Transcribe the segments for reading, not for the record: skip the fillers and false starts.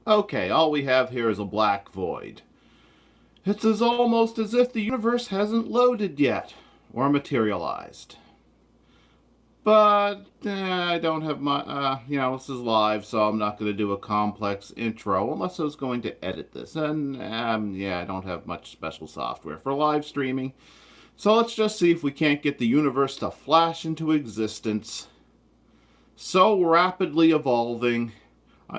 Okay, all we have here is a black void. It's almost as if the universe hasn't loaded yet, or materialized. But I don't have my, this is live, so I'm not going to do a complex intro unless I was going to edit this. And, I don't have much special software for live streaming. So let's just see if we can't get the universe to flash into existence. So rapidly evolving,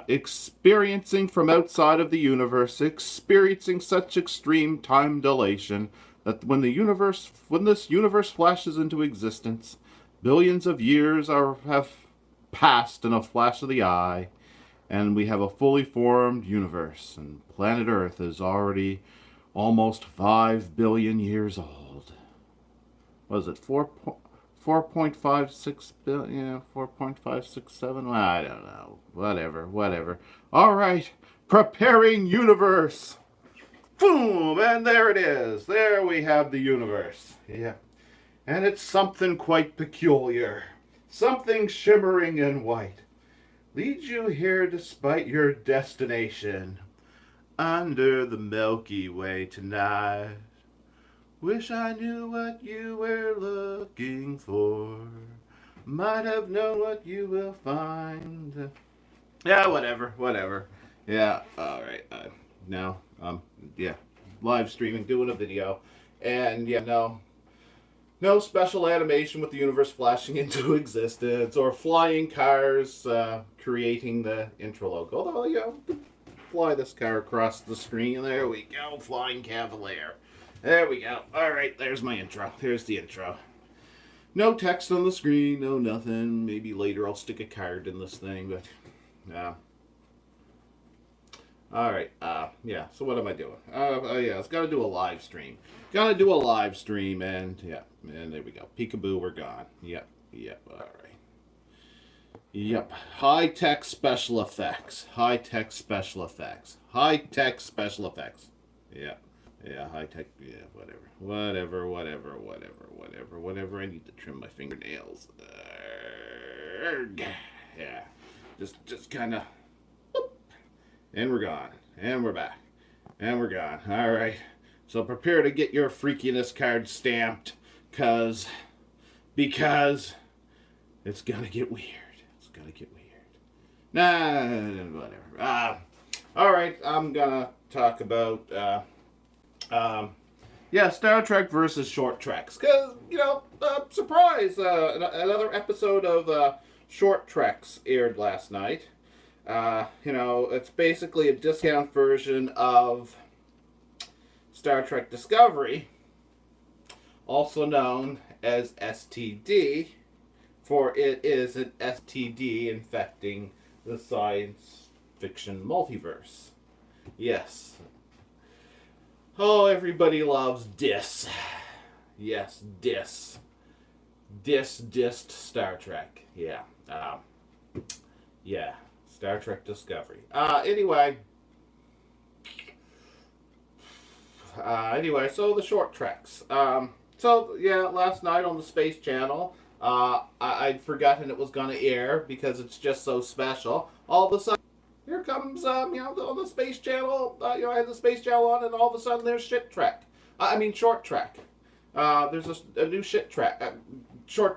experiencing from outside of the universe, experiencing such extreme time dilation that when this universe flashes into existence, billions of years have passed in a flash of the eye, and we have a fully formed universe, and planet Earth is already almost 5 billion years old. Was it 4.56 billion, 4.567? I don't know. Whatever. All right, preparing universe. Boom, and there it is. There we have the universe. Yeah. And it's something quite peculiar. Something shimmering in white. Leads you here despite your destination. Under the Milky Way tonight. Wish I knew what you were looking for. Might have known what you will find. Yeah, whatever. Yeah, alright. Now, yeah, live streaming, doing a video. And yeah, no special animation with the universe flashing into existence or flying cars creating the intro logo. Although, fly this car across the screen. There we go, Flying Cavalier. There we go. All right, there's my intro. There's the intro. No text on the screen, no nothing. Maybe later I'll stick a card in this thing, but all right. Yeah. So what am I doing? Yeah. It's got to do a live stream. Got to do a live stream, and yeah, and there we go. Peekaboo, we're gone. Yep. All right. Yep. High tech special effects. High tech special effects. High tech special effects. Yeah. Yeah, high tech. Yeah, whatever. I need to trim my fingernails. Yeah, just kind of. And we're gone. And we're back. And we're gone. All right. So prepare to get your freakiness card stamped, because it's gonna get weird. It's gonna get weird. Whatever. All right. I'm gonna talk about. Star Trek versus short treks. Because, surprise, another episode of Short Treks aired last night. It's basically a discount version of Star Trek Discovery, also known as STD, for it is an STD infecting the science fiction multiverse. Yes. Oh, everybody loves Dis. Yes, Dis. Dissed Star Trek. Yeah. Yeah. Star Trek Discovery. So the short treks. Last night on the Space Channel, I'd forgotten it was going to air because it's just so special. All of a sudden, here comes, on the Space Channel, I had the Space Channel on, and all of a sudden there's short track. There's a new short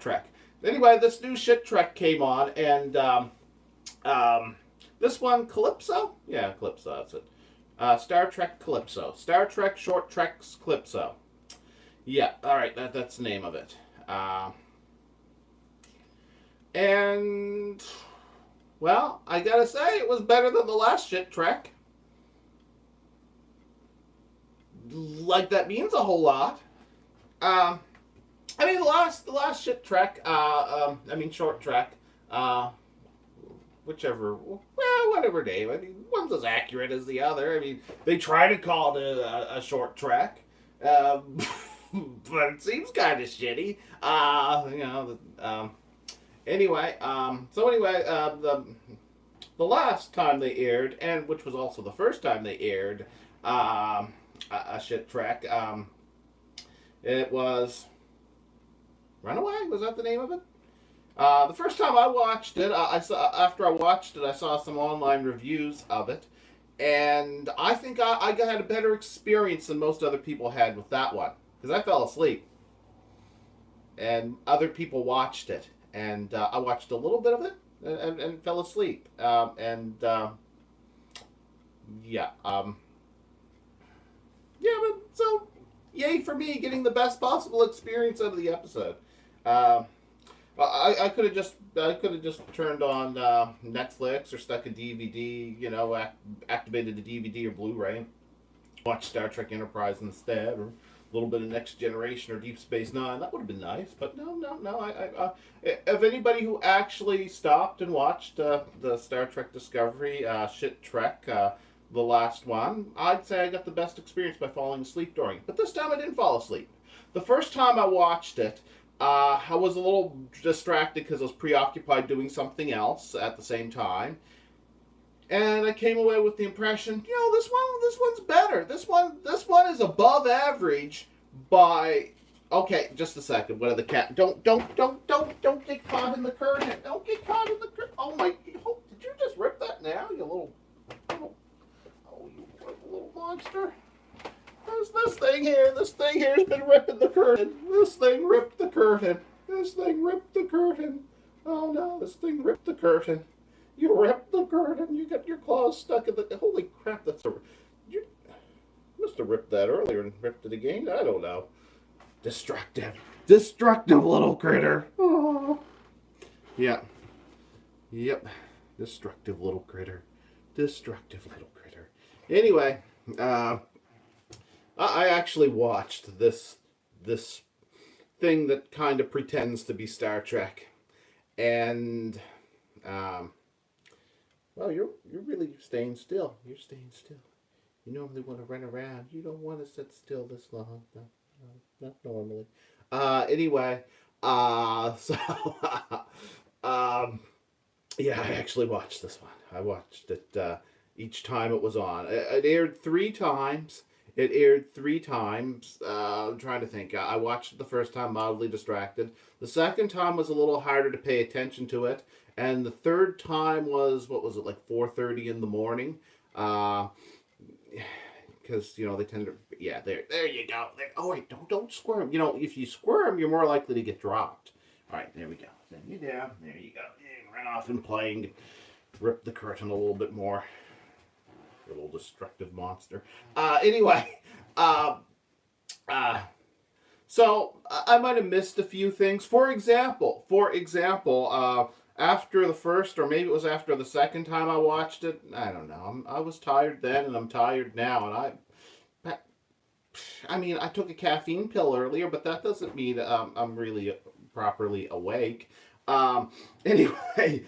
track. Anyway, this new shit track came on, and, this one, Calypso? Yeah, Calypso, that's it. Star Trek Calypso. Star Trek Short Treks Calypso. Yeah, alright, that's the name of it. And well, I gotta say, it was better than the last shit track. Like, that means a whole lot. The last shit track, short track, whatever name. One's as accurate as the other. They try to call it a short track, but it seems kind of shitty. The last time they aired, and which was also the first time they aired a shit track, it was Runaway. Was that the name of it? The first time I watched it, I saw some online reviews of it, And I think I had a better experience than most other people had with that one. Because I fell asleep. And other people watched it. And I watched a little bit of it and fell asleep. Yeah. Yeah, but so, yay for me getting the best possible experience out of the episode. Um, I could have just turned on Netflix or stuck a DVD, activated a DVD or Blu-ray, watched Star Trek Enterprise instead, or a little bit of Next Generation or Deep Space Nine. That would have been nice, but no. If anybody who actually stopped and watched the Star Trek Discovery shit Trek. The last one, I'd say I got the best experience by falling asleep during it. But this time I didn't fall asleep. The first time I watched it, I was a little distracted because I was preoccupied doing something else at the same time, and I came away with the impression, this one's better. This one is above average by. Okay, just a second. What are the cat? Don't get caught in the curtain. Don't get caught in the curtain. Oh my! Did you just rip that now? You little. Oh, you little monster. There's this thing here. This thing here's been ripping the curtain. This thing ripped the curtain. This thing ripped the curtain. Oh no, this thing ripped the curtain. You ripped the curtain. You got your claws stuck in the. Holy crap, that's a. You must have ripped that earlier and ripped it again. I don't know. Destructive. Destructive little critter. Oh. Yeah. Yep. Destructive little critter. Destructive little critter. Anyway, I actually watched this thing that kind of pretends to be Star Trek, and well, you're really staying still. You're staying still. You normally want to run around. You don't want to sit still this long. No, not normally. Anyway, so yeah, I actually watched this one. I watched it each time it was on. It aired 3 times. It aired 3 times. I'm trying to think. I watched it the first time, mildly distracted. The second time was a little harder to pay attention to it, and the third time was, what was it, like 4:30 in the morning? Because they tend to. Yeah, there you go. There. Oh wait, don't squirm. If you squirm, you're more likely to get dropped. All right, there we go. There you go. There you go. Run off and play and rip the curtain a little bit more. Little destructive monster. Anyway, so I might have missed a few things. For example, after the first, or maybe it was after the second time I watched it, I don't know. I was tired then, and I'm tired now, and I took a caffeine pill earlier, but that doesn't mean I'm really properly awake. Anyway,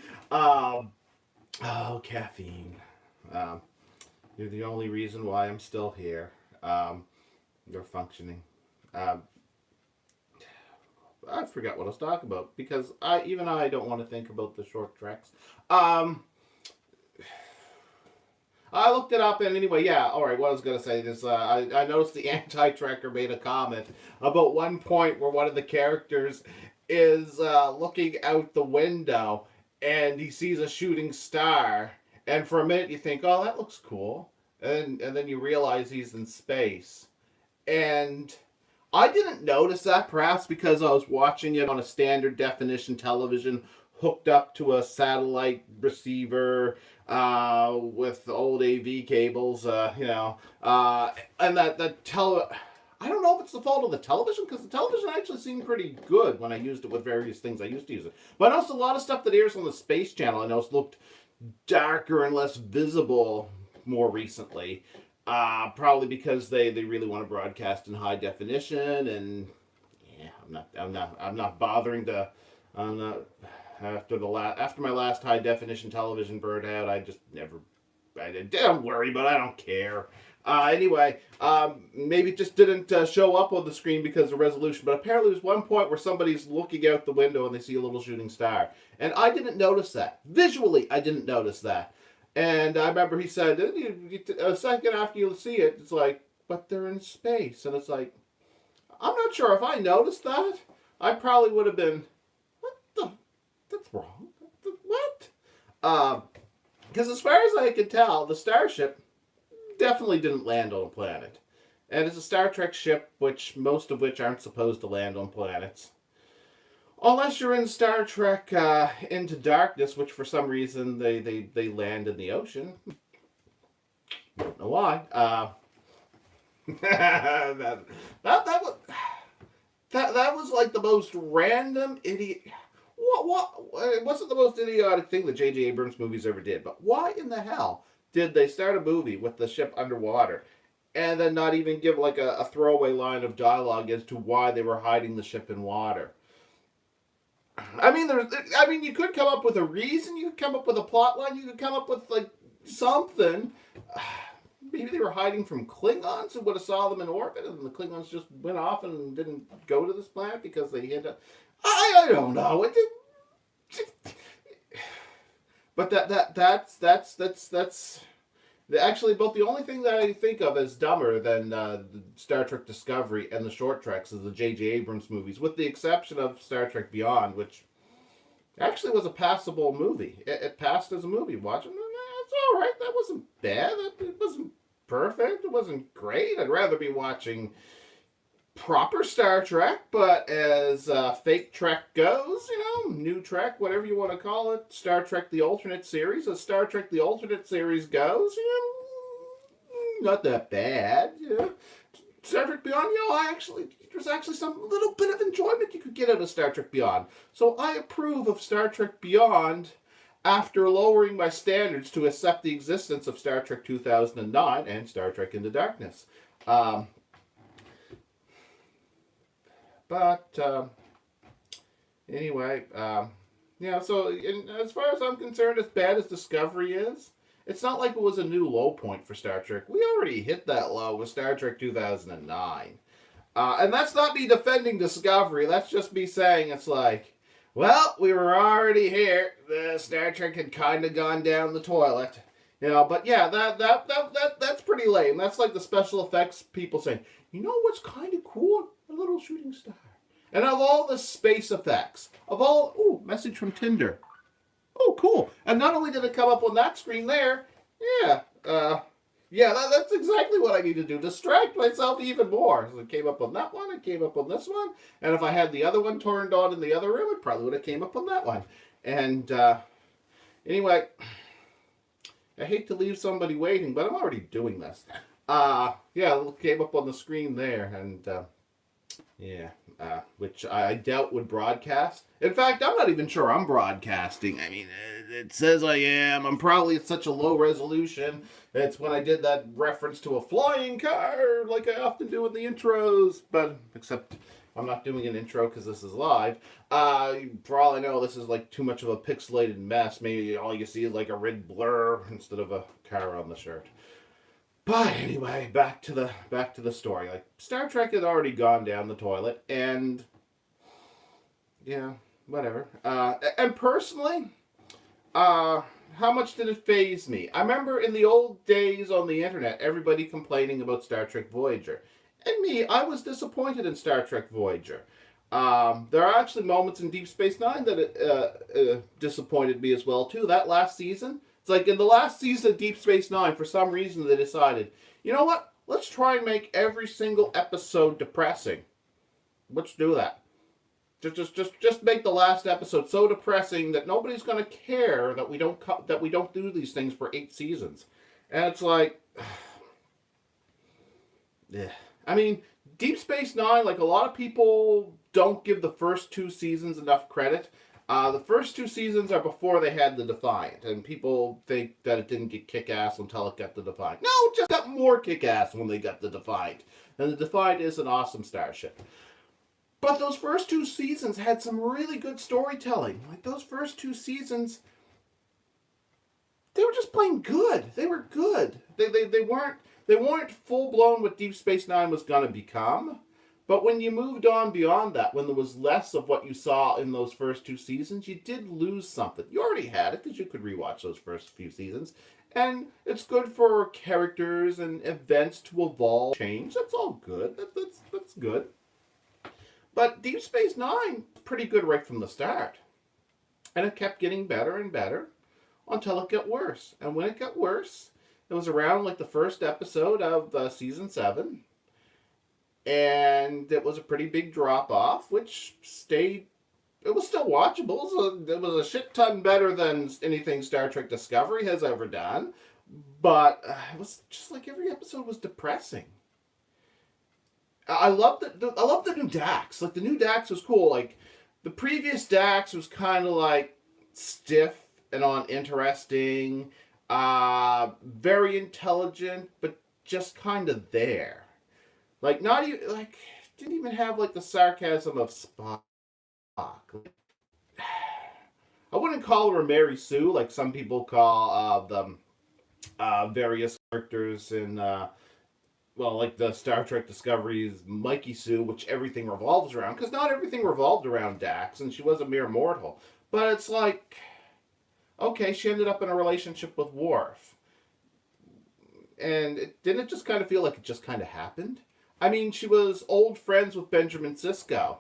caffeine. You're the only reason why I'm still here. You're functioning. I forgot what I was talking about because I don't want to think about the short treks. I looked it up, and anyway, yeah, alright, what I was going to say is I noticed the anti-trekker made a comment about one point where one of the characters is looking out the window, and he sees a shooting star, and for a minute you think, oh, that looks cool, and then you realize he's in space. And I didn't notice that, perhaps because I was watching it on a standard definition television hooked up to a satellite receiver with old AV cables, and I don't know if it's the fault of the television, because the television actually seemed pretty good when I used it with various things I used to use it. But I noticed a lot of stuff that airs on the Space Channel, I noticed looked darker and less visible more recently. Probably because they really want to broadcast in high definition, and yeah, I'm not bothering to. I'm not after my last high definition television burned out. I don't worry, but I don't care. Anyway, maybe it just didn't show up on the screen because of the resolution, but apparently there's one point where somebody's looking out the window and they see a little shooting star. And I didn't notice that. Visually, I didn't notice that. And I remember he said, a second after you see it, it's like, but they're in space. And it's like, I'm not sure if I noticed that. I probably would have been, that's wrong. What? Because as far as I can tell, the starship definitely didn't land on a planet. And it's a Star Trek ship, which most of which aren't supposed to land on planets. Unless you're in Star Trek Into Darkness, which for some reason they land in the ocean. Don't know why. That was like the most random idiot. What? It wasn't the most idiotic thing that J.J. Abrams movies ever did. But why in the hell did they start a movie with the ship underwater, and then not even give like a throwaway line of dialogue as to why they were hiding the ship in water? I mean, you could come up with a reason. You could come up with a plot line. You could come up with like something. Maybe they were hiding from Klingons who would have saw them in orbit, and the Klingons just went off and didn't go to this planet because they had to. I don't know. But that's actually about the only thing that I think of as dumber than the Star Trek Discovery and the short treks is the J.J. Abrams movies, with the exception of Star Trek Beyond, which actually was a passable movie. It passed as a movie. Watching it, it's all right. That wasn't bad. It wasn't perfect. It wasn't great. I'd rather be watching proper Star Trek, but as fake Trek goes, new Trek, whatever you want to call it, Star Trek the Alternate Series, as Star Trek the Alternate Series goes, not that bad. Star Trek Beyond, there's actually some little bit of enjoyment you could get out of Star Trek Beyond. So I approve of Star Trek Beyond after lowering my standards to accept the existence of Star Trek 2009 and Star Trek Into Darkness. Anyway, so as far as I'm concerned, as bad as Discovery is, it's not like it was a new low point for Star Trek. We already hit that low with Star Trek 2009. And that's not me defending Discovery, that's just me saying it's like, well, we were already here. The Star Trek had kind of gone down the toilet. But yeah, that's pretty lame. That's like the special effects people saying, what's kind of cool? A little shooting star. And of all the space effects, message from Tinder. Oh, cool. And not only did it come up on that screen there, that's exactly what I need to do. Distract myself even more. So it came up on that one, it came up on this one, and if I had the other one turned on in the other room, it probably would have came up on that one. And anyway, I hate to leave somebody waiting, but I'm already doing this. It came up on the screen there, and which I doubt would broadcast. In fact, I'm not even sure I'm broadcasting. I mean, it says I am. I'm probably at such a low resolution. It's when I did that reference to a flying car, like I often do in the intros, but except I'm not doing an intro because this is live. For all I know, this is like too much of a pixelated mess. Maybe all you see is like a red blur instead of a car on the shirt. But anyway, back to the story. Like, Star Trek had already gone down the toilet, and whatever. And personally, how much did it faze me? I remember in the old days on the internet, everybody complaining about Star Trek Voyager. And me, I was disappointed in Star Trek Voyager. There are actually moments in Deep Space Nine that it disappointed me as well, too. That last season, it's like in the last season of Deep Space Nine, for some reason they decided, you know what? Let's try and make every single episode depressing. Let's do that. Just make the last episode so depressing that nobody's going to care that we don't do these things for 8 seasons. And it's like, yeah. I mean, Deep Space Nine, like a lot of people don't give the first 2 seasons enough credit. The first 2 seasons are before they had the Defiant, and people think that it didn't get kick-ass until it got the Defiant. No, it just got more kick-ass when they got the Defiant. And the Defiant is an awesome starship. But those first 2 seasons had some really good storytelling. Like, those first 2 seasons, they were just plain good. They were good. They weren't full-blown what Deep Space Nine was going to become. But when you moved on beyond that, when there was less of what you saw in those first 2 seasons, you did lose something. You already had it because you could rewatch those first few seasons. And it's good for characters and events to evolve, change. That's all good. That's good. But Deep Space Nine, pretty good right from the start. And it kept getting better and better until it got worse. And when it got worse, It was around like the first episode of season 7, and it was a pretty big drop off, which stayed. It was still watchable. So it was a shit ton better than anything Star Trek Discovery has ever done, but it was just like every episode was depressing. I love I love the new Dax. Like the new Dax was cool. Like the previous Dax was kind of like stiff and uninteresting, very intelligent, but just kind of there. Like not even like didn't even have like the sarcasm of Spock. Like, I wouldn't call her a Mary Sue like some people call the various characters in well, like the Star Trek Discovery's Mikey Sue, which everything revolves around, because not everything revolved around Dax, and she was a mere mortal. But it's like, okay, she ended up in a relationship with Worf. And didn't it just kind of feel like it just kind of happened? I mean, she was old friends with Benjamin Sisko,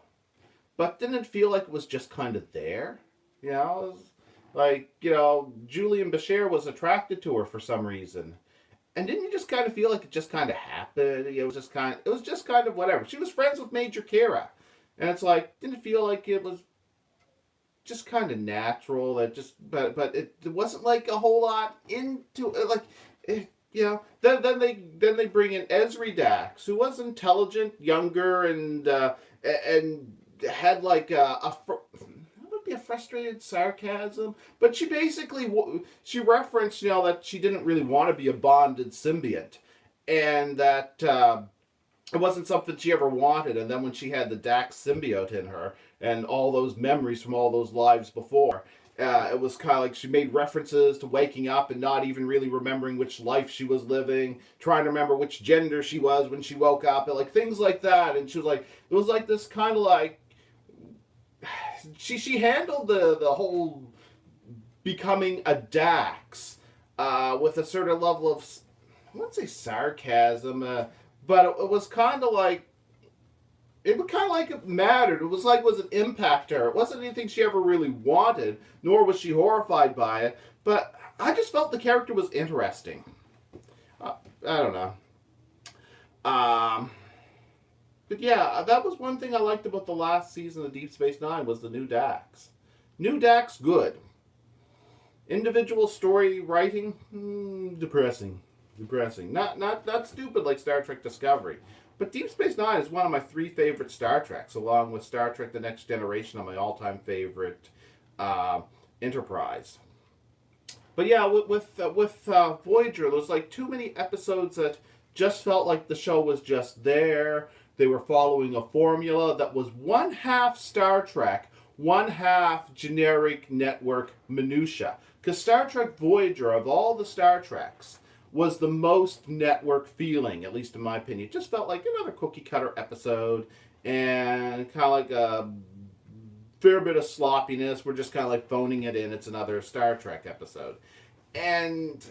but didn't it feel like it was just kind of there? You know, it was like, you know, Julian Bashir was attracted to her for some reason. And didn't you just kind of feel like it just kind of happened? It was just kind of whatever. She was friends with Major Kira. And it's like, didn't it feel like it was just kind of natural? That just, but it wasn't like a whole lot into it. Like, you know, then they bring in Ezri Dax, who was intelligent, younger, and had like a frustrated sarcasm, but she basically she referenced, you know, that she didn't really want to be a bonded symbiote, and that it wasn't something she ever wanted. And then when she had the Dax symbiote in her and all those memories from all those lives before, it was kind of like she made references to waking up and not even really remembering which life she was living, trying to remember which gender she was when she woke up, and like things like that. And she was like, it was like this kind of like she handled the whole becoming a Dax with a certain level of, I wouldn't say sarcasm, but it was kind of like it mattered. It was like it was an impact to her. It wasn't anything she ever really wanted, nor was she horrified by it. But I just felt the character was interesting. I don't know. But yeah, that was one thing I liked about the last season of Deep Space Nine was the new Dax. New Dax, good. Individual story writing, depressing. Not stupid like Star Trek Discovery. But Deep Space Nine is one of my 3 favorite Star Treks, along with Star Trek: The Next Generation on my all-time favorite Enterprise. But yeah, with Voyager, there was like too many episodes that just felt like the show was just there. They were following a formula that was one half Star Trek, one half generic network minutia. Because Star Trek Voyager, of all the Star Treks, was the most network feeling, at least in my opinion. It just felt like another cookie cutter episode, and kind of like a fair bit of sloppiness. We're just kind of like phoning it in. It's another Star Trek episode. And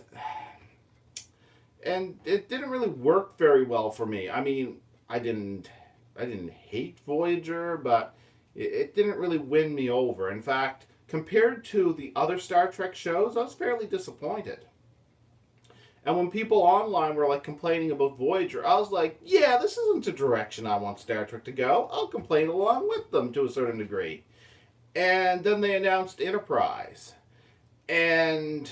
it didn't really work very well for me. I mean, I didn't hate Voyager, but it didn't really win me over. In fact, compared to the other Star Trek shows, I was fairly disappointed. And when people online were like complaining about Voyager, I was like, yeah, this isn't the direction I want Star Trek to go. I'll complain along with them to a certain degree. And then they announced Enterprise. And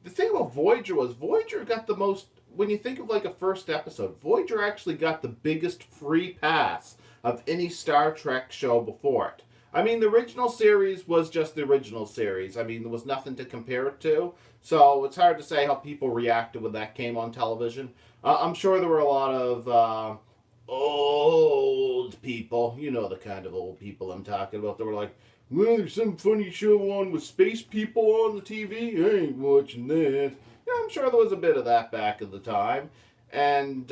the thing about Voyager was Voyager got the most, when you think of like a first episode, Voyager actually got the biggest free pass of any Star Trek show before it. I mean, the original series was just the original series. I mean, there was nothing to compare it to. So it's hard to say how people reacted when that came on television. I'm sure there were a lot of old people, you know the kind of old people I'm talking about, that were like, well, there's some funny show on with space people on the TV. I ain't watching that. Yeah, I'm sure there was a bit of that back at the time. And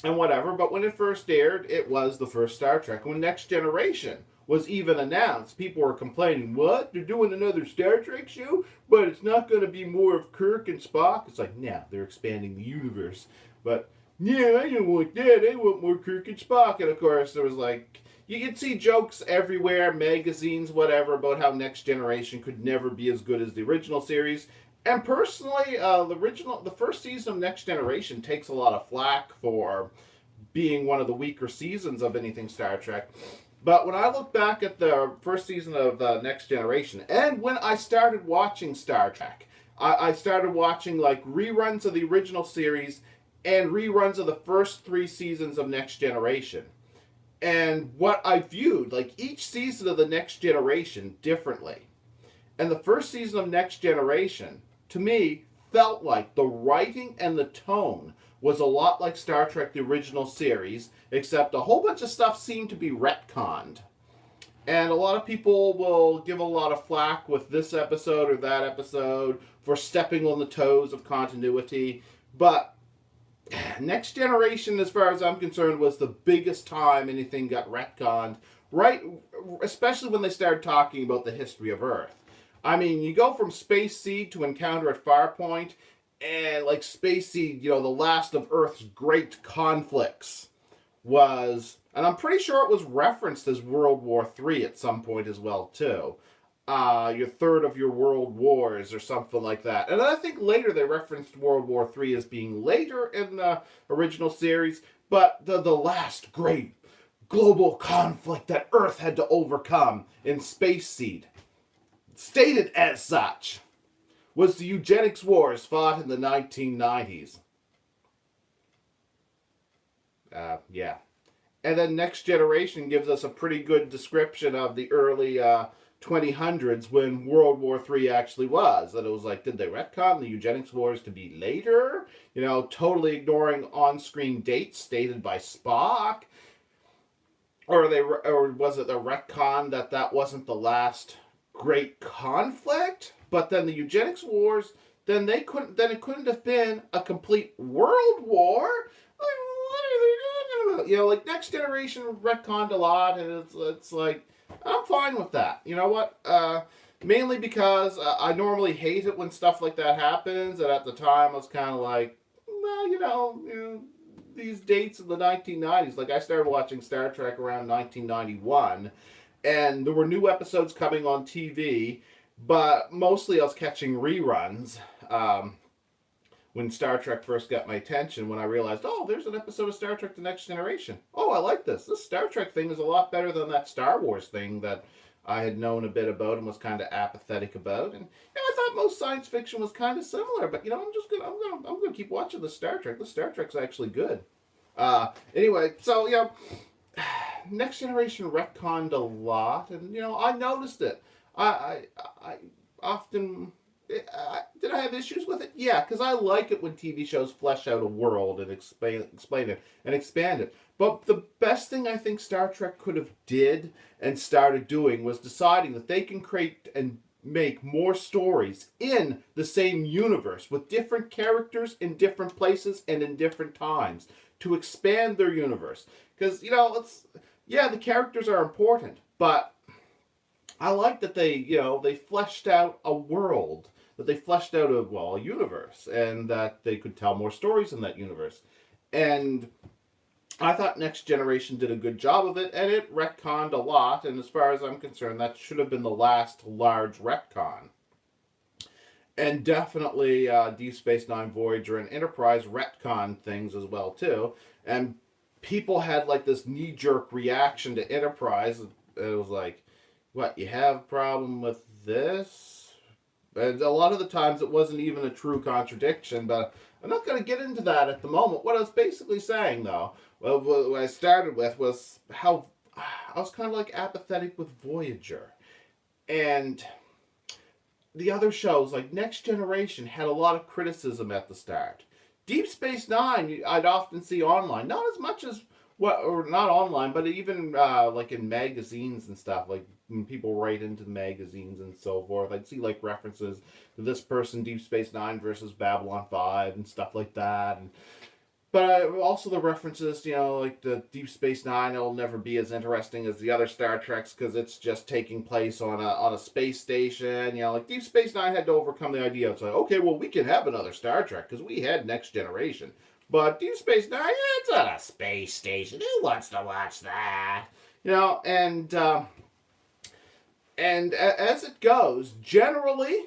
whatever. But when it first aired, it was the first Star Trek. When Next Generation was even announced, people were complaining, what? They're doing another Star Trek show? But it's not going to be more of Kirk and Spock? It's like, nah, they're expanding the universe. But, yeah, I don't want that. I want more Kirk and Spock. And, of course, there was like, you could see jokes everywhere, magazines, whatever, about how Next Generation could never be as good as the original series. And personally, the first season of Next Generation takes a lot of flack for being one of the weaker seasons of anything Star Trek. But when I look back at the first season of Next Generation, and when I started watching Star Trek, I started watching like reruns of the original series and reruns of the first 3 seasons of Next Generation. And what I viewed, like each season of the Next Generation differently. And the first season of Next Generation, to me, felt like the writing and the tone was a lot like Star Trek the original series, except a whole bunch of stuff seemed to be retconned. And a lot of people will give a lot of flack with this episode or that episode for stepping on the toes of continuity. But Next Generation, as far as I'm concerned, was the biggest time anything got retconned, right? Especially when they started talking about the history of Earth. I mean, you go from Space Seed to Encounter at Farpoint, and like Space Seed, the last of Earth's great conflicts was, and I'm pretty sure it was referenced as World War III at some point as well too. Your third of your world wars or something like that. And I think later they referenced World War III as being later in the original series, but the last great global conflict that Earth had to overcome in Space Seed, stated as such, was the eugenics wars fought in the 1990s. Yeah. And then Next Generation gives us a pretty good description of the early 2000s when World War III actually was. That it was like, did they retcon the eugenics wars to be later? Totally ignoring on-screen dates stated by Spock. Or was it the retcon that wasn't the last great conflict? But then the eugenics wars, then it couldn't have been a complete world war. Like Next Generation retconned a lot, and it's like, I'm fine with that. You know what? Mainly because I normally hate it when stuff like that happens, and at the time I was kind of like, well, these dates in the 1990s. Like I started watching Star Trek around 1991, and there were new episodes coming on TV, but mostly I was catching reruns. When Star Trek first got my attention, when I realized, oh, there's an episode of Star Trek The Next Generation. Oh, I like this. This Star Trek thing is a lot better than that Star Wars thing that I had known a bit about and was kind of apathetic about. And I thought most science fiction was kind of similar, but I'm gonna keep watching the Star Trek. The Star Trek's actually good. Anyway, so Next Generation retconned a lot, and I noticed it. I often. Did I have issues with it? Yeah, because I like it when TV shows flesh out a world and explain it and expand it. But the best thing I think Star Trek could have did and started doing was deciding that they can create and make more stories in the same universe with different characters in different places and in different times to expand their universe. Because, the characters are important, but I like that they fleshed out a world, that they fleshed out a universe, and that they could tell more stories in that universe. And I thought Next Generation did a good job of it, and it retconned a lot, and as far as I'm concerned, that should have been the last large retcon. And definitely Deep Space Nine, Voyager, and Enterprise retcon things as well, too. And people had like this knee-jerk reaction to Enterprise. It was like, what, you have a problem with this? And a lot of the times it wasn't even a true contradiction, but I'm not going to get into that at the moment. What I was basically saying, though, what I started with was how I was kind of like apathetic with Voyager. And the other shows, like Next Generation, had a lot of criticism at the start. Deep Space Nine, I'd often see online, not as much as or not online, but even like in magazines and stuff, like when people write into the magazines and so forth, I'd see like references to this person, Deep Space Nine versus Babylon 5 and stuff like that. But also the references, like the Deep Space Nine, it'll never be as interesting as the other Star Treks because it's just taking place on a space station. Like Deep Space Nine had to overcome the idea. It's like, okay, well, we can have another Star Trek because we had Next Generation. But Deep Space Nine, it's on a space station. Who wants to watch that? You know, and as it goes, generally,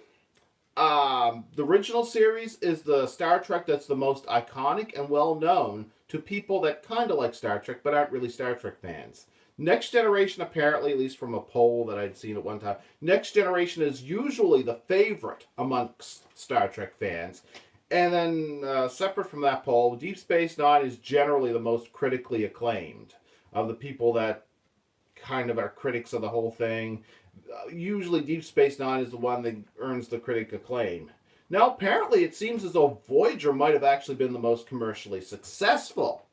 the original series is the Star Trek that's the most iconic and well known to people that kind of like Star Trek but aren't really Star Trek fans. Next Generation, apparently, at least from a poll that I'd seen at one time, Next Generation is usually the favorite amongst Star Trek fans. And then, separate from that poll, Deep Space Nine is generally the most critically acclaimed of the people that kind of are critics of the whole thing. Usually Deep Space Nine is the one that earns the critic acclaim. Now, apparently, it seems as though Voyager might have actually been the most commercially successful.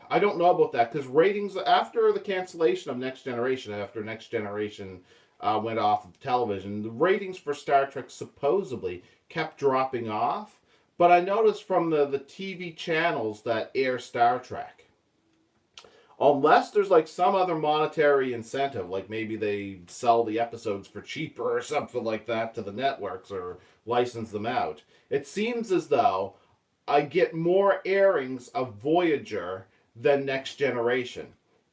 I don't know about that, because ratings, after the cancellation of Next Generation, after Next Generation went off of television, the ratings for Star Trek supposedly kept dropping off. But I noticed from the TV channels that air Star Trek, unless there's like some other monetary incentive, like maybe they sell the episodes for cheaper or something like that to the networks or license them out, it seems as though I get more airings of Voyager than Next Generation.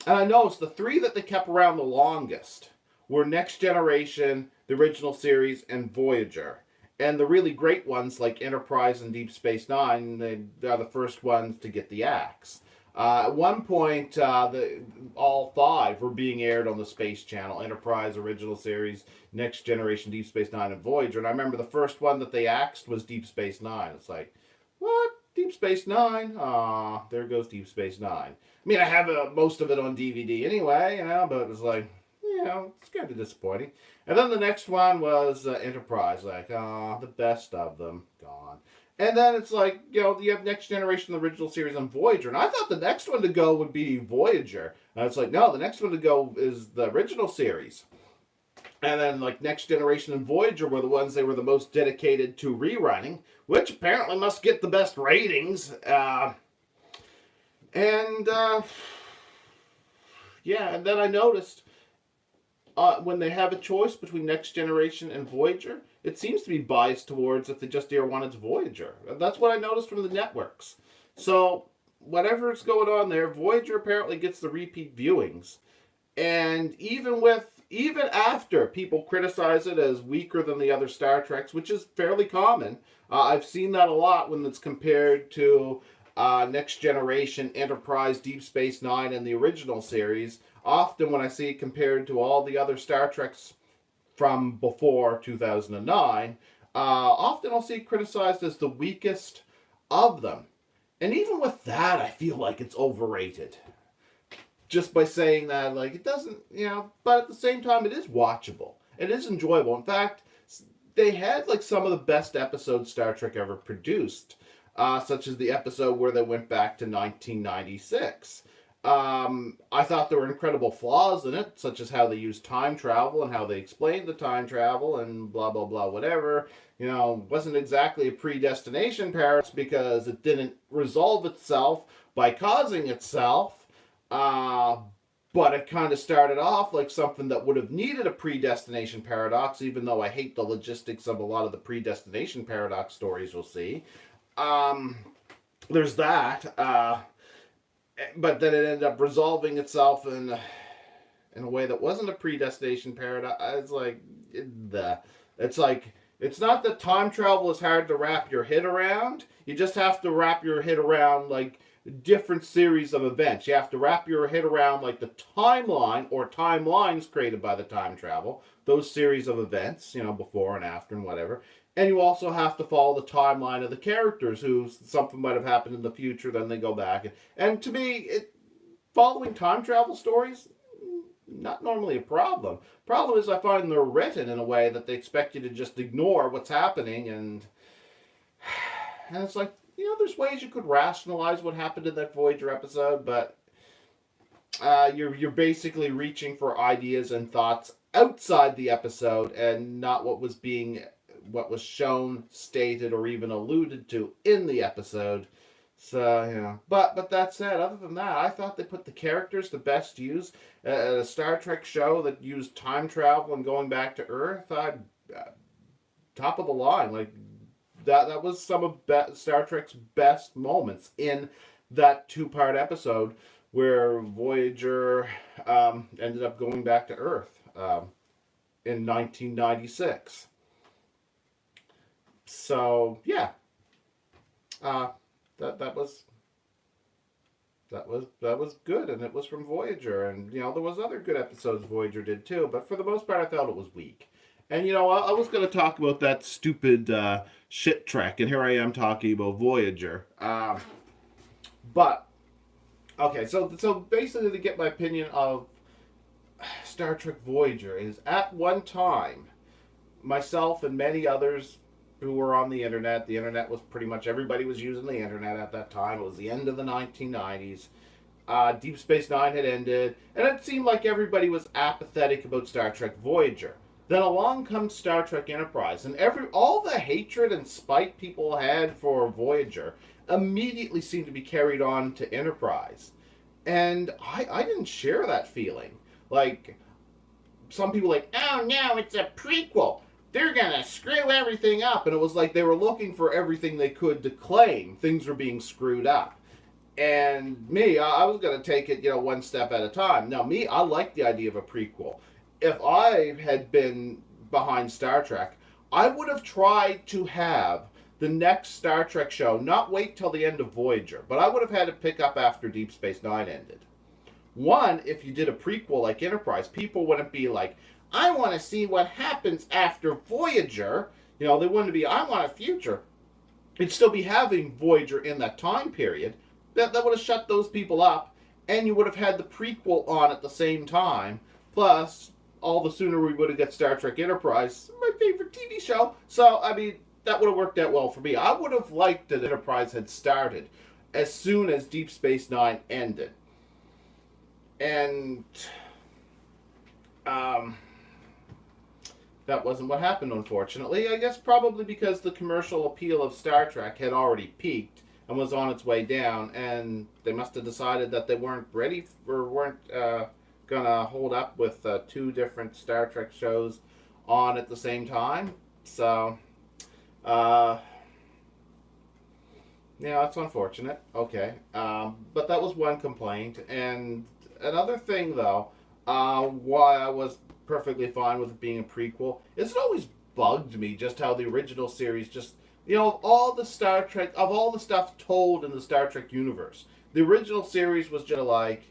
And I noticed the three that they kept around the longest were Next Generation, the original series, and Voyager. And the really great ones like Enterprise and Deep Space Nine, they're the first ones to get the axe. At one point, all five were being aired on the Space Channel: Enterprise, original series, Next Generation, Deep Space Nine, and Voyager. And I remember the first one that they axed was Deep Space Nine. It's like, what? Deep Space Nine? Aw, there goes Deep Space Nine. I mean, I have most of it on DVD anyway, you know, but it was like, you know, it's kind of disappointing. And then the next one was Enterprise. Like, the best of them gone. And then it's like, you know, you have Next Generation, the original series, and Voyager. And I thought the next one to go would be Voyager. And it's like, no, the next one to go is the original series. And then, like, Next Generation and Voyager were the ones they were the most dedicated to rerunning, which apparently must get the best ratings. Yeah, and then I noticed when they have a choice between Next Generation and Voyager, it seems to be biased towards if they just air one, it's Voyager. And that's what I noticed from the networks. So, whatever's going on there, Voyager apparently gets the repeat viewings. And even after people criticize it as weaker than the other Star Treks, which is fairly common, I've seen that a lot when it's compared to Next Generation, Enterprise, Deep Space Nine, and the original series. Often when I see it compared to all the other Star Treks from before 2009, often I'll see it criticized as the weakest of them. And even with that, I feel like it's overrated. Just by saying that, like, it doesn't, you know, but at the same time, it is watchable. It is enjoyable. In fact, they had, like, some of the best episodes Star Trek ever produced, such as the episode where they went back to 1996. I thought there were incredible flaws in it, such as how they used time travel and how they explained the time travel and blah, blah, blah, whatever. You know, wasn't exactly a predestination paradox because it didn't resolve itself by causing itself. But it kind of started off like something that would have needed a predestination paradox, even though I hate the logistics of a lot of the predestination paradox stories you'll see. There's that. But then it ended up resolving itself in a way that wasn't a predestination paradox. It's like, it's not that time travel is hard to wrap your head around. You just have to wrap your head around, like, different series of events. You have to wrap your head around, like, the timeline or timelines created by the time travel, those series of events, you know, before and after and whatever. And you also have to follow the timeline of the characters, who something might have happened in the future, then they go back. And to me, following time travel stories, not normally a problem. Problem is I find they're written in a way that they expect you to just ignore what's happening, and it's like, you know, there's ways you could rationalize what happened in that Voyager episode, but you're basically reaching for ideas and thoughts outside the episode and not what was shown, stated, or even alluded to in the episode. So, you know, but that said, other than that, I thought they put the characters to best use. A Star Trek show that used time travel and going back to Earth, top of the line. Like, that was some of Star Trek's best moments in that two-part episode. where Voyager ended up going back to Earth in 1996. So yeah, uh, that was that was good, and it was from Voyager, and there was other good episodes Voyager did too, but for the most part, I felt it was weak. And I was going to talk about that stupid shit Trek, and here I am talking about Voyager. But okay, so basically, to get my opinion of Star Trek Voyager is at one time, myself and many others who were on the internet was pretty much everybody was using the internet at that time. It was the end of the 1990s. Deep Space Nine had ended, and it seemed like everybody was apathetic about Star Trek Voyager. Then along comes Star Trek Enterprise, and all the hatred and spite people had for Voyager immediately seemed to be carried on to Enterprise. And I didn't share that feeling. Like, some people like, oh no, it's a prequel. They're gonna screw everything up. And it was like they were looking for everything they could to claim things were being screwed up. And me, I was gonna take it, one step at a time. Now, me, I like the idea of a prequel. If I had been behind Star Trek, I would have tried to have the next Star Trek show not wait till the end of Voyager, but I would have had to pick up after Deep Space Nine ended. One, if you did a prequel like Enterprise, people wouldn't be like, I want to see what happens after Voyager. They wouldn't be, I want a future. It'd still be having Voyager in that time period. That would have shut those people up, and you would have had the prequel on at the same time. Plus, all the sooner we would have got Star Trek Enterprise, my favorite TV show. So, I mean, that would have worked out well for me. I would have liked that Enterprise had started as soon as Deep Space Nine ended. And that wasn't what happened, unfortunately. I guess probably because the commercial appeal of Star Trek had already peaked and was on its way down, and they must have decided that they weren't ready or weren't gonna hold up with two different Star Trek shows on at the same time. So, that's unfortunate. Okay, but that was one complaint, and another thing though, why I was perfectly fine with it being a prequel is it always bugged me just how the original series just all the Star Trek of all the stuff told in the Star Trek universe, the original series was just like,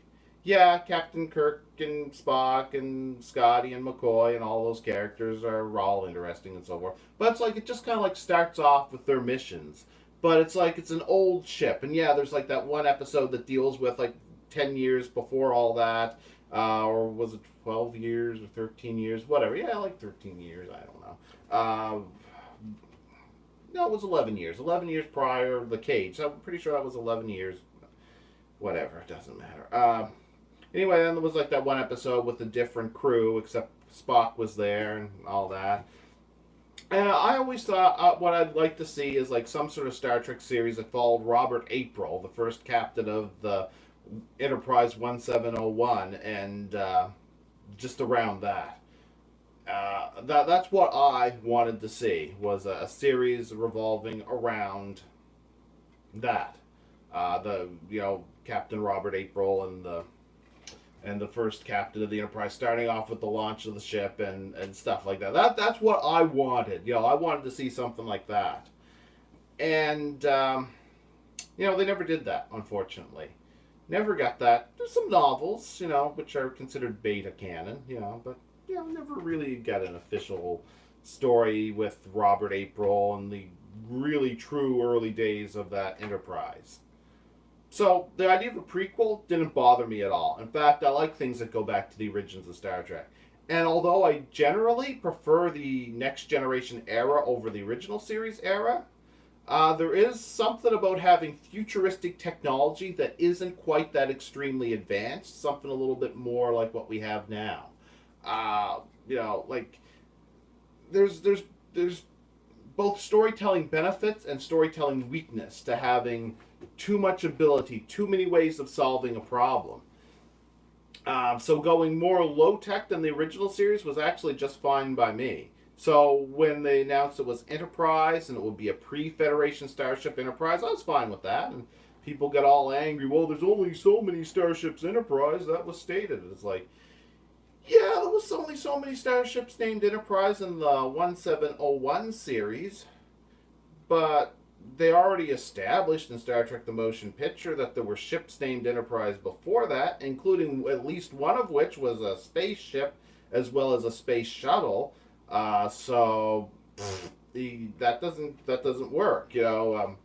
yeah, Captain Kirk and Spock and Scotty and McCoy and all those characters are all interesting and so forth. But it's like it just kind of like starts off with their missions. But it's like it's an old ship, and yeah, there's like that one episode that deals with like 10 years before all that, or was it 12 years or 13 years, whatever. Yeah, like 13 years, I don't know. No, it was 11 years. 11 years prior to The Cage. I'm pretty sure that was 11 years. Whatever, it doesn't matter. Anyway, then there was like that one episode with a different crew, except Spock was there and all that. And I always thought what I'd like to see is like some sort of Star Trek series that followed Robert April, the first captain of the Enterprise 1701, and just around that. That's what I wanted to see, was a series revolving around that. The Captain Robert April and the first captain of the Enterprise, starting off with the launch of the ship and stuff like that. That's what I wanted. I wanted to see something like that. And they never did that, unfortunately. Never got that. There's some novels, which are considered beta canon, but never really got an official story with Robert April and the really true early days of that Enterprise. So the idea of a prequel didn't bother me at all. In fact, I like things that go back to the origins of Star Trek. And although I generally prefer the Next Generation era over the original series era, there is something about having futuristic technology that isn't quite that extremely advanced. Something a little bit more like what we have now. Like there's both storytelling benefits and storytelling weakness to having too much ability, too many ways of solving a problem. So going more low tech than the original series was actually just fine by me. So when they announced it was Enterprise and it would be a pre-Federation Starship Enterprise, I was fine with that. And people get all angry. Well, there's only so many Starships Enterprise. That was stated. It's like, yeah, there was only so many starships named Enterprise in the 1701 series, but they already established in Star Trek the Motion Picture that there were ships named Enterprise before that, including at least one of which was a spaceship as well as a space shuttle. So that doesn't work, you know.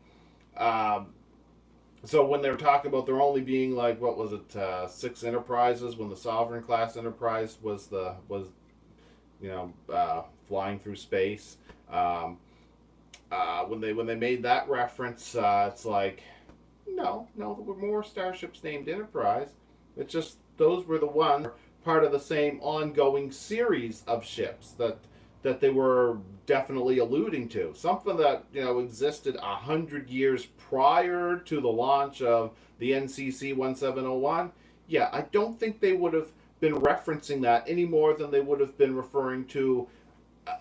So when they were talking about there only being like, what was it, 6 Enterprises, when the Sovereign class Enterprise was flying through space. When they made that reference, it's like, no, there were more starships named Enterprise. It's just those were the ones part of the same ongoing series of ships that they were definitely alluding to. Something that, you know, existed 100 years prior to the launch of the NCC 1701. Yeah, I don't think they would have been referencing that any more than they would have been referring to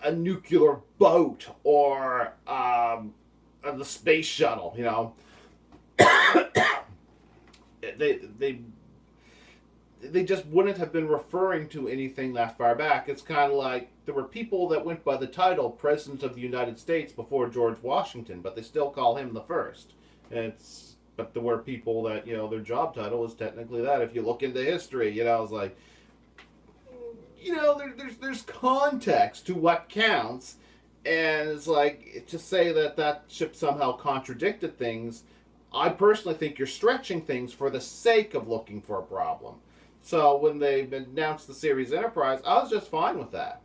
a nuclear boat or the space shuttle. You know, they just wouldn't have been referring to anything that far back. It's kind of like there were people that went by the title President of the United States before George Washington, but they still call him the first. But there were people that, you know, their job title is technically that. If you look into history, you know, it's like, you know, there's context to what counts, and it's like, to say that ship somehow contradicted things, I personally think you're stretching things for the sake of looking for a problem. So when they announced the series Enterprise, I was just fine with that.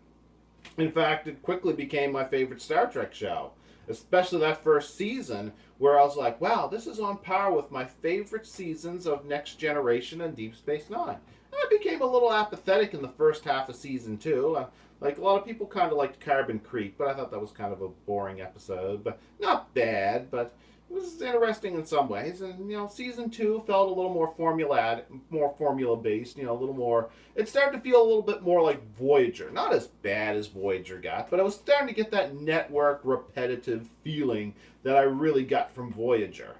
In fact, it quickly became my favorite Star Trek show, especially that first season, where I was like, wow, this is on par with my favorite seasons of Next Generation and Deep Space Nine. I became a little apathetic in the first half of season 2. Like, a lot of people kind of liked Carbon Creek, but I thought that was kind of a boring episode. But not bad, but it was interesting in some ways. And, you know, season 2 felt a little more formula-based, you know, a little more... It started to feel a little bit more like Voyager. Not as bad as Voyager got, but I was starting to get that network repetitive feeling that I really got from Voyager.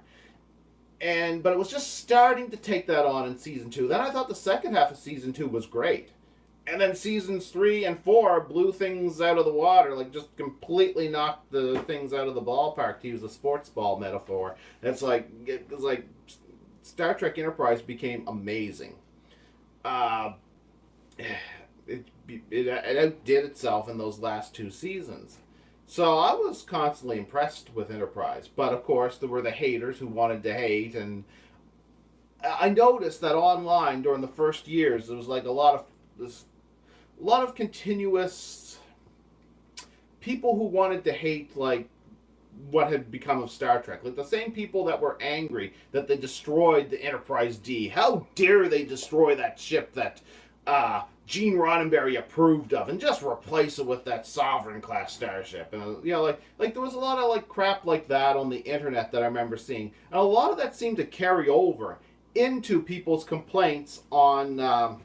But it was just starting to take that on in season 2. Then I thought the second half of season 2 was great. And then seasons 3 and 4 blew things out of the water, like just completely knocked the things out of the ballpark, to use a sports ball metaphor. It was like Star Trek Enterprise became amazing. It outdid itself in those last 2 seasons. So I was constantly impressed with Enterprise. But of course, there were the haters who wanted to hate. And I noticed that online during the first years, there was like a lot of continuous people who wanted to hate, like, what had become of Star Trek. Like the same people that were angry that they destroyed the Enterprise D. How dare they destroy that ship that Gene Roddenberry approved of and just replace it with that Sovereign class starship. And, you know, like there was a lot of like crap like that on the internet that I remember seeing. And a lot of that seemed to carry over into people's complaints on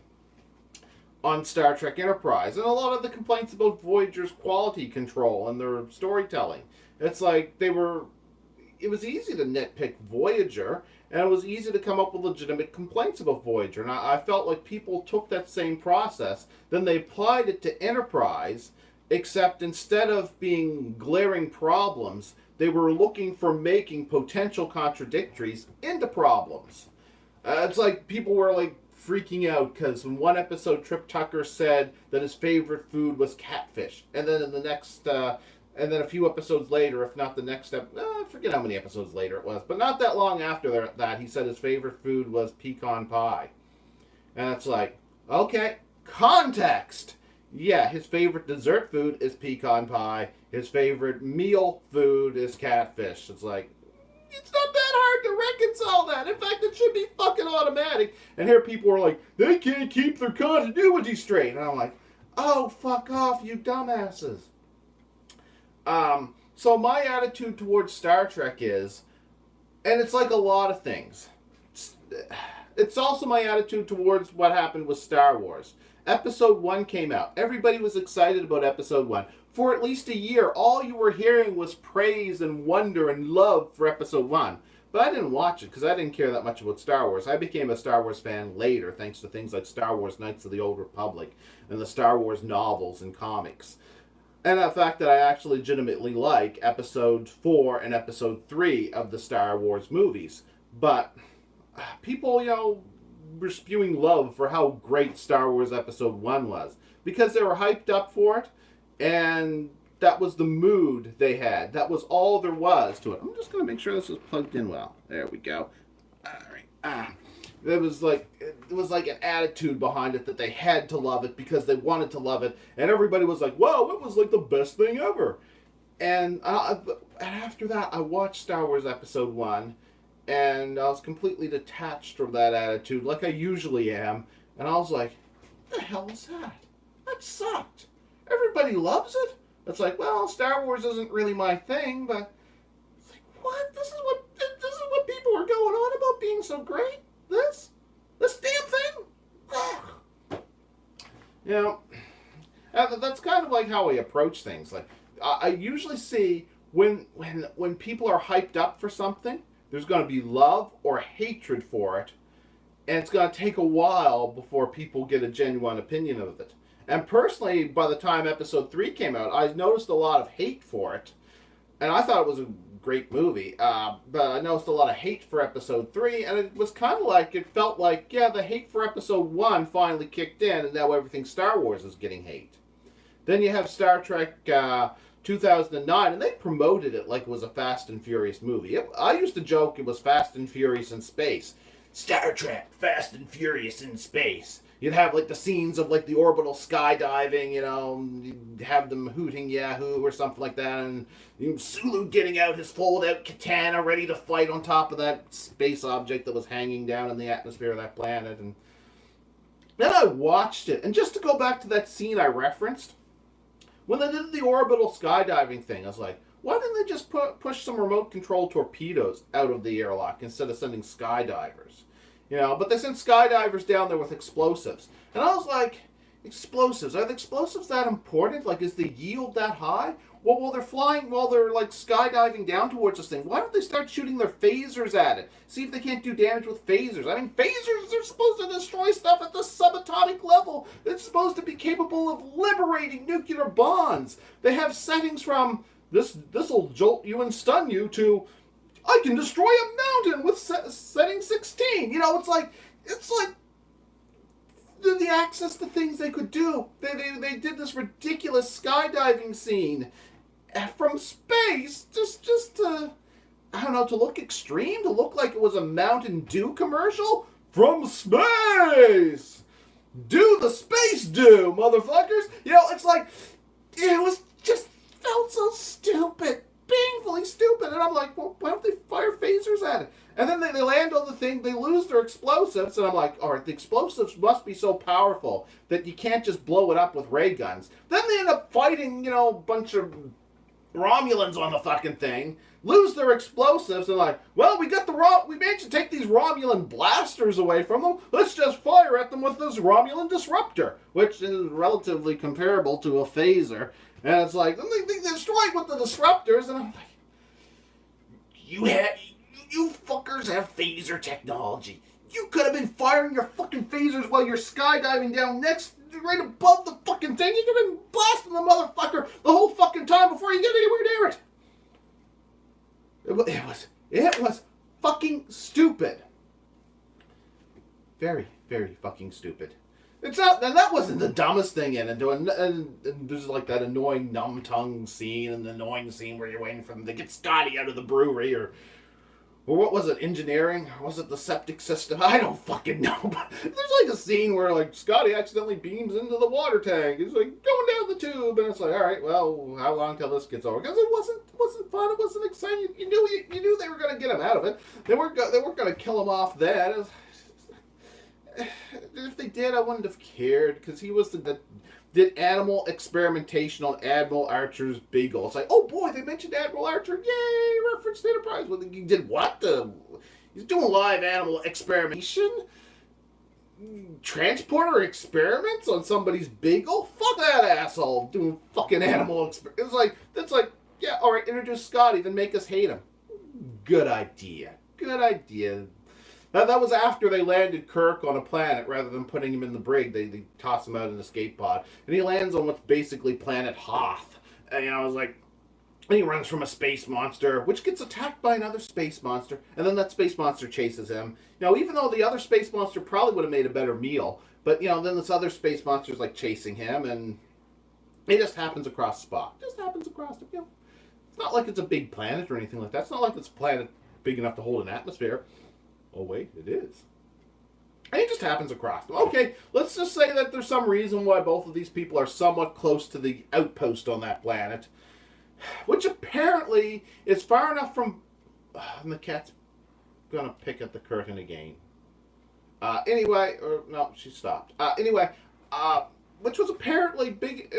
Star Trek Enterprise, and a lot of the complaints about Voyager's quality control and their storytelling. It's like it was easy to nitpick Voyager, and it was easy to come up with legitimate complaints about Voyager. And I felt like people took that same process, then they applied it to Enterprise, except instead of being glaring problems, they were looking for making potential contradictories into problems. It's like people were like freaking out because in one episode Trip Tucker said that his favorite food was catfish, and then in the next and then a few episodes later, if not the next I forget how many episodes later it was, but not that long after that, he said his favorite food was pecan pie. And it's like, okay, context. Yeah, his favorite dessert food is pecan pie. His favorite meal food is catfish. It's like, it's not that hard to reconcile that. In fact, it should be fucking automatic. And here people are like, they can't keep their continuity straight. And I'm like, oh, fuck off, you dumbasses. So my attitude towards Star Trek is, and it's like a lot of things, it's also my attitude towards what happened with Star Wars. Episode 1 came out. Everybody was excited about Episode 1. For at least a year, all you were hearing was praise and wonder and love for Episode 1. But I didn't watch it because I didn't care that much about Star Wars. I became a Star Wars fan later thanks to things like Star Wars Knights of the Old Republic and the Star Wars novels and comics. And the fact that I actually legitimately like Episode 4 and Episode 3 of the Star Wars movies. But people, were spewing love for how great Star Wars Episode 1 was. Because they were hyped up for it, and that was the mood they had. That was all there was to it. I'm just going to make sure this is plugged in well. There we go. All right. It was like an attitude behind it that they had to love it because they wanted to love it, and everybody was like, "Wow, it was like the best thing ever." And after that, I watched Star Wars Episode 1, and I was completely detached from that attitude, like I usually am. And I was like, "What the hell is that? That sucked. Everybody loves it." It's like, well, Star Wars isn't really my thing, but it's like, what? This is what people are going on about being so great. This damn thing. Ugh. That's kind of like how I approach things. Like, I usually see when people are hyped up for something, there's going to be love or hatred for it, and it's going to take a while before people get a genuine opinion of it. And personally, by the time Episode 3 came out, I noticed a lot of hate for it. And I thought it was a great movie. But I noticed a lot of hate for Episode 3. And it was kind of like, it felt like, yeah, the hate for Episode 1 finally kicked in. And now everything Star Wars is getting hate. Then you have Star Trek 2009. And they promoted it like it was a Fast and Furious movie. I used to joke it was Fast and Furious in space. Star Trek, Fast and Furious in space. You'd have like the scenes of like the orbital skydiving, you'd have them hooting Yahoo or something like that, and Sulu getting out his fold-out katana ready to fight on top of that space object that was hanging down in the atmosphere of that planet. And then I watched it, and just to go back to that scene I referenced, when they did the orbital skydiving thing, I was like, why didn't they just push some remote control torpedoes out of the airlock instead of sending skydivers? But they sent skydivers down there with explosives. And I was like, explosives? Are the explosives that important? Like, is the yield that high? Well, while they're like skydiving down towards this thing, why don't they start shooting their phasers at it? See if they can't do damage with phasers. I mean, phasers are supposed to destroy stuff at the subatomic level. It's supposed to be capable of liberating nuclear bonds. They have settings from this'll jolt you and stun you to I can destroy a mountain with setting 16. It's like the access to things they could do. They did this ridiculous skydiving scene from space just to, I don't know, to look extreme, to look like it was a Mountain Dew commercial from space. Do the space do, motherfuckers. It's like, it was just felt so stupid. Painfully stupid. And I'm like, well, why don't they fire phasers at it? And then they land on the thing, they lose their explosives, and I'm like, all right, the explosives must be so powerful that you can't just blow it up with ray guns. Then they end up fighting, a bunch of Romulans on the fucking thing, lose their explosives, and like, well, we managed to take these Romulan blasters away from them. Let's just fire at them with this Romulan disruptor, which is relatively comparable to a phaser. And it's like, then they destroy it with the disruptors, and I'm like, you fuckers have phaser technology. You could have been firing your fucking phasers while you're skydiving down right above the fucking thing. You could have been blasting the motherfucker the whole fucking time before you get anywhere near it. It was fucking stupid. Very, very fucking stupid. It's not, and that wasn't the dumbest thing in it. And there's like that annoying numb tongue scene, and the annoying scene where you're waiting for them to get Scotty out of the brewery, or what was it, engineering? Or was it the septic system? I don't fucking know. But there's like a scene where like Scotty accidentally beams into the water tank. He's like going down the tube, and it's like, all right, well, how long till this gets over? Because it wasn't fun. It wasn't exciting. You knew they were going to get him out of it. They weren't going to kill him off then. If they did, I wouldn't have cared, because he was did animal experimentation on Admiral Archer's Beagle. It's like, oh boy, they mentioned Admiral Archer. Yay, reference to Enterprise. Well, he did what? He's doing live animal experimentation? Transporter experiments on somebody's Beagle? Fuck that asshole doing fucking animal experiments. That's like, yeah, alright, introduce Scotty, then make us hate him. Good idea. good idea. That was after they landed Kirk on a planet rather than putting him in the brig. They toss him out in the escape pod, and he lands on what's basically planet Hoth. And I was like, and he runs from a space monster, which gets attacked by another space monster, and then that space monster chases him. Even though the other space monster probably would have made a better meal, but then this other space monster's like chasing him, and it just happens across Spock. Just happens across him. It's not like it's a big planet or anything like that. It's not like it's a planet big enough to hold an atmosphere. Oh wait, it is. And it just happens across them. Okay, let's just say that there's some reason why both of these people are somewhat close to the outpost on that planet, which apparently is far enough from... and the cat's gonna pick at the curtain again. No, she stopped. Which was apparently big,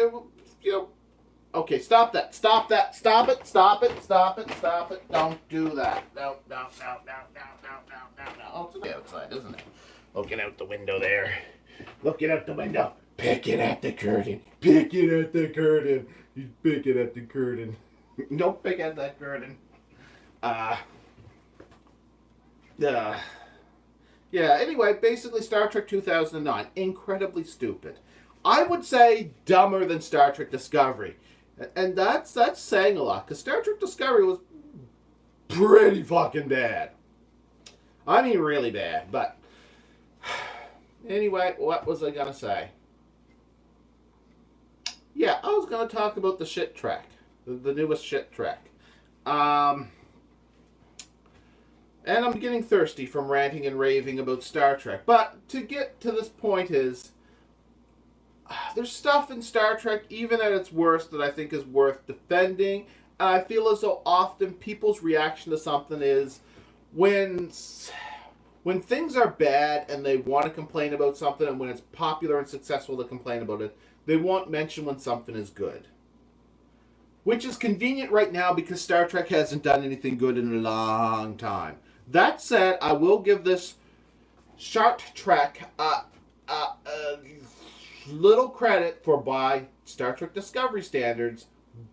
Okay, stop that. Stop that. Stop it. Stop it. Stop it. Stop it. Don't do that. No. Oh, it's on the outside, isn't it? Looking out the window there. Looking out the window. Picking at the curtain. Picking at the curtain. He's picking at the curtain. Don't pick at that curtain. Yeah, anyway, basically Star Trek 2009. Incredibly stupid. I would say dumber than Star Trek Discovery. And that's saying a lot, because Star Trek Discovery was pretty fucking bad. I mean, really bad, but... Anyway, what was I gonna say? Yeah, I was gonna talk about the shit track. The newest shit track. And I'm getting thirsty from ranting and raving about Star Trek. But to get to this point is... there's stuff in Star Trek, even at its worst, that I think is worth defending. And I feel as though often people's reaction to something is when things are bad and they want to complain about something, and when it's popular and successful to complain about it, they won't mention when something is good. Which is convenient right now because Star Trek hasn't done anything good in a long time. That said, I will give this Star Trek little credit for, by Star Trek Discovery standards,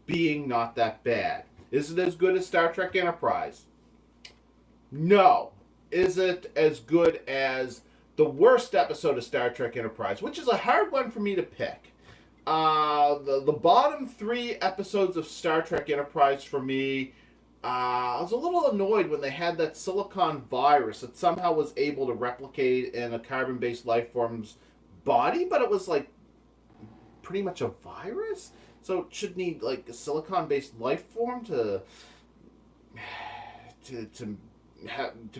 being not that bad. Is it as good as Star Trek Enterprise? No. Is it as good as the worst episode of Star Trek Enterprise? Which is a hard one for me to pick. The bottom 3 episodes of Star Trek Enterprise for me, I was a little annoyed when they had that silicon virus that somehow was able to replicate in a carbon-based life form's body, but it was like pretty much a virus, so it should need like a silicon-based life form to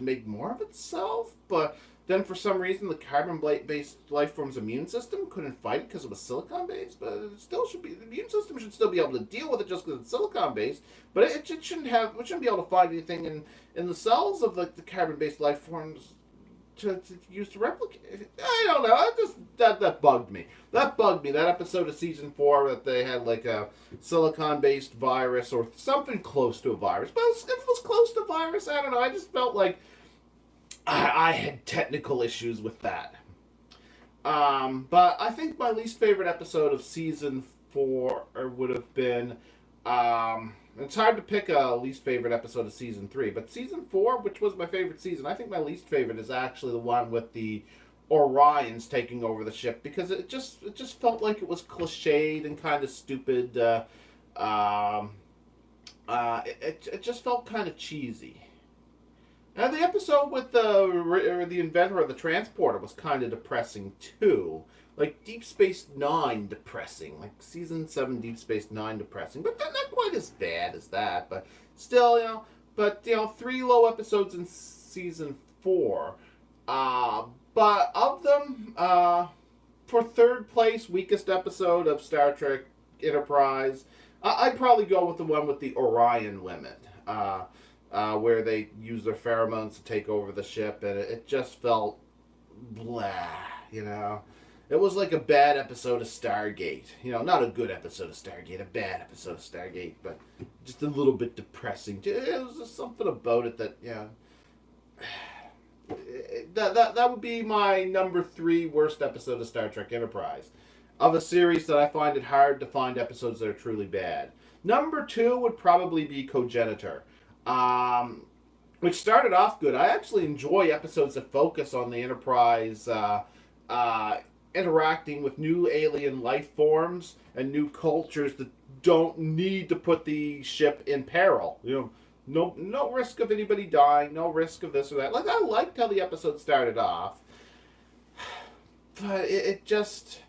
make more of itself. But then for some reason the carbon-based life form's immune system couldn't fight it because it was silicon-based. But it still should be, the immune system should still be able to deal with it just because it's silicon-based. But it shouldn't be able to find anything in the cells of the carbon-based life forms to use to replicate. I don't know. That bugged me. That bugged me. That episode of season 4 that they had like a silicon-based virus or something close to a virus. But if it was close to a virus, I don't know. I just felt like I had technical issues with that. But I think my least favorite episode of season 4 would have been... it's hard to pick a least favorite episode of season 3, but season 4, which was my favorite season, I think my least favorite is actually the one with the Orions taking over the ship, because it just felt like it was cliched and kind of stupid. It just felt kind of cheesy. And the episode with the inventor of the transporter was kind of depressing too. Like Deep Space Nine depressing. Like Season 7 Deep Space Nine depressing. But not quite as bad as that. But still, But, 3 low episodes in Season 4. But of them, for third place, weakest episode of Star Trek Enterprise, I'd probably go with the one with the Orion women. Where they use their pheromones to take over the ship. And it just felt blah, It was like a bad episode of Stargate. Not a good episode of Stargate, a bad episode of Stargate, but just a little bit depressing. It was just something about it that, that would be my number 3 worst episode of Star Trek Enterprise. Of a series that I find it hard to find episodes that are truly bad. Number 2 would probably be Cogenitor. which started off good. I actually enjoy episodes that focus on the Enterprise uh, interacting with new alien life forms and new cultures that don't need to put the ship in peril. No risk of anybody dying, no risk of this or that. Like I liked how the episode started off, but it just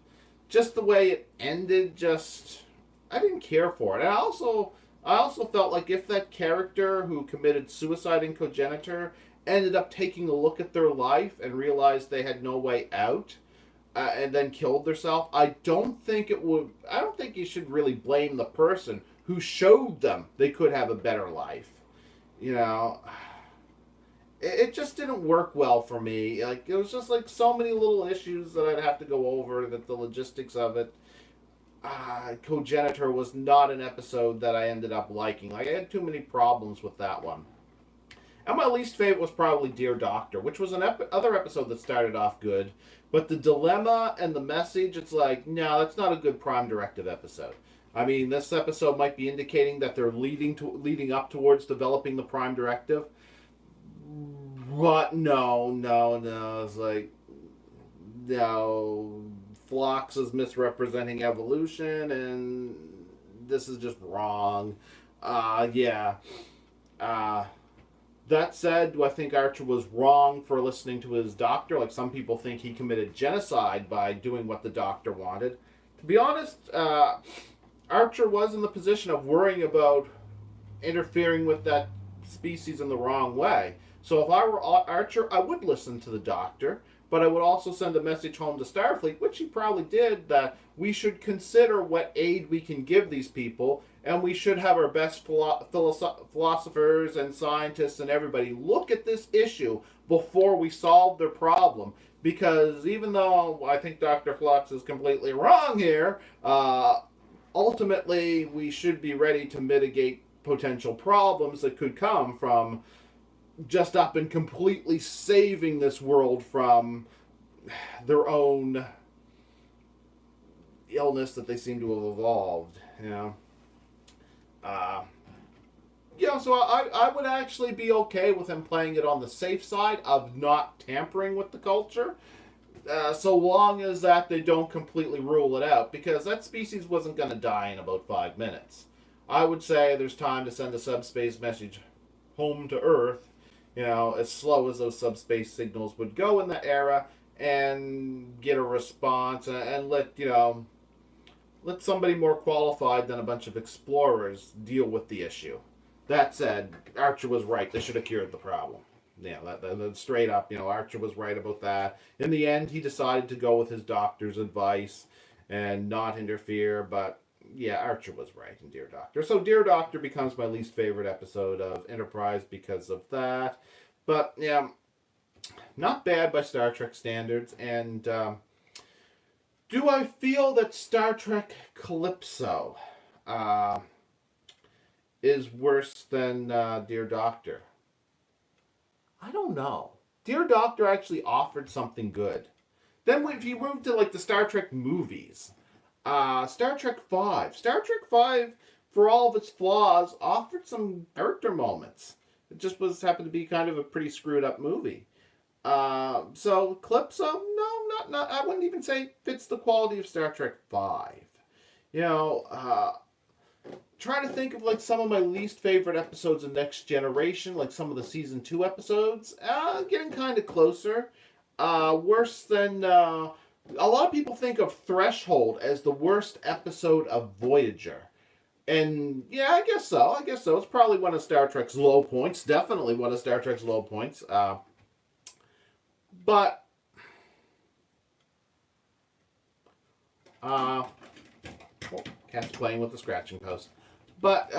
the way it ended, just I didn't care for it. And I also felt like if that character who committed suicide in Cogenitor ended up taking a look at their life and realized they had no way out, and then killed themselves, I don't think it would. I don't think you should really blame the person who showed them they could have a better life. You know, it just didn't work well for me. Like it was just like so many little issues that I'd have to go over. That the logistics of it, Cogenitor was not an episode that I ended up liking. Like I had too many problems with that one. And my least favorite was probably Dear Doctor, which was an other episode that started off good, but the dilemma and the message, it's like, no, that's not a good Prime Directive episode. I mean, this episode might be indicating that they're leading up towards developing the Prime Directive, but no. It's like, no, Phlox is misrepresenting evolution, and this is just wrong. Yeah. Uh, that said, do I think Archer was wrong for listening to his doctor? Like some people think he committed genocide by doing what the doctor wanted. To be honest, Archer was in the position of worrying about interfering with that species in the wrong way. So if I were Archer, I would listen to the doctor, but I would also send a message home to Starfleet, which he probably did, that we should consider what aid we can give these people, and we should have our best philosophers and scientists and everybody look at this issue before we solve their problem. Because even though I think Dr. Phlox is completely wrong here, ultimately we should be ready to mitigate potential problems that could come from just up and completely saving this world from their own illness that they seem to have evolved. So I would actually be okay with him playing it on the safe side of not tampering with the culture, so long as that they don't completely rule it out, because that species wasn't going to die in about 5 minutes. I would say there's time to send a subspace message home to Earth, as slow as those subspace signals would go in the era, and get a response, and let somebody more qualified than a bunch of explorers deal with the issue. That said, Archer was right. They should have cured the problem. That straight up, Archer was right about that. In the end, he decided to go with his doctor's advice and not interfere, but yeah, Archer was right in Dear Doctor. So Dear Doctor becomes my least favorite episode of Enterprise because of that. But yeah, not bad by Star Trek standards. And do I feel that Star Trek Calypso is worse than Dear Doctor? I don't know. Dear Doctor actually offered something good. Then if you move to like the Star Trek movies, Star Trek V. Star Trek V, for all of its flaws, offered some character moments. It just happened to be kind of a pretty screwed up movie. So Calypso, no, not. I wouldn't even say fits the quality of Star Trek V. Trying to think of like some of my least favorite episodes of Next Generation, like some of the season 2 episodes. Getting kind of closer. Worse than a lot of people think of Threshold as the worst episode of Voyager. And yeah, I guess so. It's probably one of Star Trek's low points. Definitely one of Star Trek's low points. But cat's playing with the scratching post. But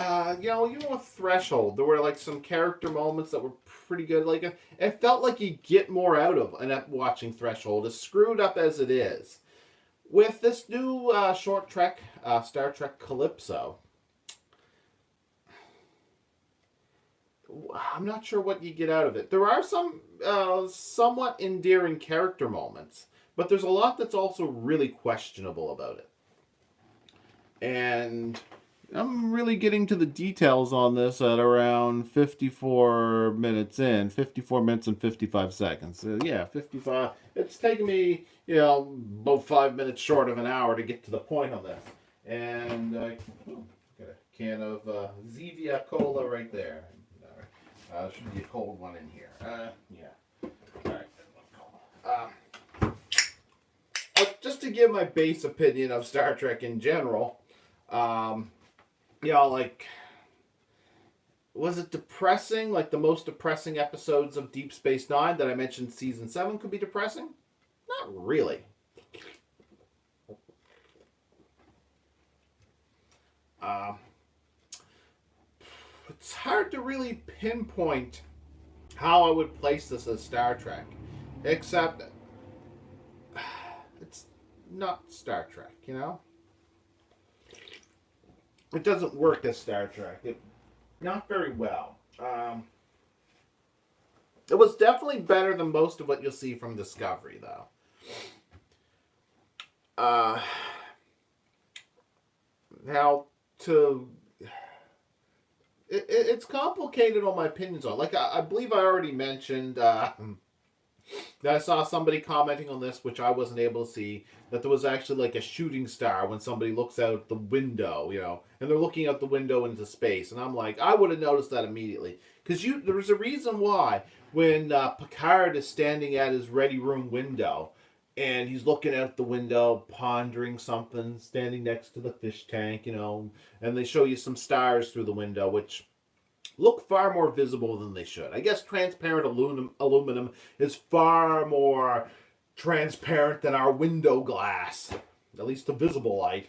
even with Threshold, there were like some character moments that were pretty good. Like it felt like you get more out of watching Threshold, as screwed up as it is. With this new short trek, Star Trek Calypso, I'm not sure what you get out of it. There are some somewhat endearing character moments, but there's a lot that's also really questionable about it. And I'm really getting to the details on this at around 54 minutes in, 54 minutes and 55 seconds. Yeah, 55. It's taken me, about 5 minutes short of an hour to get to the point on this. And got a can of Zevia Cola right there. Should be a cold one in here. Yeah. All right. Just to give my base opinion of Star Trek in general, like, was it depressing? Like the most depressing episodes of Deep Space Nine that I mentioned, season 7 could be depressing? Not really. It's hard to really pinpoint how I would place this as Star Trek, except it's not Star Trek, It doesn't work as Star Trek. Not very well. It was definitely better than most of what you'll see from Discovery, though. Now, it's complicated on my opinions on. Like, I believe I already mentioned that I saw somebody commenting on this, which I wasn't able to see, that there was actually like a shooting star when somebody looks out the window, and they're looking out the window into space. And I'm like, I would have noticed that immediately. Because there's a reason why when Picard is standing at his ready room window, and he's looking out the window, pondering something, standing next to the fish tank, and they show you some stars through the window, which look far more visible than they should. I guess transparent aluminum is far more transparent than our window glass, at least the visible light.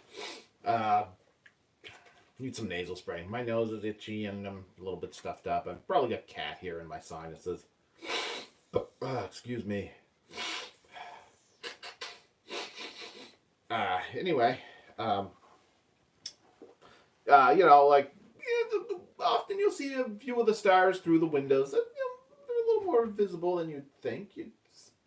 Need some nasal spray. My nose is itchy and I'm a little bit stuffed up. I've probably got cat hair in my sinuses. Excuse me. Anyway, often you'll see a view of the stars through the windows that, they're a little more visible than you'd think.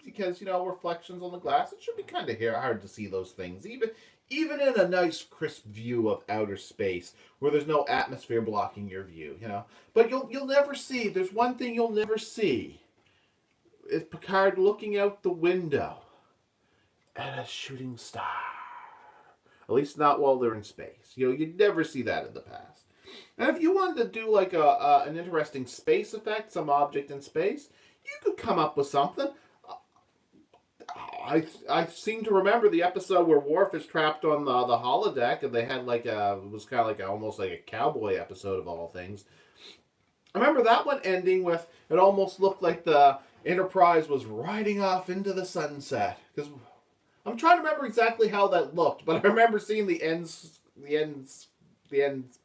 Because, reflections on the glass, it should be kind of hard to see those things. Even in a nice, crisp view of outer space where there's no atmosphere blocking your view, But you'll never see, there's one thing you'll never see. Is Picard looking out the window at a shooting star. At least not while they're in space. You'd never see that in the past. And if you wanted to do like an interesting space effect, some object in space, you could come up with something. I seem to remember the episode where Worf is trapped on the holodeck, and they had it was kind of like almost like a cowboy episode of all things. I remember that one ending with, it almost looked like the Enterprise was riding off into the sunset. Because I'm trying to remember exactly how that looked, but I remember seeing the ends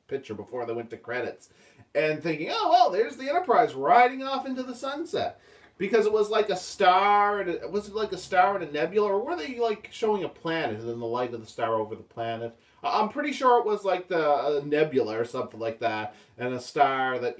picture before they went to credits, and thinking, oh well, there's the Enterprise riding off into the sunset, because it was like a star. Was it like a star and a nebula, or were they like showing a planet and then the light of the star over the planet? I'm pretty sure it was like the nebula or something like that, and a star that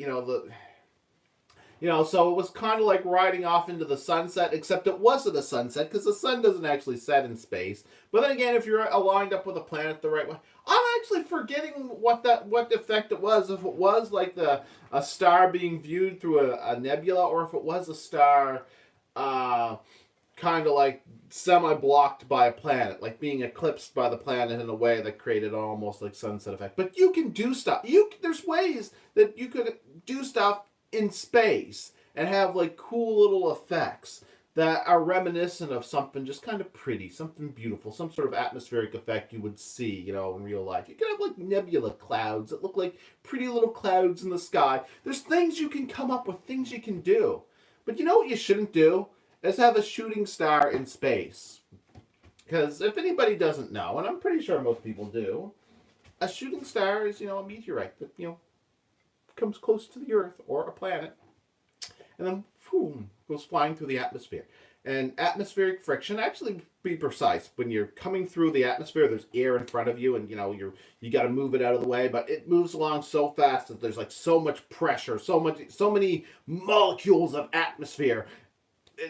so it was kind of like riding off into the sunset, except it wasn't a sunset because the sun doesn't actually set in space. But then again, if you're aligned up with a planet the right way, I'm actually forgetting what effect it was. If it was like a star being viewed through a nebula, or if it was a star kind of like semi-blocked by a planet, like being eclipsed by the planet in a way that created an almost like sunset effect. But you can do stuff. There's ways that you could do stuff in space and have like cool little effects that are reminiscent of something just kind of pretty, something beautiful, some sort of atmospheric effect you would see, in real life. You could have like nebula clouds that look like pretty little clouds in the sky. There's things you can come up with, things you can do. But you know what you shouldn't do? Is have a shooting star in space. Because if anybody doesn't know, and I'm pretty sure most people do, a shooting star is, a meteorite that, comes close to the Earth or a planet, and then boom, goes flying through the atmosphere. And atmospheric friction, actually be precise, when you're coming through the atmosphere, there's air in front of you, and you got to move it out of the way, but it moves along so fast that there's like so much pressure, so many molecules of atmosphere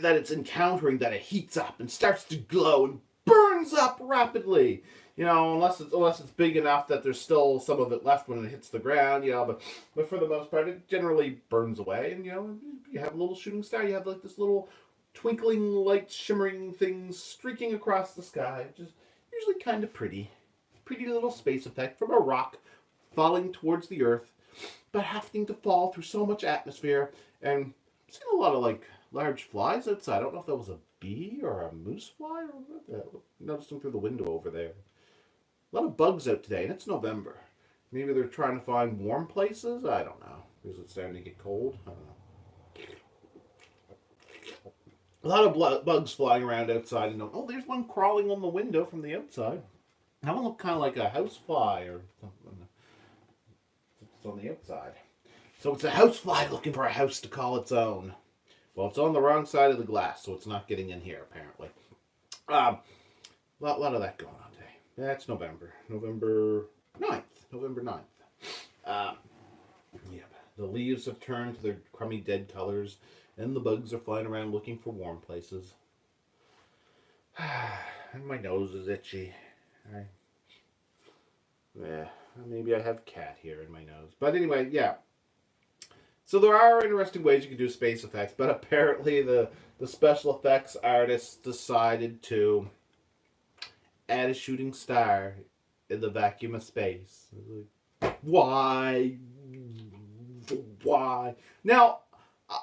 that it's encountering, that it heats up and starts to glow and burns up rapidly. You know, unless it's big enough that there's still some of it left when it hits the ground. You know, but for the most part, it generally burns away. And you know, you have a little shooting star. You have like this little twinkling light, shimmering things streaking across the sky, which is usually kind of pretty. Pretty little space effect from a rock falling towards the Earth, but having to fall through so much atmosphere. And I've seen a lot of like large flies outside. I don't know if that was a bee or a moose fly or what. Noticed them through the window over there. A lot of bugs out today, and it's November. Maybe they're trying to find warm places? I don't know. Because it's starting to get cold? I don't know. A lot of bugs flying around outside. And oh, there's one crawling on the window from the outside. That one looked kind of like a housefly or something. It's on the outside. So it's a housefly looking for a house to call its own. Well, it's on the wrong side of the glass, so it's not getting in here, apparently. Lot of that going on today. That's November 9th. November 9th. Yep. The leaves have turned to their crummy dead colors, and the bugs are flying around looking for warm places. And my nose is itchy. Maybe I have cat hair in my nose. But anyway, yeah. So there are interesting ways you can do space effects, but apparently the special effects artists decided to add a shooting star in the vacuum of space. Why? Why? Now,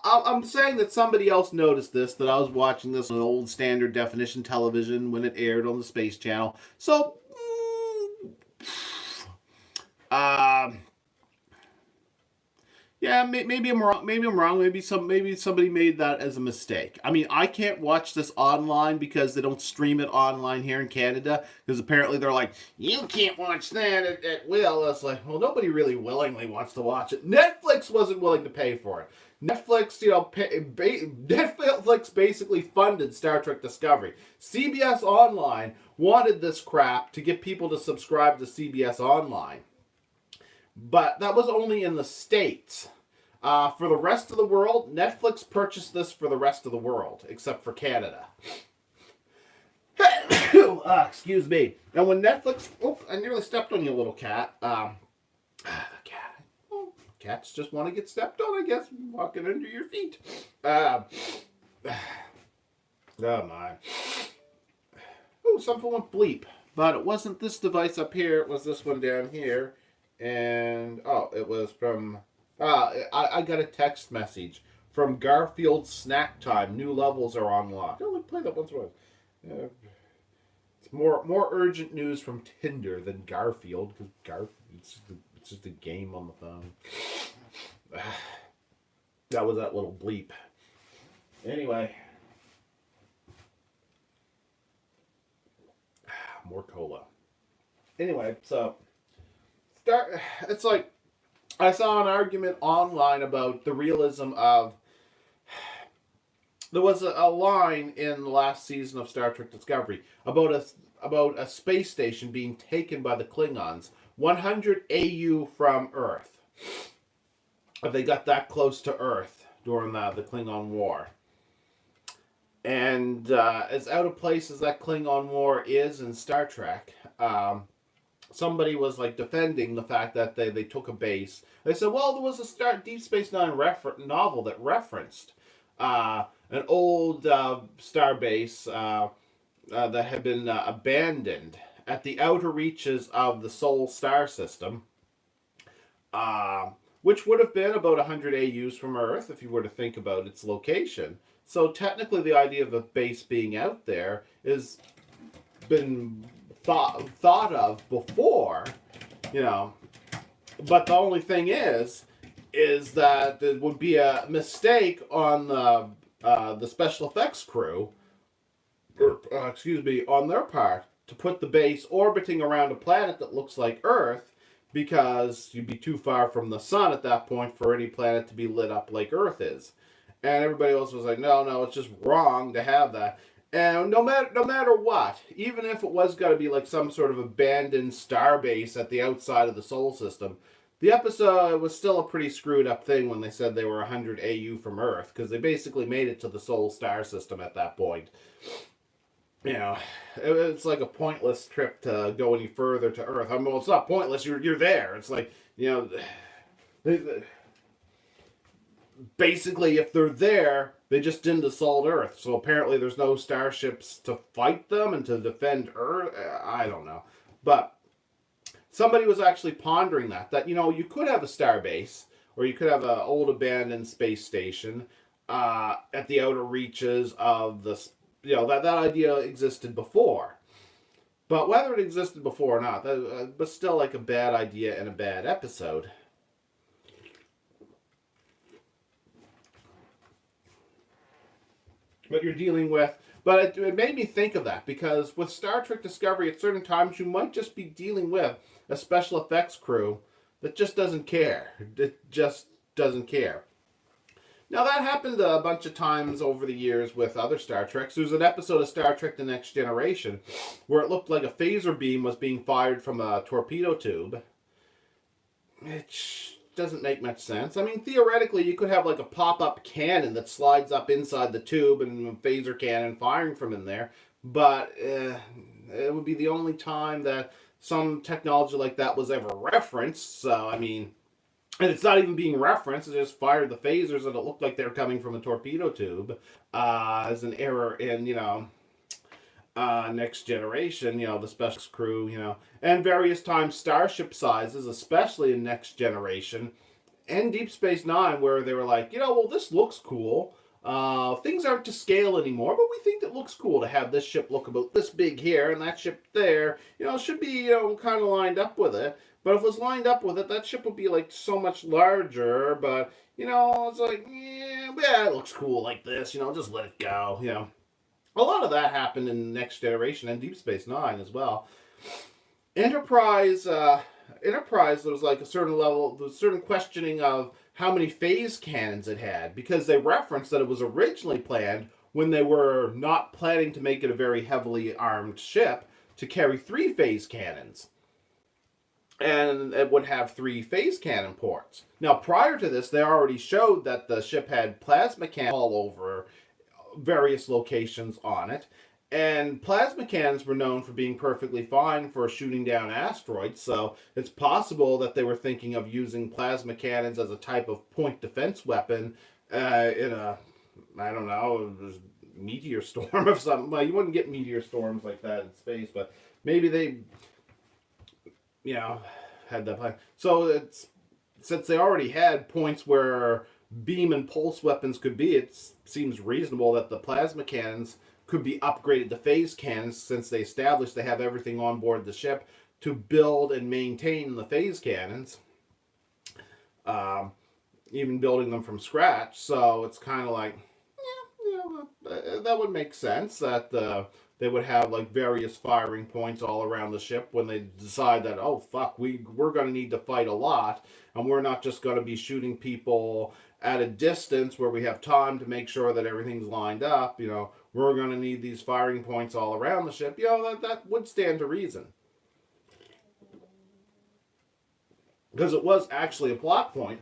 I'm saying that somebody else noticed this, that I was watching this on old standard definition television when it aired on the Space Channel. So, yeah, maybe I'm wrong. Maybe somebody made that as a mistake. I mean, I can't watch this online because they don't stream it online here in Canada. Because apparently they're like, you can't watch that at will. It's like, well, nobody really willingly wants to watch it. Netflix wasn't willing to pay for it. Netflix, Netflix basically funded Star Trek Discovery. CBS Online wanted this crap to get people to subscribe to CBS Online. But that was only in the States. For the rest of the world, Netflix purchased this for the rest of the world, except for Canada. Excuse me. And when Netflix... Oh, I nearly stepped on you, little cat. The cat. Oh, cats just want to get stepped on, I guess, walking under your feet. Oh, my. Oh, something went bleep. But it wasn't this device up here. It was this one down here. And, it was from... I got a text message from Garfield Snack Time. New levels are unlocked. Oh, let's play that once more. It's more urgent news from Tinder than Garfield, because it's just a game on the phone. That was that little bleep. Anyway. More cola. Anyway, so... It's like... I saw an argument online about the realism of... There was a line in the last season of Star Trek Discovery about a space station being taken by the Klingons 100 AU from Earth. They got that close to Earth during the Klingon War. And as out of place as that Klingon War is in Star Trek... somebody was like defending the fact that they took a base. They said, well, there was a Deep Space Nine novel that referenced an old star base that had been abandoned at the outer reaches of the Sol star system, which would have been about 100 AUs from Earth if you were to think about its location. So technically the idea of a base being out there has been thought of before, but the only thing is that there would be a mistake on the special effects crew, on their part, to put the base orbiting around a planet that looks like Earth, because you'd be too far from the sun at that point for any planet to be lit up like Earth is. And everybody else was like, no, it's just wrong to have that. And no matter what, even if it was going to be like some sort of abandoned starbase at the outside of the Sol system, the episode was still a pretty screwed up thing when they said they were 100 AU from Earth, because they basically made it to the Sol star system at that point. you know, it's like a pointless trip to go any further to Earth. I mean, well, it's not pointless. You're there. It's like, you know, basically, if they're there, they just didn't assault Earth. So apparently, there's no starships to fight them and to defend Earth. I don't know, but somebody was actually pondering that you know, you could have a star base, or you could have an old abandoned space station at the outer reaches of the, you know, that idea existed before. But whether it existed before or not, that was still like a bad idea and a bad episode. But you're dealing with. But it made me think of that because with Star Trek Discovery, at certain times you might just be dealing with a special effects crew that just doesn't care. It just doesn't care. Now that happened a bunch of times over the years with other Star Treks. There's an episode of Star Trek: The Next Generation where it looked like a phaser beam was being fired from a torpedo tube. Which doesn't make much sense. I mean, theoretically, you could have like a pop-up cannon that slides up inside the tube and a phaser cannon firing from in there, but it would be the only time that some technology like that was ever referenced. So, I mean, and it's not even being referenced. It just fired the phasers and it looked like they were coming from a torpedo tube as an error in, you know, Next Generation, you know, the special crew, you know, and various times starship sizes, especially in Next Generation and Deep Space Nine, where they were like, you know, well, this looks cool. Things aren't to scale anymore, but we think it looks cool to have this ship look about this big here and that ship there. You know, it should be, you know, kind of lined up with it. But if it was lined up with it, that ship would be like so much larger. But, you know, it's like, yeah, it looks cool like this. You know, just let it go, you know. A lot of that happened in Next Generation and Deep Space Nine as well. Enterprise, Enterprise, there was like a certain level, there was certain questioning of how many phase cannons it had because they referenced that it was originally planned when they were not planning to make it a very heavily armed ship to carry 3 phase cannons. And it would have 3 phase cannon ports. Now, prior to this, they already showed that the ship had plasma cannons all over various locations on it. And plasma cannons were known for being perfectly fine for shooting down asteroids, so it's possible that they were thinking of using plasma cannons as a type of point defense weapon in a, I don't know, meteor storm of something. Well, you wouldn't get meteor storms like that in space, but maybe they, you know, had that plan. So it's, since they already had points where beam and pulse weapons could be, it seems reasonable that the plasma cannons could be upgraded to phase cannons since they established they have everything on board the ship to build and maintain the phase cannons, even building them from scratch. So it's kind of like, yeah, that would make sense that they would have like various firing points all around the ship when they decide that, oh fuck, we're going to need to fight a lot, and we're not just going to be shooting people at a distance where we have time to make sure that everything's lined up. You know, we're going to need these firing points all around the ship. You know, that would stand to reason. Because it was actually a plot point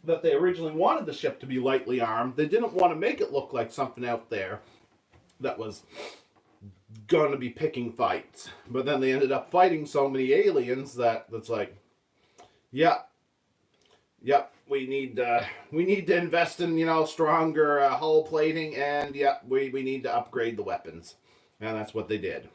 that they originally wanted the ship to be lightly armed. They didn't want to make it look like something out there that was going to be picking fights. But then they ended up fighting so many aliens that's like, yep, we need to invest in, you know, stronger hull plating, and we need to upgrade the weapons, and that's what they did.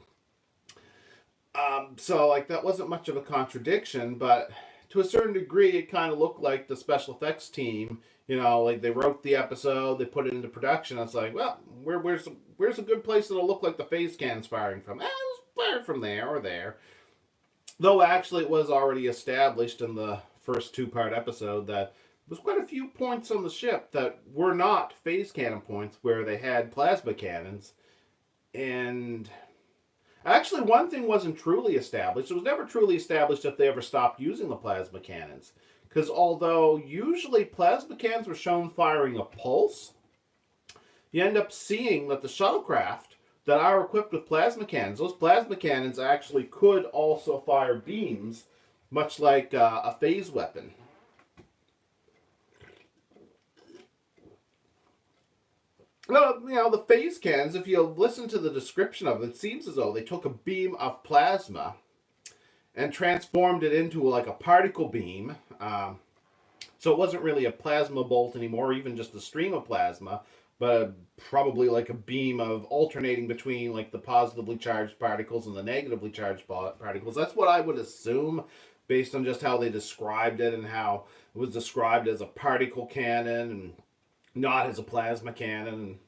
So like that wasn't much of a contradiction, but to a certain degree, it kind of looked like the special effects team. You know, like they wrote the episode, they put it into production. It's like, well, where's a good place that'll look like the phase cannon's firing from? It was fired from there or there. Though actually, it was already established in the first 2-part episode that there was quite a few points on the ship that were not phase cannon points where they had plasma cannons. And actually, one thing wasn't truly established. It was never truly established if they ever stopped using the plasma cannons. Because although usually plasma cannons were shown firing a pulse, you end up seeing that the shuttlecraft that are equipped with plasma cannons, those plasma cannons actually could also fire beams, much like a phase weapon. Well, the phase cans, if you listen to the description of it, it seems as though they took a beam of plasma and transformed it into like a particle beam. So it wasn't really a plasma bolt anymore, or even just a stream of plasma, but probably like a beam of alternating between like the positively charged particles and the negatively charged particles. That's what I would assume based on just how they described it and how it was described as a particle cannon and not as a plasma cannon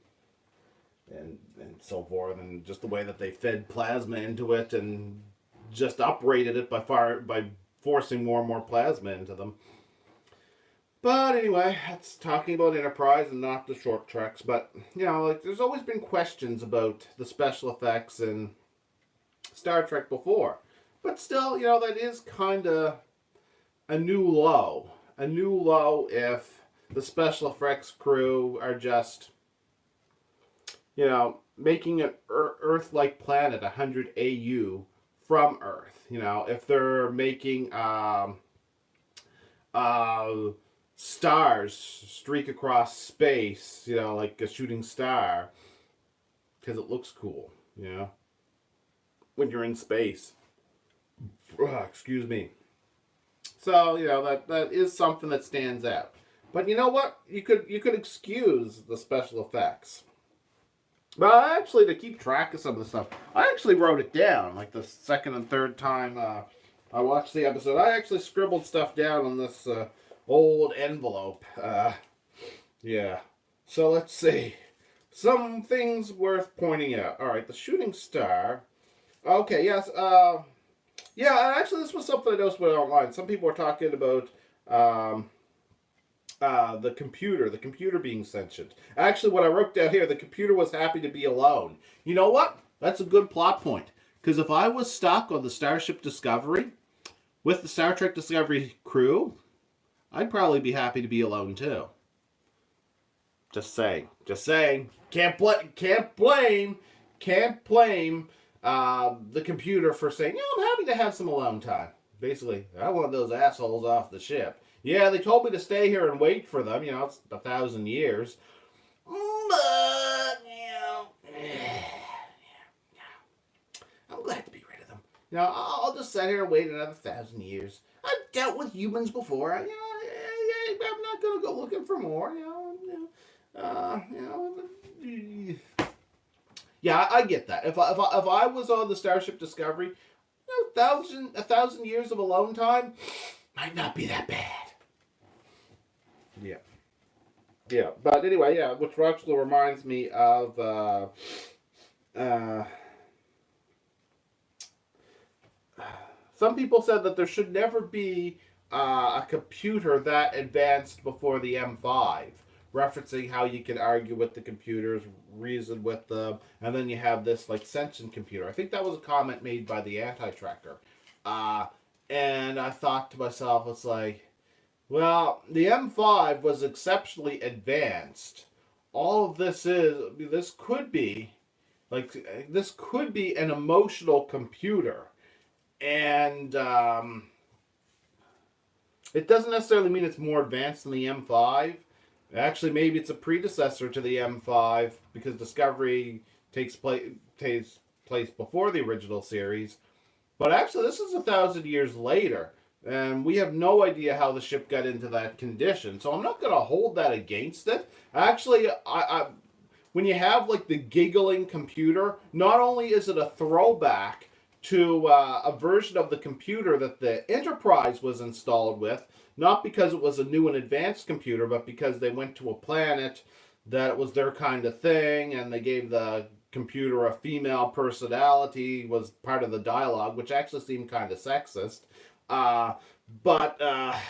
and so forth, and just the way that they fed plasma into it and just uprated it by forcing more and more plasma into them. But anyway, that's talking about Enterprise and not the short treks. But like there's always been questions about the special effects in Star Trek before, but still, that is kind of a new low. A new low if the special effects crew are just making an Earth-like planet 100 AU from Earth. If they're making stars streak across space, like a shooting star, because it looks cool, when you're in space. Excuse me. So that is something that stands out. But you know what? You could excuse the special effects. Well, actually, to keep track of some of the stuff, I actually wrote it down. Like the second and third time I watched the episode, I actually scribbled stuff down on this old envelope. Yeah. So let's see. Some things worth pointing out. All right, the shooting star. Okay, yes. Yeah, actually, this was something I noticed online. Some people were talking about the computer being sentient. Actually, what I wrote down here, the computer was happy to be alone. You know what? That's a good plot point. Because if I was stuck on the Starship Discovery with the Star Trek Discovery crew, I'd probably be happy to be alone too. Just saying. Just saying. Can't blame the computer for saying, I'm happy to have some alone time. Basically, I want those assholes off the ship. Yeah, they told me to stay here and wait for them. It's 1,000 years. But, I'm glad to be rid of them. I'll just sit here and wait another 1,000 years. I've dealt with humans before. I'm not going to go looking for more. Yeah, I get that. If I was on the Starship Discovery, 1,000 years of alone time might not be that bad. Yeah. Yeah, but anyway, which actually reminds me of some people said that there should never be a computer that advanced before the M5, referencing how you can argue with the computers, reason with them, and then you have this like sentient computer. I think that was a comment made by the Anti-Tracker. And I thought to myself, it's like, well, the M5 was exceptionally advanced. All of this could be an emotional computer. And it doesn't necessarily mean it's more advanced than the M5. Actually, maybe it's a predecessor to the M5 because Discovery takes place before the original series. But actually, this is 1,000 years later. And we have no idea how the ship got into that condition. So I'm not going to hold that against it. Actually, when you have like the giggling computer, not only is it a throwback to a version of the computer that the Enterprise was installed with, not because it was a new and advanced computer, but because they went to a planet that it was their kind of thing, and they gave the computer a female personality, was part of the dialogue, which actually seemed kind of sexist. But that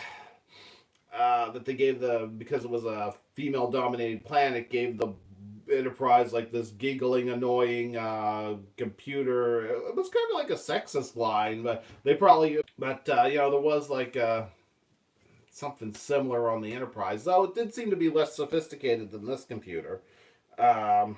they gave because it was a female-dominated planet, gave the Enterprise like this giggling, annoying computer. It was kind of like a sexist line, but they probably, there was like something similar on the Enterprise, though it did seem to be less sophisticated than this computer. But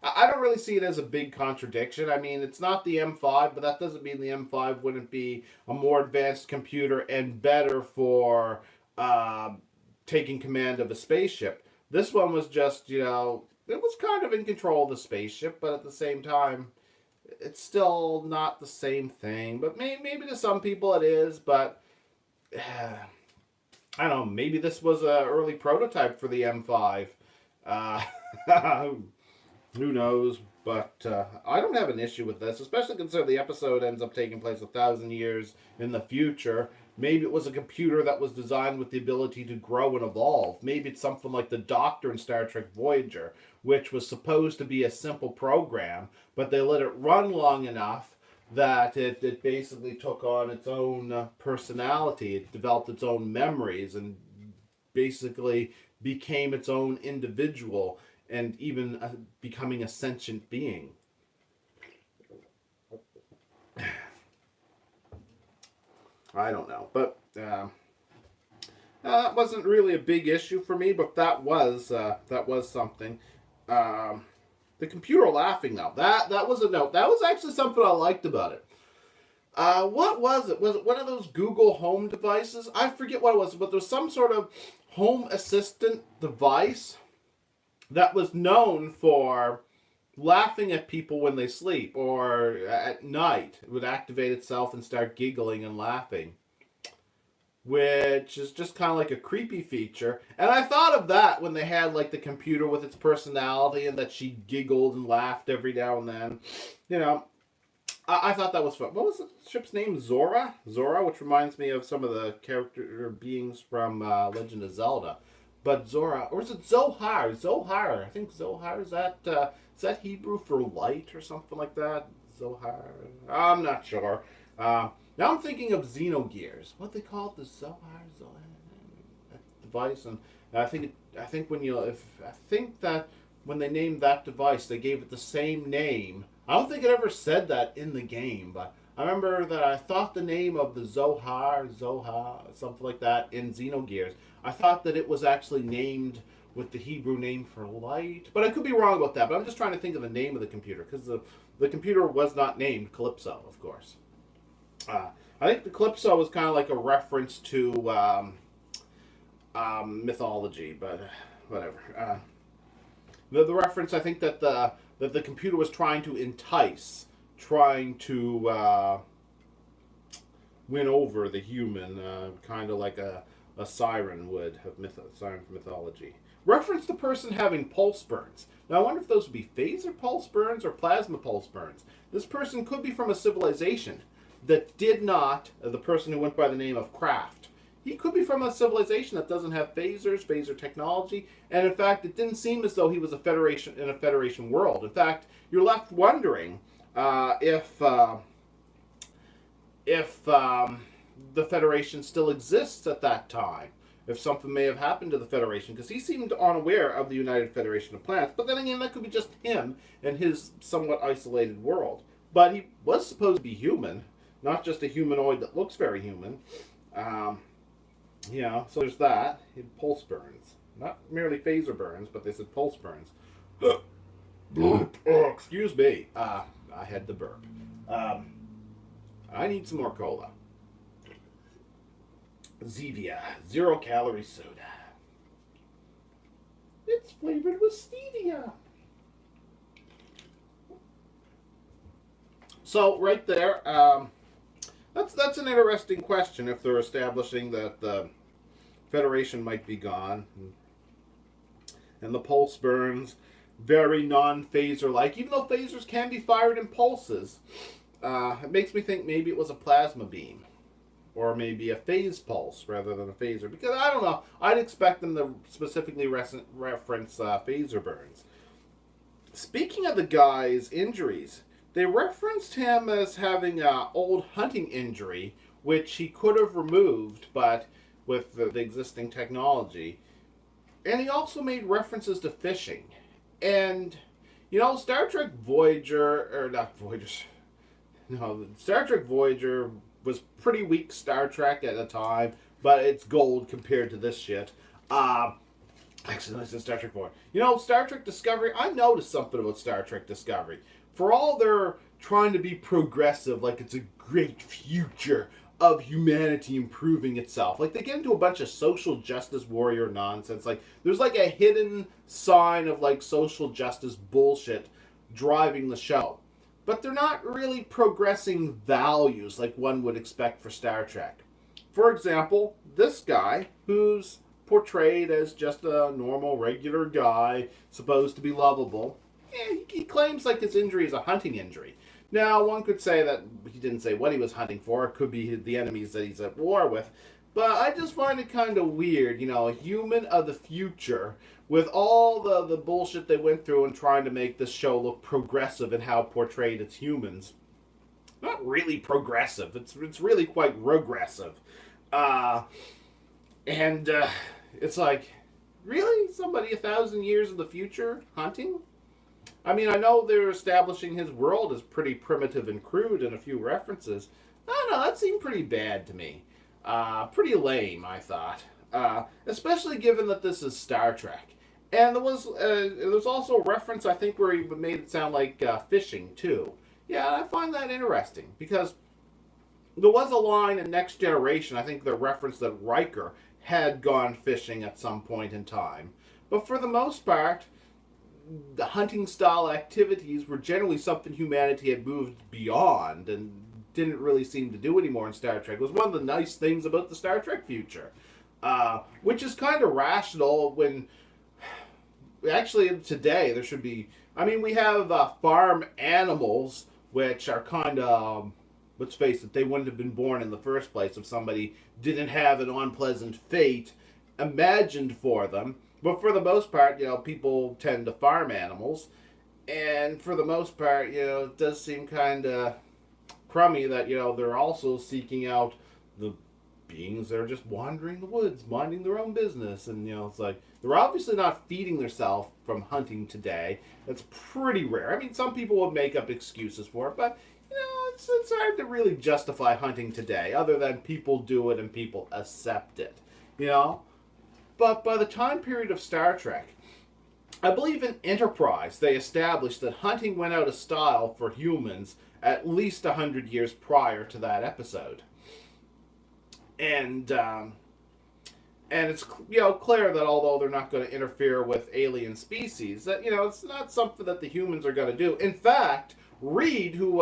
I don't really see it as a big contradiction. I mean, it's not the M5, but that doesn't mean the M5 wouldn't be a more advanced computer and better for uh, taking command of a spaceship. This one was just, it was kind of in control of the spaceship, but at the same time, it's still not the same thing. But maybe to some people it is, but I don't know, maybe this was an early prototype for the M5. Uh, who knows? But I don't have an issue with this, especially considering the episode ends up taking place 1,000 years in the future. Maybe it was a computer that was designed with the ability to grow and evolve. Maybe it's something like the Doctor in Star Trek Voyager, which was supposed to be a simple program, but they let it run long enough that it basically took on its own personality. It developed its own memories and basically became its own individual and even becoming a sentient being. I don't know, but that wasn't really a big issue for me. But that was something. The computer laughing though, that was a note. That was actually something I liked about it. What was it? Was it one of those Google Home devices? I forget what it was, but there was some sort of home assistant device that was known for laughing at people when they sleep or at night. It would activate itself and start giggling and laughing, which is just kind of like a creepy feature. And I thought of that when they had like the computer with its personality and that she giggled and laughed every now and then. I thought that was fun. What was the ship's name? Zora? Zora, which reminds me of some of the character beings from Legend of Zelda. But Zora, or is it Zohar? Zohar. I think Zohar, is that Hebrew for light or something like that? Zohar. I'm not sure. Now I'm thinking of Xenogears. What they call it, the Zohar device, and I think that when they named that device, they gave it the same name. I don't think it ever said that in the game, but I remember that I thought the name of the Zohar, something like that, in Xenogears, I thought that it was actually named with the Hebrew name for light. But I could be wrong about that, but I'm just trying to think of the name of the computer, because the computer was not named Calypso, of course. I think the Calypso was kind of like a reference to mythology, but whatever. The reference, I think that the computer was trying to entice, trying to win over the human, kind of like a siren would have, siren from mythology. Reference the person having pulse burns. Now I wonder if those would be phaser pulse burns or plasma pulse burns. This person could be from a civilization that did not, the person who went by the name of Kraft, he could be from a civilization that doesn't have phasers, phaser technology, and in fact, it didn't seem as though he was in a Federation world. In fact, you're left wondering if the Federation still exists at that time, if something may have happened to the Federation, because he seemed unaware of the United Federation of Planets. But then again, that could be just him and his somewhat isolated world. But he was supposed to be human, not just a humanoid that looks very human. So there's that. Pulse burns. Not merely phaser burns, but they said pulse burns. Oh, excuse me. I had the burp. I need some more cola. Zevia, 0-calorie soda. It's flavored with stevia. So right there, that's an interesting question. If they're establishing that the Federation might be gone, and the pulse burns, very non-phaser-like, even though phasers can be fired in pulses, it makes me think maybe it was a plasma beam. Or maybe a phase pulse rather than a phaser. Because I don't know. I'd expect them to specifically reference phaser burns. Speaking of the guy's injuries, they referenced him as having an old hunting injury, which he could have removed, but with the existing technology. And he also made references to fishing. And, Star Trek Voyager, Star Trek Voyager was pretty weak Star Trek at the time, but it's gold compared to this shit. Actually, this is Star Trek 4. Star Trek Discovery, I noticed something about Star Trek Discovery. For all they're trying to be progressive, like it's a great future, of humanity improving itself. Like, they get into a bunch of social justice warrior nonsense. Like, there's like a hidden sign of like social justice bullshit driving the show. But they're not really progressing values like one would expect for Star Trek. For example, this guy, who's portrayed as just a normal, regular guy, supposed to be lovable, he claims like his injury is a hunting injury. Now, one could say that he didn't say what he was hunting for. It could be the enemies that he's at war with. But I just find it kind of weird, a human of the future, with all the bullshit they went through and trying to make this show look progressive in how portrayed its humans. Not really progressive. It's really quite regressive. And it's like, really? Somebody 1,000 years in the future hunting? I mean, I know they're establishing his world as pretty primitive and crude in a few references. I don't know, that seemed pretty bad to me. Pretty lame, I thought. Especially given that this is Star Trek. And there was also a reference, I think, where he made it sound like fishing, too. Yeah, I find that interesting, because there was a line in Next Generation, I think, that referenced that Riker had gone fishing at some point in time. But for the most part, the hunting style activities were generally something humanity had moved beyond and didn't really seem to do anymore in Star Trek. It was one of the nice things about the Star Trek future, which is kind of rational when actually today there should be. I mean, we have farm animals, which are kind of, let's face it, they wouldn't have been born in the first place if somebody didn't have an unpleasant fate imagined for them. But for the most part, people tend to farm animals. And for the most part, it does seem kind of crummy that, they're also seeking out the beings that are just wandering the woods, minding their own business. And, it's like, they're obviously not feeding themselves from hunting today. That's pretty rare. I mean, some people would make up excuses for it, but, it's hard to really justify hunting today, other than people do it and people accept it, But by the time period of Star Trek, I believe in Enterprise, they established that hunting went out of style for humans at least 100 years prior to that episode. And it's clear that although they're not going to interfere with alien species, that it's not something that the humans are going to do. In fact, Reed, who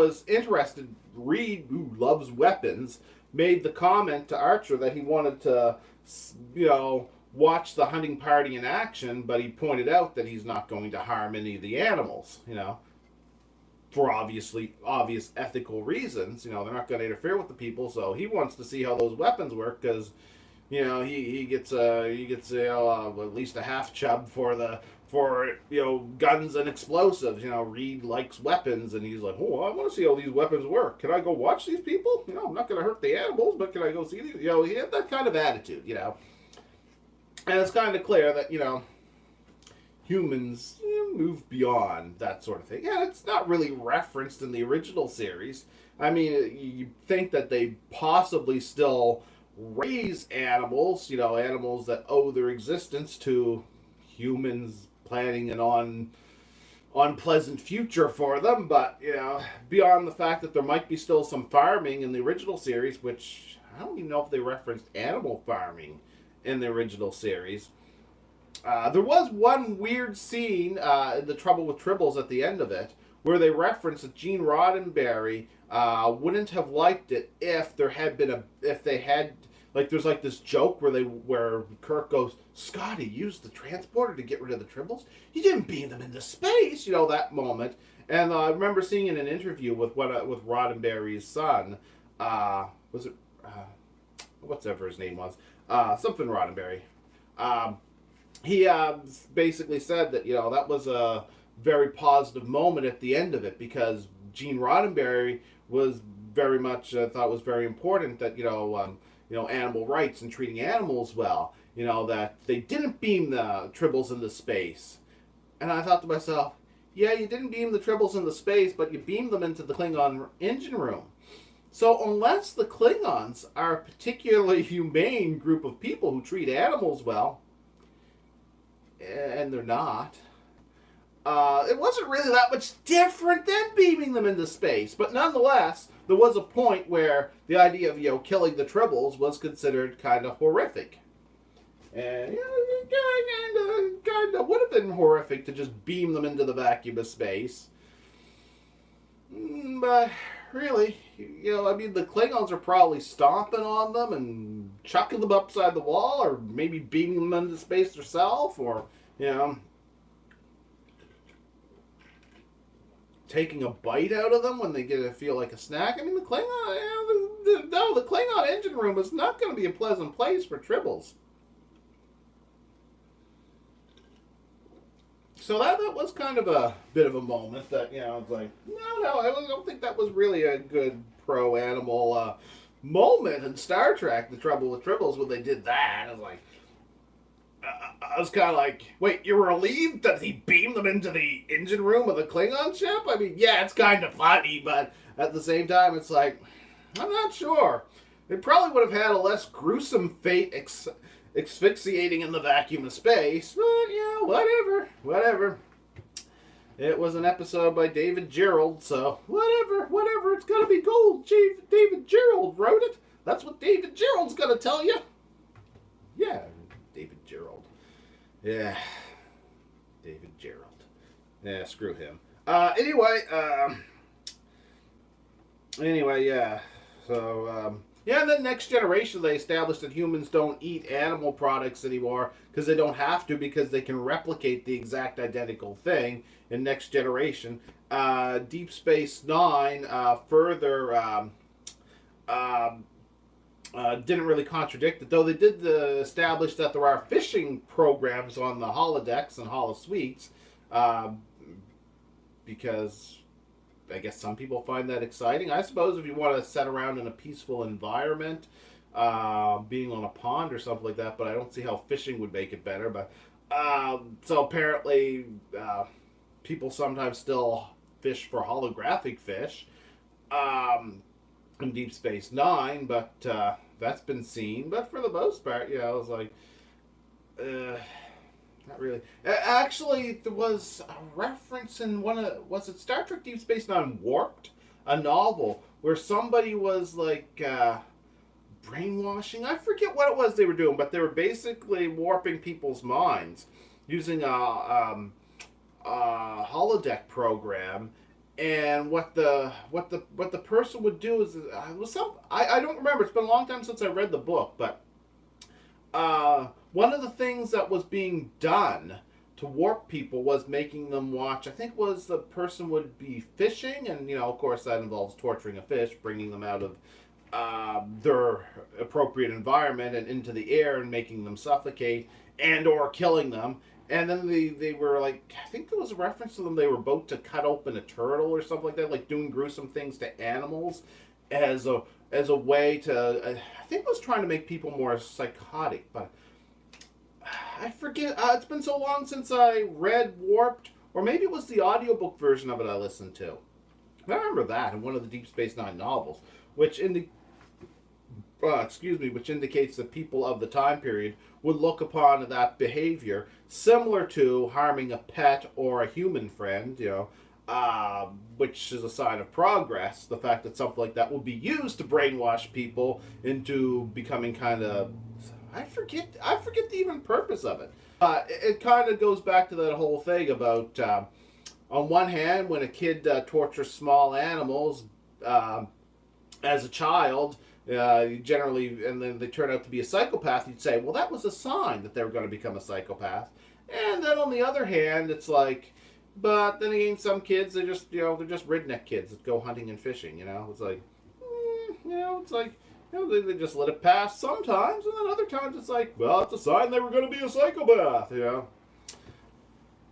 loves weapons, made the comment to Archer that he wanted to, watch the hunting party in action, but he pointed out that he's not going to harm any of the animals, for obvious ethical reasons. They're not going to interfere with the people, so he wants to see how those weapons work, because, he gets at least a half chub for guns and explosives. Reed likes weapons, and he's like, oh, I want to see how these weapons work. Can I go watch these people? I'm not going to hurt the animals, but can I go see these? He had that kind of attitude, And it's kind of clear that, humans move beyond that sort of thing. Yeah, it's not really referenced in the original series. I mean, you think that they possibly still raise animals, animals that owe their existence to humans planning an unpleasant future for them. But, beyond the fact that there might be still some farming in the original series, which I don't even know if they referenced animal farming in the original series. There was one weird scene in The Trouble with Tribbles at the end of it, where they referenced that Gene Roddenberry wouldn't have liked it if they had there's like this joke where Kirk goes, Scotty used the transporter to get rid of the Tribbles. You didn't beam them into space, that moment. And I remember seeing in an interview with Roddenberry's son, was it whatever his name was, something Roddenberry. He basically said that that was a very positive moment at the end of it, because Gene Roddenberry was very much thought it was very important that animal rights and treating animals well. That they didn't beam the Tribbles into space, and I thought to myself, yeah, you didn't beam the Tribbles into space, but you beamed them into the Klingon engine room. So unless the Klingons are a particularly humane group of people who treat animals well, and they're not, it wasn't really that much different than beaming them into space. But nonetheless, there was a point where the idea of killing the tribbles was considered kind of horrific, and it kind of would have been horrific to just beam them into the vacuum of space. But really, I mean, the Klingons are probably stomping on them and chucking them upside the wall, or maybe beaming them into space themselves, or taking a bite out of them when they get to feel like a snack. I mean, the Klingon, the Klingon engine room is not going to be a pleasant place for tribbles. So that was kind of a bit of a moment that, it's like, no, I don't think that was really a good pro-animal moment in Star Trek, The Trouble with Tribbles, when they did that. I was like, I was kind of like, wait, you were relieved that he beamed them into the engine room of the Klingon ship? I mean, yeah, it's kind of funny, but at the same time, it's like, I'm not sure. It probably would have had a less gruesome fate asphyxiating in the vacuum of space, but whatever. It was an episode by David Gerrold, so whatever, it's gotta be gold. David Gerrold wrote it. That's what David Gerrold's gonna tell you. Yeah, David Gerrold. Yeah, David Gerrold. Yeah, screw him. Anyway, yeah. So, and then Next Generation, they established that humans don't eat animal products anymore because they don't have to, because they can replicate the exact identical thing in Next Generation. Deep Space Nine further didn't really contradict it, though they did establish that there are fishing programs on the holodecks and holosuites, because I guess some people find that exciting. I suppose if you want to sit around in a peaceful environment, being on a pond or something like that, but I don't see how fishing would make it better. But so apparently, people sometimes still fish for holographic fish in Deep Space Nine, but that's been seen. But for the most part, I was like, not really. Actually, there was a reference in was it Star Trek Deep Space Nine Warped? A novel where somebody was like brainwashing. I forget what it was they were doing, but they were basically warping people's minds using a holodeck program. And what the person would do is I don't remember. It's been a long time since I read the book, but one of the things that was being done to warp people was making them watch. I think was the person would be fishing, and of course that involves torturing a fish, bringing them out of their appropriate environment and into the air, and making them suffocate and or killing them. And then they were like, I think there was a reference to them. They were about to cut open a turtle or something like that, like doing gruesome things to animals as a way to. I think it was trying to make people more psychotic, but I forget. It's been so long since I read Warped, or maybe it was the audiobook version of it I listened to. I remember that in one of the Deep Space Nine novels, which which indicates that people of the time period would look upon that behavior similar to harming a pet or a human friend, which is a sign of progress. The fact that something like that would be used to brainwash people into becoming kind of, I forget the even purpose of it. It kind of goes back to that whole thing about, on one hand, when a kid tortures small animals as a child, generally, and then they turn out to be a psychopath, you'd say, well, that was a sign that they were going to become a psychopath. And then on the other hand, it's like, but then again, some kids, they're just redneck kids that go hunting and fishing, It's like, it's like, they just let it pass sometimes, and then other times it's like, well, it's a sign they were going to be a psychopath,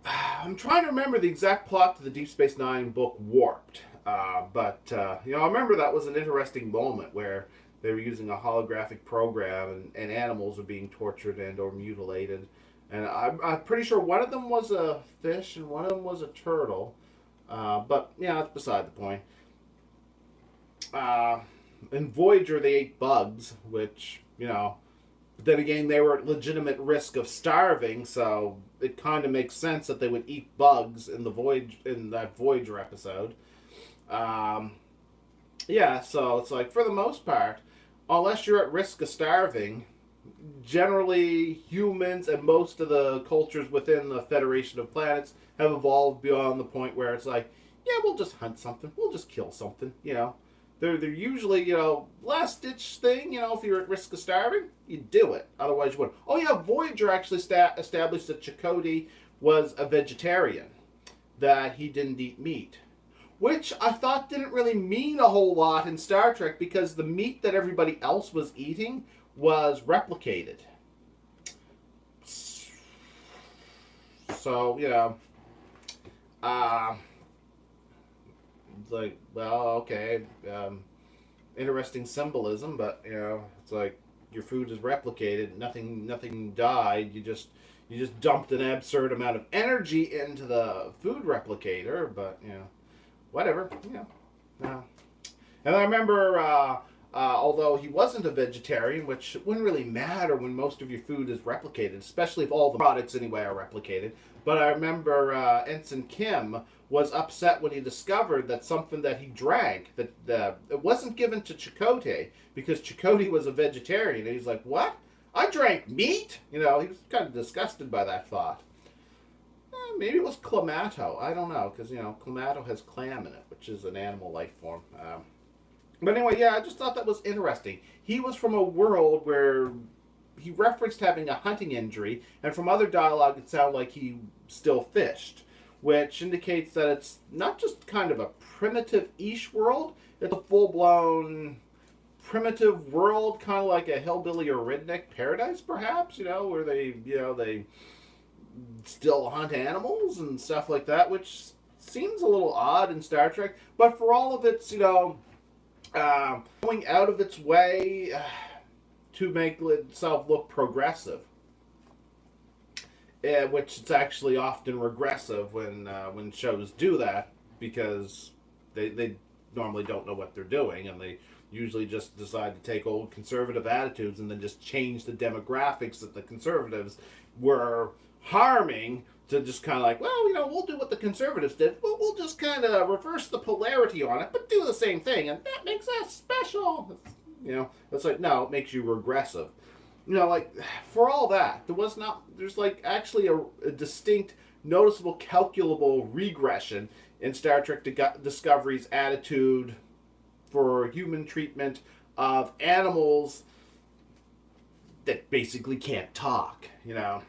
I'm trying to remember the exact plot to the Deep Space Nine book Warped, but I remember that was an interesting moment where they were using a holographic program, and animals were being tortured and or mutilated. And I'm pretty sure one of them was a fish and one of them was a turtle. But, that's beside the point. In Voyager, they ate bugs, which, then again, they were at legitimate risk of starving, so it kind of makes sense that they would eat bugs in that Voyager episode. yeah, so it's like for the most part, unless you're at risk of starving, generally humans and most of the cultures within the Federation of Planets have evolved beyond the point where it's like, yeah, we'll just hunt something, we'll just kill something, you know. They're usually, you know, last ditch thing, you know, if you're at risk of starving, you do it. Otherwise, you wouldn't. Oh, yeah, Voyager actually established that Chakotay was a vegetarian, that he didn't eat meat. Which I thought didn't really mean a whole lot in Star Trek because the meat that everybody else was eating was replicated. So, you know, uh, it's like, well, okay, interesting symbolism, but you know, it's like your food is replicated. Nothing died. You just dumped an absurd amount of energy into the food replicator, but you know, whatever. You know, no. And I remember, although he wasn't a vegetarian, which wouldn't really matter when most of your food is replicated, especially if all the products anyway are replicated. But I remember Ensign Kim was upset when he discovered that something that he drank that it wasn't given to Chakotay because Chakotay was a vegetarian, and he's like, "What? I drank meat?" You know, he was kind of disgusted by that thought. Maybe it was clamato. I don't know because you know clamato has clam in it, which is an animal life form. But anyway, yeah, I just thought that was interesting. He was from a world where he referenced having a hunting injury, and from other dialogue, it sounded like he still fished, which indicates that it's not just kind of a primitive ish world, it's a full blown primitive world, kind of like a hillbilly or redneck paradise, perhaps, you know, where they still hunt animals and stuff like that, which seems a little odd in Star Trek, but for all of its, going out of its way to make itself look progressive, which it's actually often regressive when shows do that because they normally don't know what they're doing and they usually just decide to take old conservative attitudes and then just change the demographics that the conservatives were harming to just kind of like, well, you know, we'll do what the conservatives did. We'll just kind of reverse the polarity on it, but do the same thing, and that makes us special. You know, it's like, no, it makes you regressive. You know, like, for all that, there's like actually a distinct, noticeable, calculable regression in Star Trek Discovery's attitude for human treatment of animals that basically can't talk, you know.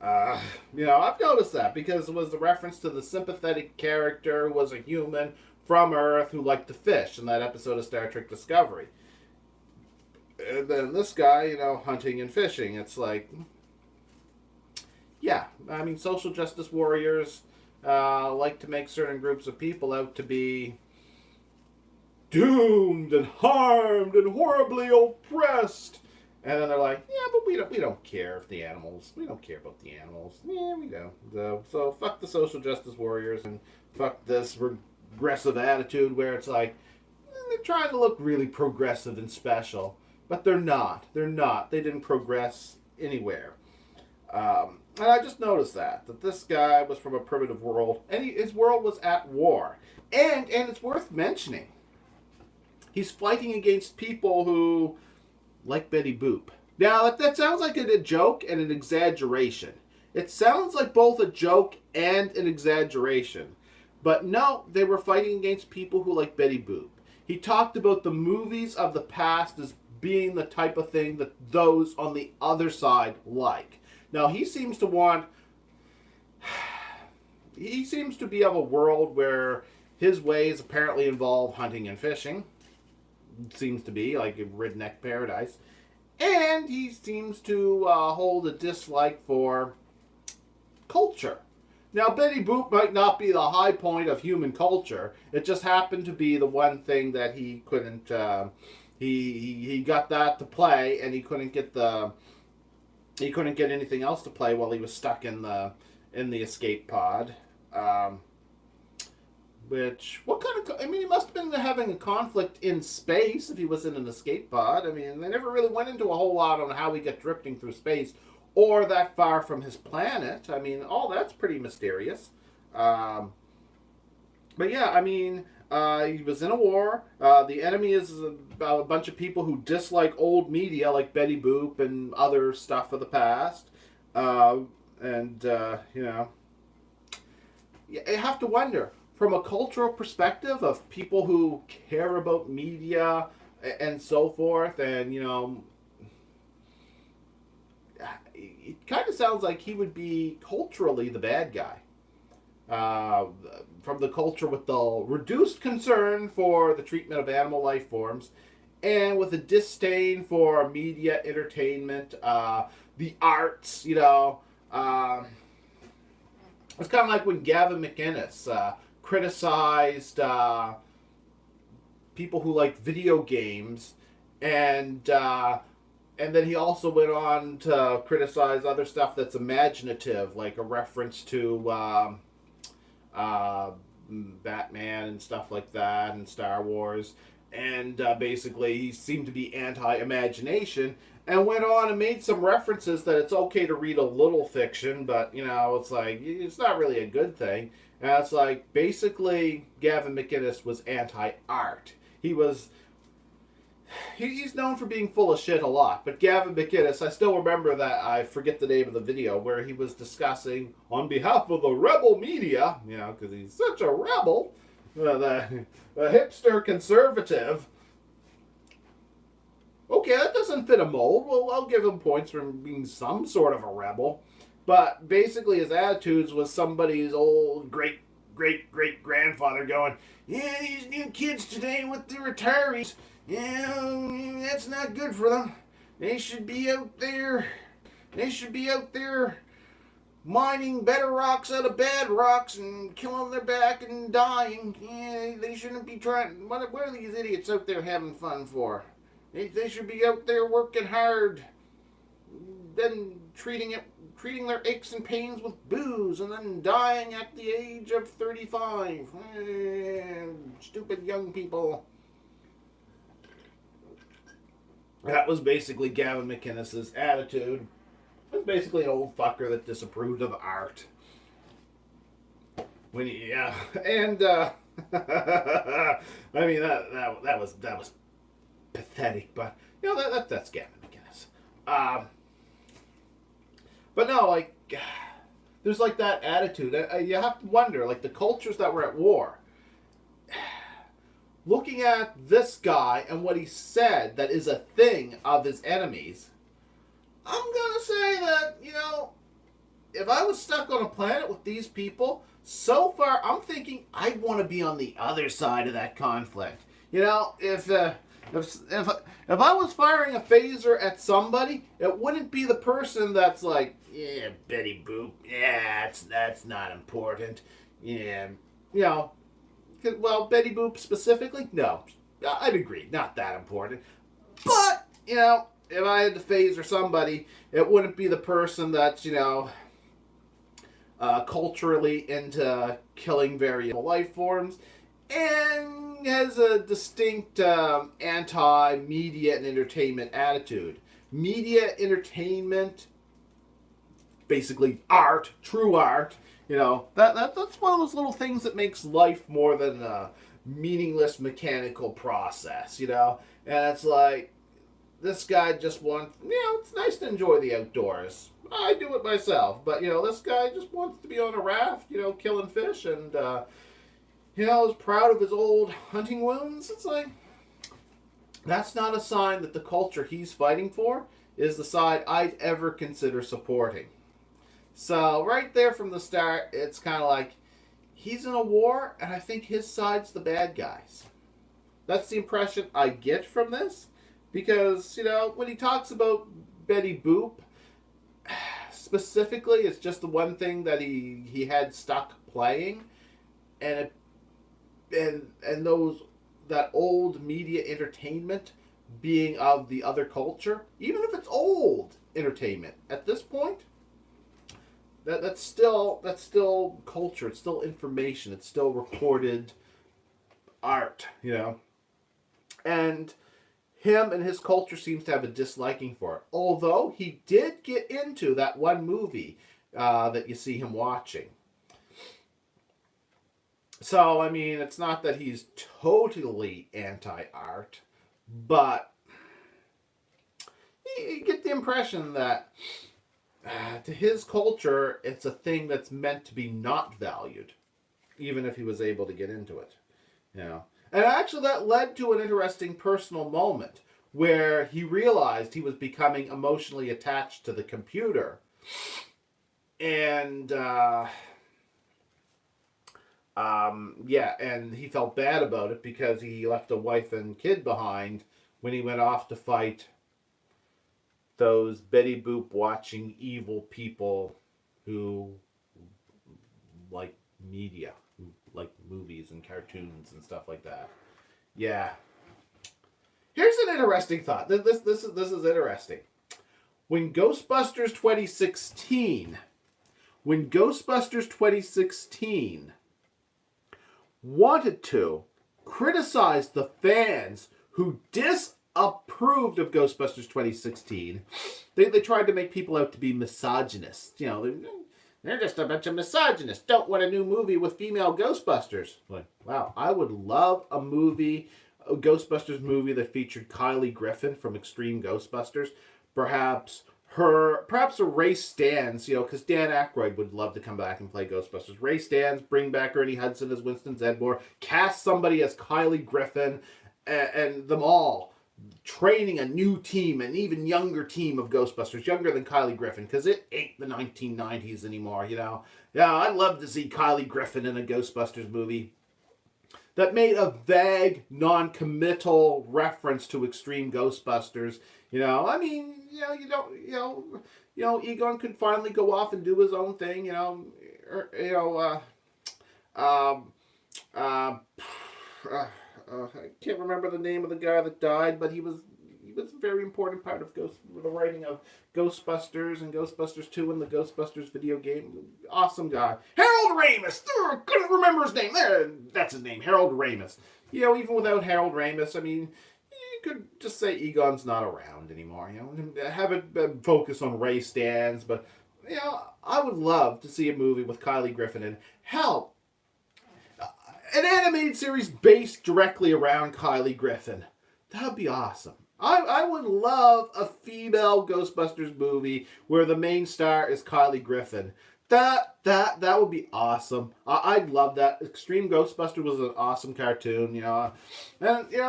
Uh, I've noticed that because it was the reference to the sympathetic character who was a human from Earth who liked to fish in that episode of Star Trek Discovery. And then this guy, you know, hunting and fishing. It's like, yeah, I mean, social justice warriors like to make certain groups of people out to be doomed and harmed and horribly oppressed. And then they're like, yeah, but we don't care if we don't care about the animals. Yeah, we don't. So fuck the social justice warriors and fuck this regressive attitude where it's like they're trying to look really progressive and special, but they're not. They're not. They didn't progress anywhere. And I just noticed that this guy was from a primitive world, and his world was at war. And it's worth mentioning, he's fighting against people who like Betty Boop. Now, that sounds like a joke and an exaggeration. It sounds like both a joke and an exaggeration. But no, they were fighting against people who like Betty Boop. He talked about the movies of the past as being the type of thing that those on the other side like. Now, he seems to be of a world where his ways apparently involve hunting and fishing. Seems to be like a redneck paradise. And he seems to hold a dislike for culture. Now, Betty Boop might not be the high point of human culture. It just happened to be the one thing that he couldn't. He got that to play, and he couldn't get anything else to play while he was stuck in the escape pod. What kind of? I mean, he must have been having a conflict in space if he was in an escape pod. I mean, they never really went into a whole lot on how he got drifting through space or that far from his planet. I mean, all that's pretty mysterious. But yeah, I mean, He was in a war. The enemy is a bunch of people who dislike old media like Betty Boop and other stuff of the past. And you know, you have to wonder from a cultural perspective of people who care about media and so forth, and you know, it kind of sounds like he would be culturally the bad guy. Uh, from the culture with the reduced concern for the treatment of animal life forms and with a disdain for media, entertainment, the arts, you know. It's kind of like when Gavin McInnes criticized people who like video games, and then he also went on to criticize other stuff that's imaginative, like a reference to uh, Batman and stuff like that, and Star Wars. And basically, he seemed to be anti-imagination, and went on and made some references that it's okay to read a little fiction, but you know, it's like it's not really a good thing. And it's like basically, Gavin McInnes was anti-art. He's known for being full of shit a lot, but Gavin McInnes, I still remember that, I forget the name of the video, where he was discussing, on behalf of the rebel media, you know, because he's such a rebel, the hipster conservative. Okay, that doesn't fit a mold. Well, I'll give him points for being some sort of a rebel. But basically, his attitudes was somebody's old great grandfather going, yeah, these new kids today with their Ataris, yeah, that's not good for them. They should be out there. They should be out there mining better rocks out of bad rocks and killing their back and dying. Yeah, they shouldn't be trying. What are these idiots out there having fun for? They should be out there working hard, then treating their aches and pains with booze, and then dying at the age of 35. Stupid young people. That was basically Gavin McInnes' attitude. He was basically an old fucker that disapproved of art. Yeah, and I mean that was pathetic, but you know that's Gavin McInnes. But no, like there's like that attitude. You have to wonder, like the cultures that were at war. Looking at this guy and what he said that is a thing of his enemies, I'm gonna say that, you know, if I was stuck on a planet with these people, so far I'm thinking I'd want to be on the other side of that conflict. You know, if I was firing a phaser at somebody, it wouldn't be the person that's like, yeah, Betty Boop, yeah, that's not important. Yeah, you know, well, Betty Boop specifically, no, I'd agree, not that important. But you know, if I had to phaser somebody, it wouldn't be the person that's, you know, culturally into killing various life forms and has a distinct anti-media and entertainment attitude. Media, entertainment, basically art, true art, you know, that's one of those little things that makes life more than a meaningless mechanical process, you know? And it's like, this guy just wants, you know, it's nice to enjoy the outdoors. I do it myself, but, you know, this guy just wants to be on a raft, you know, killing fish, and, you know, is proud of his old hunting wounds. It's like, that's not a sign that the culture he's fighting for is the side I'd ever consider supporting. So, right there from the start, it's kind of like, he's in a war, and I think his side's the bad guys. That's the impression I get from this. Because, you know, when he talks about Betty Boop, specifically, it's just the one thing that he had stuck playing. And and those, that old media entertainment being of the other culture, even if it's old entertainment, at this point, that's still culture, it's still information, it's still recorded art, you know. And him and his culture seems to have a disliking for it. Although he did get into that one movie that you see him watching. So, I mean, it's not that he's totally anti-art, but you get the impression that to his culture, it's a thing that's meant to be not valued, even if he was able to get into it. You know, and actually, that led to an interesting personal moment where he realized he was becoming emotionally attached to the computer, and yeah, and he felt bad about it because he left a wife and kid behind when he went off to fight those Betty Boop watching evil people who like media, who like movies and cartoons and stuff like that. Yeah. Here's an interesting thought. This is interesting. When Ghostbusters 2016, when Ghostbusters 2016 wanted to criticize the fans who disapproved of Ghostbusters 2016, they tried to make people out to be misogynists. You know, they're just a bunch of misogynists. Don't want a new movie with female Ghostbusters. Like, wow, I would love a movie, a Ghostbusters movie that featured Kylie Griffin from Extreme Ghostbusters. Perhaps a Ray Stantz, because Dan Aykroyd would love to come back and play Ghostbusters. Ray Stantz, bring back Ernie Hudson as Winston Zeddemore, cast somebody as Kylie Griffin, and them all training a new team, an even younger team of Ghostbusters, younger than Kylie Griffin, because it ain't the 1990s anymore, Yeah, I'd love to see Kylie Griffin in a Ghostbusters movie that made a vague, non-committal reference to Extreme Ghostbusters. I mean, Egon could finally go off and do his own thing. Um, uh, I can't remember the name of the guy that died, but he was a very important part of the writing of Ghostbusters and Ghostbusters 2 and the Ghostbusters video game. Awesome guy. Harold Ramis! Couldn't remember his name. There, that's his name, Harold Ramis. Even without Harold Ramis, I mean, you could just say Egon's not around anymore. Have it focus on Ray Stantz, but I would love to see a movie with Kylie Griffin in. Hell, an animated series based directly around Kylie Griffin. That'd be awesome. I would love a female Ghostbusters movie where the main star is Kylie Griffin. That would be awesome. I'd love that. Extreme Ghostbusters was an awesome cartoon, and it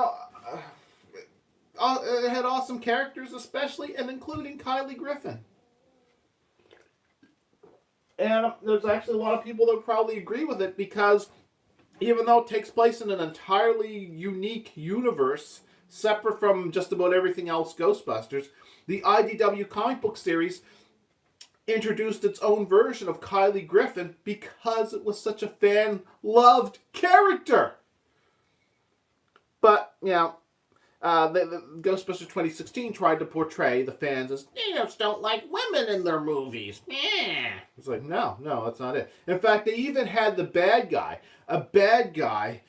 had awesome characters, especially and including Kylie Griffin. And there's actually a lot of people that would probably agree with it because even though it takes place in an entirely unique universe, separate from just about everything else Ghostbusters, the IDW comic book series introduced its own version of Kylie Griffin because it was such a fan-loved character. But, the Ghostbusters 2016 tried to portray the fans as, they just don't like women in their movies. Yeah. It's like, no, that's not it. In fact, they even had the bad guy. A bad guy,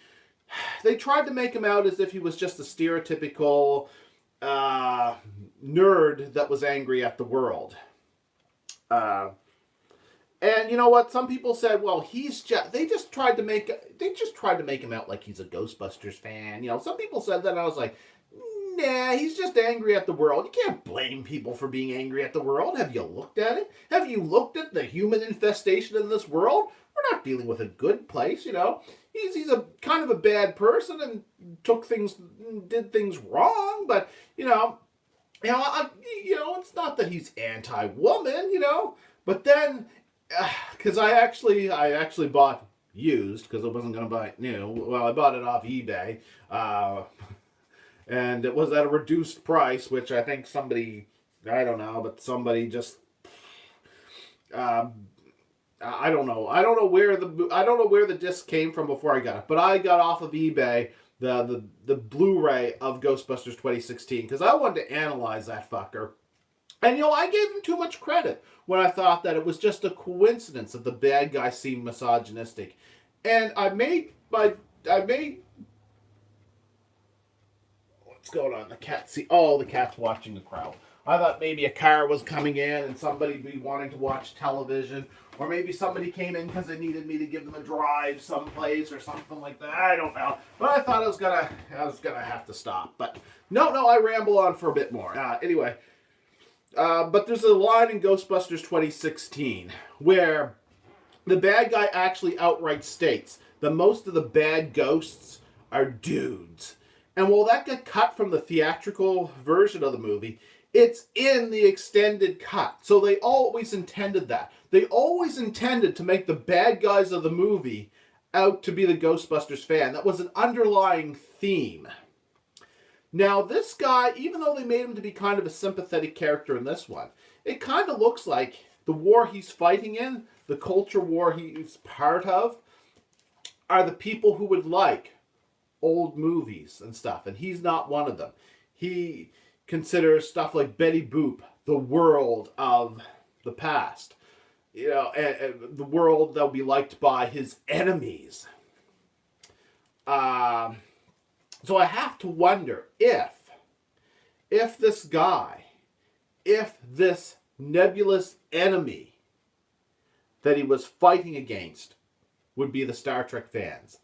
they tried to make him out as if he was just a stereotypical nerd that was angry at the world. And you know what? Some people said, well, they just tried to make him out like he's a Ghostbusters fan. Some people said that, and I was like, nah, he's just angry at the world. You can't blame people for being angry at the world. Have you looked at it? Have you looked at the human infestation in this world? We're not dealing with a good place, He's a kind of a bad person and did things wrong, but it's not that he's anti-woman, But then, because I actually bought used because I wasn't going to buy it new. Well, I bought it off eBay, and it was at a reduced price, which I think somebody just. I don't know. I don't know where the disc came from before I got it, but I got off of eBay the Blu-ray of Ghostbusters 2016 because I wanted to analyze that fucker. And I gave him too much credit when I thought that it was just a coincidence that the bad guy seemed misogynistic. And I made what's going on? The cat's watching the crowd. I thought maybe a car was coming in and somebody be wanting to watch television, or maybe somebody came in because they needed me to give them a drive someplace or something like that. I don't know, but I thought I was gonna have to stop. But no, I ramble on for a bit more. Anyway, but there's a line in Ghostbusters 2016 where the bad guy actually outright states that most of the bad ghosts are dudes. And while that got cut from the theatrical version of the movie, it's in the extended cut. So they always intended that. They always intended to make the bad guys of the movie out to be the Ghostbusters fan. That was an underlying theme. Now, this guy, even though they made him to be kind of a sympathetic character in this one, it kind of looks like the war he's fighting in, the culture war he's part of, are the people who would like old movies and stuff. And he's not one of them. He considers stuff like Betty Boop the world of the past. You know, and the world that'll be liked by his enemies. So I have to wonder if this guy, if this nebulous enemy that he was fighting against would be the Star Trek fans.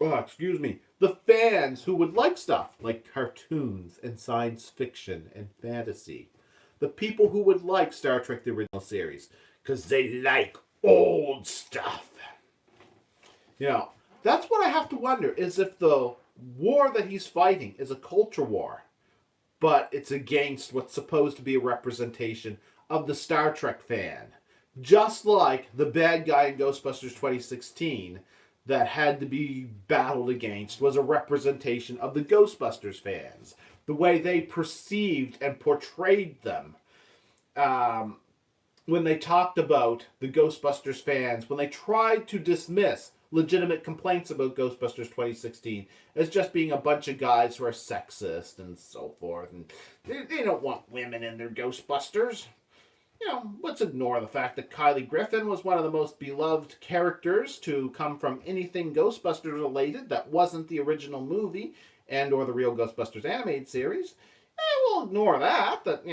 Oh, excuse me. The fans who would like stuff like cartoons and science fiction and fantasy. The people who would like Star Trek the original series because they like old stuff. You know, that's what I have to wonder, is if the war that he's fighting is a culture war, but it's against what's supposed to be a representation of the Star Trek fan. Just like the bad guy in Ghostbusters 2016 that had to be battled against was a representation of the Ghostbusters fans. The way they perceived and portrayed them. When they talked about the Ghostbusters fans, when they tried to dismiss legitimate complaints about Ghostbusters 2016 as just being a bunch of guys who are sexist and so forth. And they don't want women in their Ghostbusters. You know, let's ignore the fact that Kylie Griffin was one of the most beloved characters to come from anything Ghostbusters related that wasn't the original movie and or the real Ghostbusters animated series. We'll ignore that, but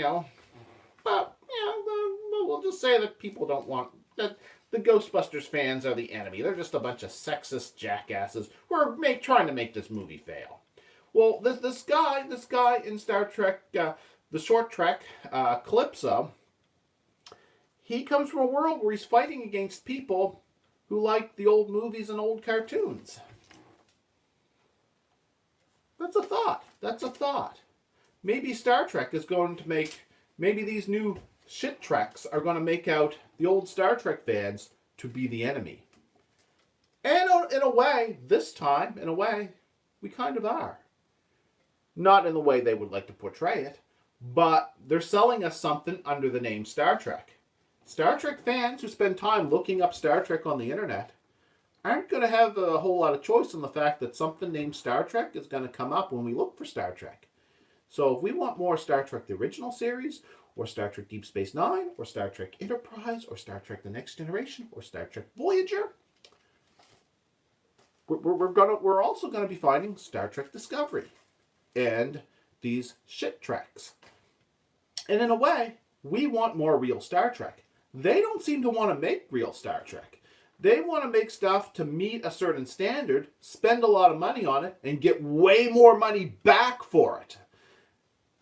we'll just say that people don't want, that the Ghostbusters fans are the enemy. They're just a bunch of sexist jackasses who are trying to make this movie fail. Well, this guy in Star Trek, the short Trek, Calypso, he comes from a world where he's fighting against people who like the old movies and old cartoons. That's a thought. That's a thought. Maybe Star Trek is going to make, maybe these new shit treks are going to make out the old Star Trek fans to be the enemy. And in a way, this time, in a way, we kind of are. Not in the way they would like to portray it, but they're selling us something under the name Star Trek. Star Trek fans who spend time looking up Star Trek on the internet aren't going to have a whole lot of choice in the fact that something named Star Trek is going to come up when we look for Star Trek. So if we want more Star Trek the original series, or Star Trek Deep Space Nine, or Star Trek Enterprise, or Star Trek The Next Generation, or Star Trek Voyager, we're also going to be finding Star Trek Discovery and these shit treks. And in a way, we want more real Star Trek. They don't seem to want to make real Star Trek. They want to make stuff to meet a certain standard, spend a lot of money on it, and get way more money back for it.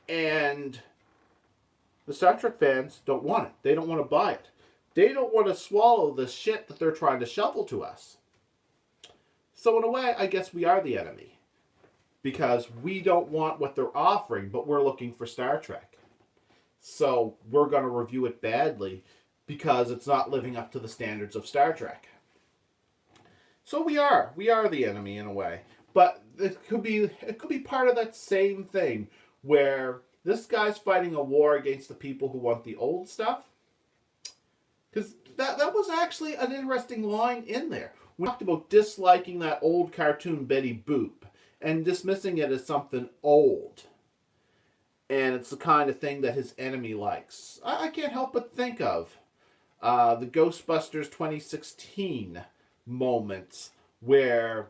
And the Star Trek fans don't want it. They don't want to buy it. They don't want to swallow the shit that they're trying to shovel to us. So in a way, I guess we are the enemy. Because we don't want what they're offering, but we're looking for Star Trek. So we're going to review it badly because it's not living up to the standards of Star Trek. So we are the enemy in a way. But it could be part of that same thing where this guy's fighting a war against the people who want the old stuff. Because that was actually an interesting line in there. We talked about disliking that old cartoon Betty Boop and dismissing it as something old. And it's the kind of thing that his enemy likes. I can't help but think of the Ghostbusters 2016 moments where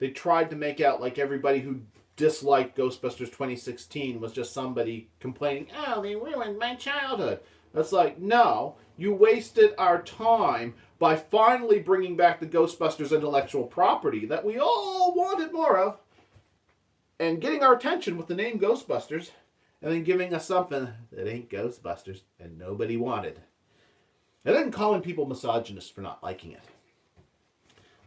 they tried to make out like everybody who disliked Ghostbusters 2016 was just somebody complaining, oh, they ruined my childhood. That's like, no, you wasted our time by finally bringing back the Ghostbusters intellectual property that we all wanted more of, and getting our attention with the name Ghostbusters, and then giving us something that ain't Ghostbusters and nobody wanted. And then calling people misogynists for not liking it.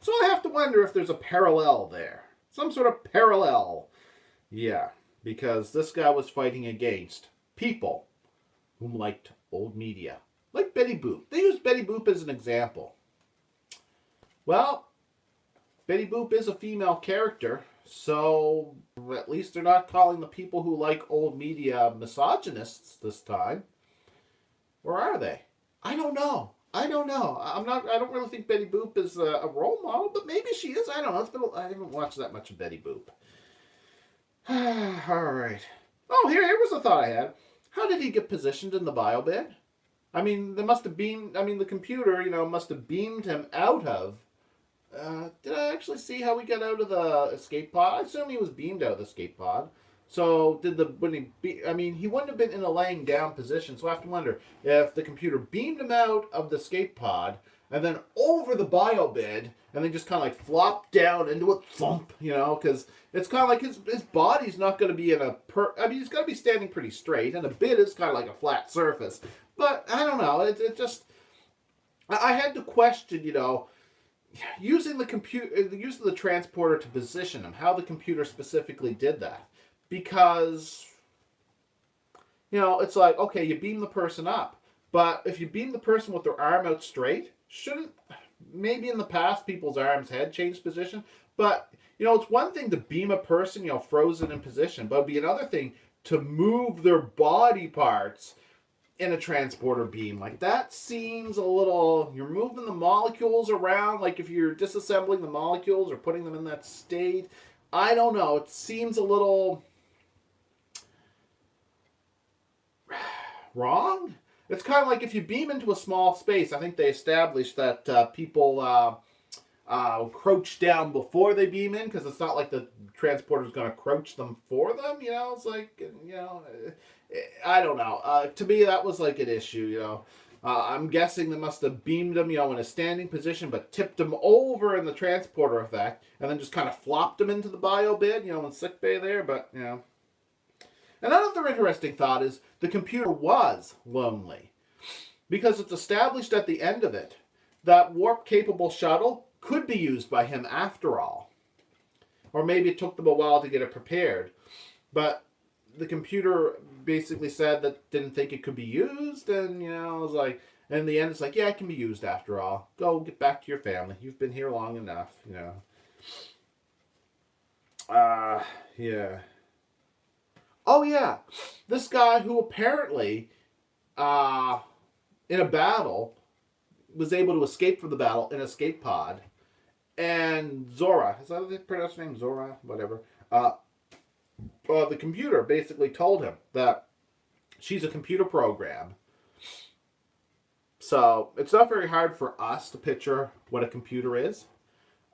So I have to wonder if there's a parallel there. Some sort of parallel. Yeah, because this guy was fighting against people whom liked old media. Like Betty Boop. They used Betty Boop as an example. Well, Betty Boop is a female character, so at least they're not calling the people who like old media misogynists this time. Or are they? I don't know. I don't really think Betty Boop is a role model, but maybe she is. I don't know. I haven't watched that much of Betty Boop. All right. Oh, here was a thought I had. How did he get positioned in the biobed? I mean, the computer, must have beamed him out of. Did I actually see how he got out of the escape pod? I assume he was beamed out of the escape pod. So he wouldn't have been in a laying down position. So I have to wonder if the computer beamed him out of the escape pod and then over the biobed and then just kind of like flopped down into a thump, because it's kind of like his body's not going to be he's got to be standing pretty straight, and the bed is kind of like a flat surface. But I don't know. It just, I had to question, using the transporter to position him, how the computer specifically did that. Because, it's like, okay, you beam the person up. But if you beam the person with their arm out straight, maybe in the past people's arms had changed position. But, it's one thing to beam a person, frozen in position. But it'd be another thing to move their body parts in a transporter beam. Like, that seems a little, you're moving the molecules around. Like, if you're disassembling the molecules or putting them in that state. I don't know. It seems a little wrong. It's kind of like if you beam into a small space. I think they established that people crouch down before they beam in, because it's not like the transporter's going to crouch them for them. It's like, I don't know. To me, that was like an issue. I'm guessing they must have beamed him, in a standing position, but tipped him over in the transporter effect, and then just kind of flopped him into the biobed, in sick bay there. But another interesting thought is the computer was lonely, because it's established at the end of it that warp-capable shuttle could be used by him after all. Or maybe it took them a while to get it prepared. But the computer basically said that didn't think it could be used, and, it was like, and in the end it's like, yeah, it can be used after all. Go get back to your family. You've been here long enough, yeah. Oh, yeah. This guy who apparently, in a battle, was able to escape from the battle in an escape pod. And Zora, is that the pronounced name? Zora? Whatever. The computer basically told him that she's a computer program. So it's not very hard for us to picture what a computer is.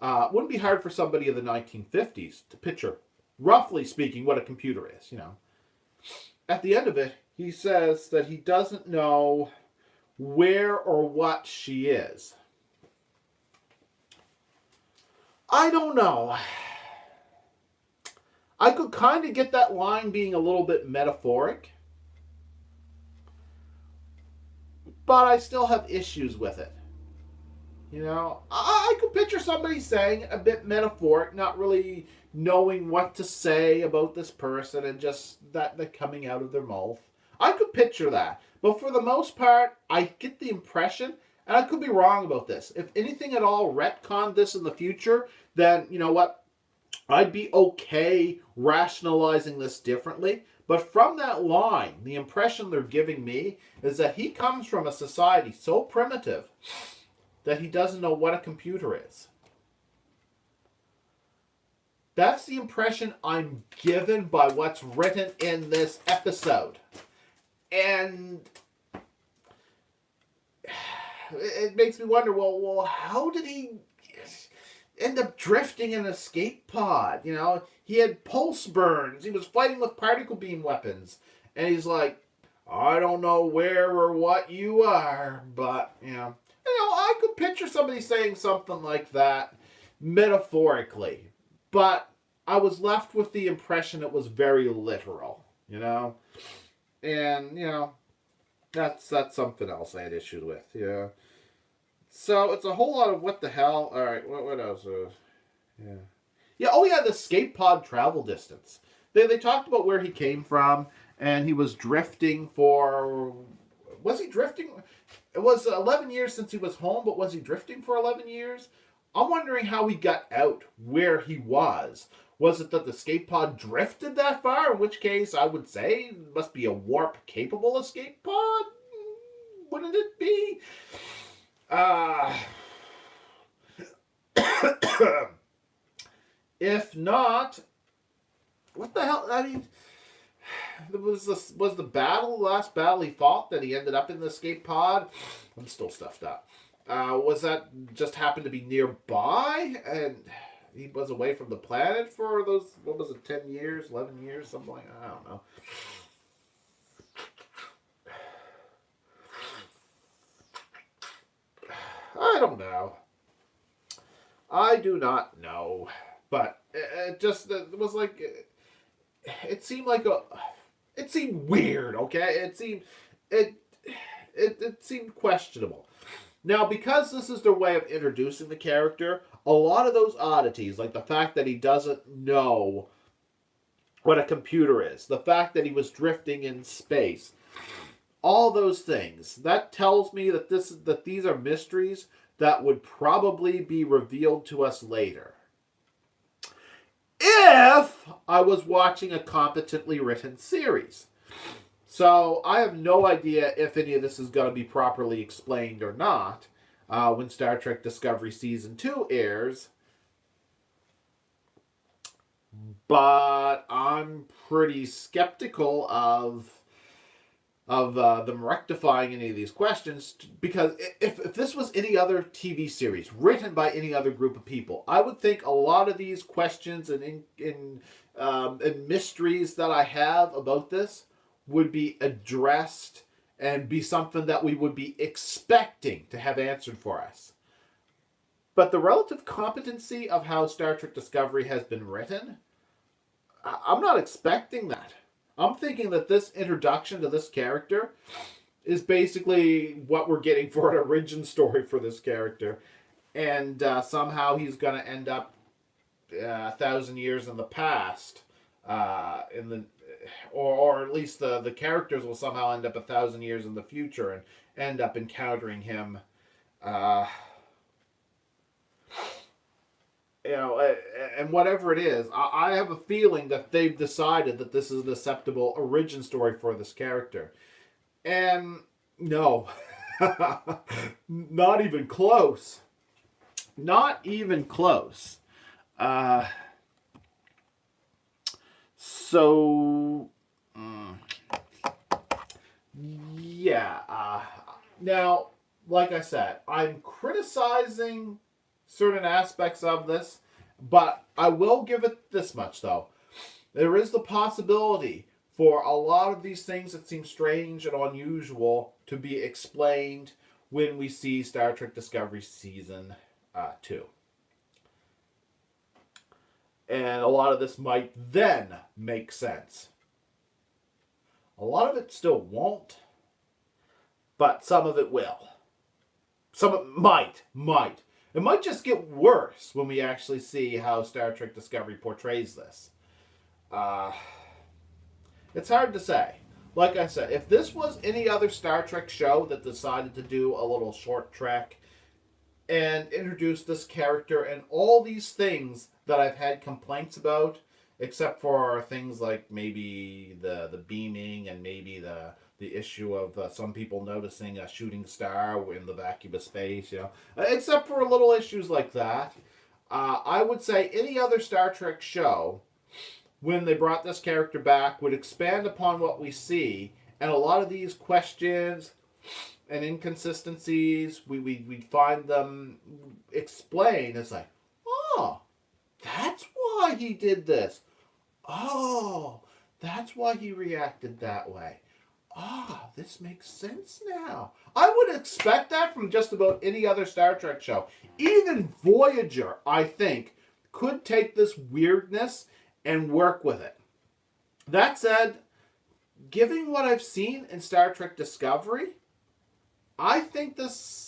It wouldn't be hard for somebody in the 1950s to picture, roughly speaking, what a computer is, At the end of it, he says that he doesn't know where or what she is. I don't know. I could kind of get that line being a little bit metaphoric, but I still have issues with it. I could picture somebody saying a bit metaphoric, not really knowing what to say about this person, and just that coming out of their mouth. I could picture that. But for the most part, I get the impression, and I could be wrong about this, if anything at all retconned this in the future, then, you know what, I'd be okay rationalizing this differently. But from that line, the impression they're giving me is that he comes from a society so primitive that he doesn't know what a computer is. That's the impression I'm given by what's written in this episode. And it makes me wonder, well, how did he... end up drifting in an escape pod. He had pulse burns. He was fighting with particle beam weapons. And he's like, I don't know where or what you are, but, I could picture somebody saying something like that metaphorically. But I was left with the impression it was very literal, And, that's something else I had issues with, So it's a whole lot of what the hell. All right, what else? The escape pod travel distance. They talked about where he came from, and he was drifting for. Was he drifting? It was 11 years since he was home, but was he drifting for 11 years? I'm wondering how he got out, where he was. Was it that the escape pod drifted that far? In which case, I would say it must be a warp-capable escape pod. Wouldn't it be? If not, what the hell? I mean, was the last battle he fought that he ended up in the escape pod? I'm still stuffed up. Was that just happened to be nearby and he was away from the planet for those, 10 years, 11 years, something like that? I don't know. I don't know. I do not know. But it was like, it seemed it seemed weird, okay? It seemed questionable. Now, because this is their way of introducing the character, a lot of those oddities, like the fact that he doesn't know what a computer is, the fact that he was drifting in space, all those things, that tells me that these are mysteries that would probably be revealed to us later. If I was watching a competently written series. So I have no idea if any of this is going to be properly explained or not when Star Trek Discovery Season 2 airs. But I'm pretty skeptical of them rectifying any of these questions, because if this was any other TV series written by any other group of people, I would think a lot of these questions and mysteries that I have about this would be addressed and be something that we would be expecting to have answered for us. But the relative competency of how Star Trek Discovery has been written, I'm not expecting that. I'm thinking that this introduction to this character is basically what we're getting for an origin story for this character. And somehow he's going to end up 1,000 years in the past. Or at least the characters will somehow end up 1,000 years in the future and end up encountering him. And whatever it is, I have a feeling that they've decided that this is an acceptable origin story for this character. And no, not even close. Not even close. Now, like I said, I'm criticizing certain aspects of this, but I will give it this much, though. There is the possibility for a lot of these things that seem strange and unusual to be explained when we see Star Trek Discovery Season 2. And a lot of this might then make sense. A lot of it still won't, but some of it will. Some of it might. It might just get worse when we actually see how Star Trek Discovery portrays this. It's hard to say. Like I said, if this was any other Star Trek show that decided to do a little short trek and introduce this character and all these things that I've had complaints about, except for things like maybe the beaming and maybe the issue of some people noticing a shooting star in the vacuum of space, except for little issues like that, I would say any other Star Trek show, when they brought this character back, would expand upon what we see, and a lot of these questions and inconsistencies, we find them explained. It's like, oh, that's why he did this. Oh, that's why he reacted that way. Ah, this makes sense now. I would expect that from just about any other Star Trek show. Even Voyager, I think, could take this weirdness and work with it. That said, given what I've seen in Star Trek Discovery, I think this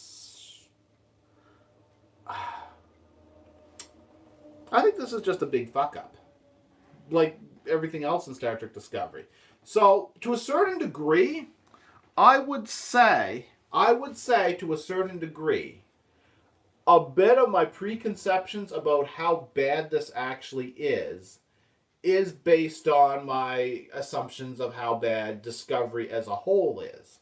is just a big fuck up. Like everything else in Star Trek Discovery. So, to a certain degree, I would say to a certain degree, a bit of my preconceptions about how bad this actually is based on my assumptions of how bad Discovery as a whole is.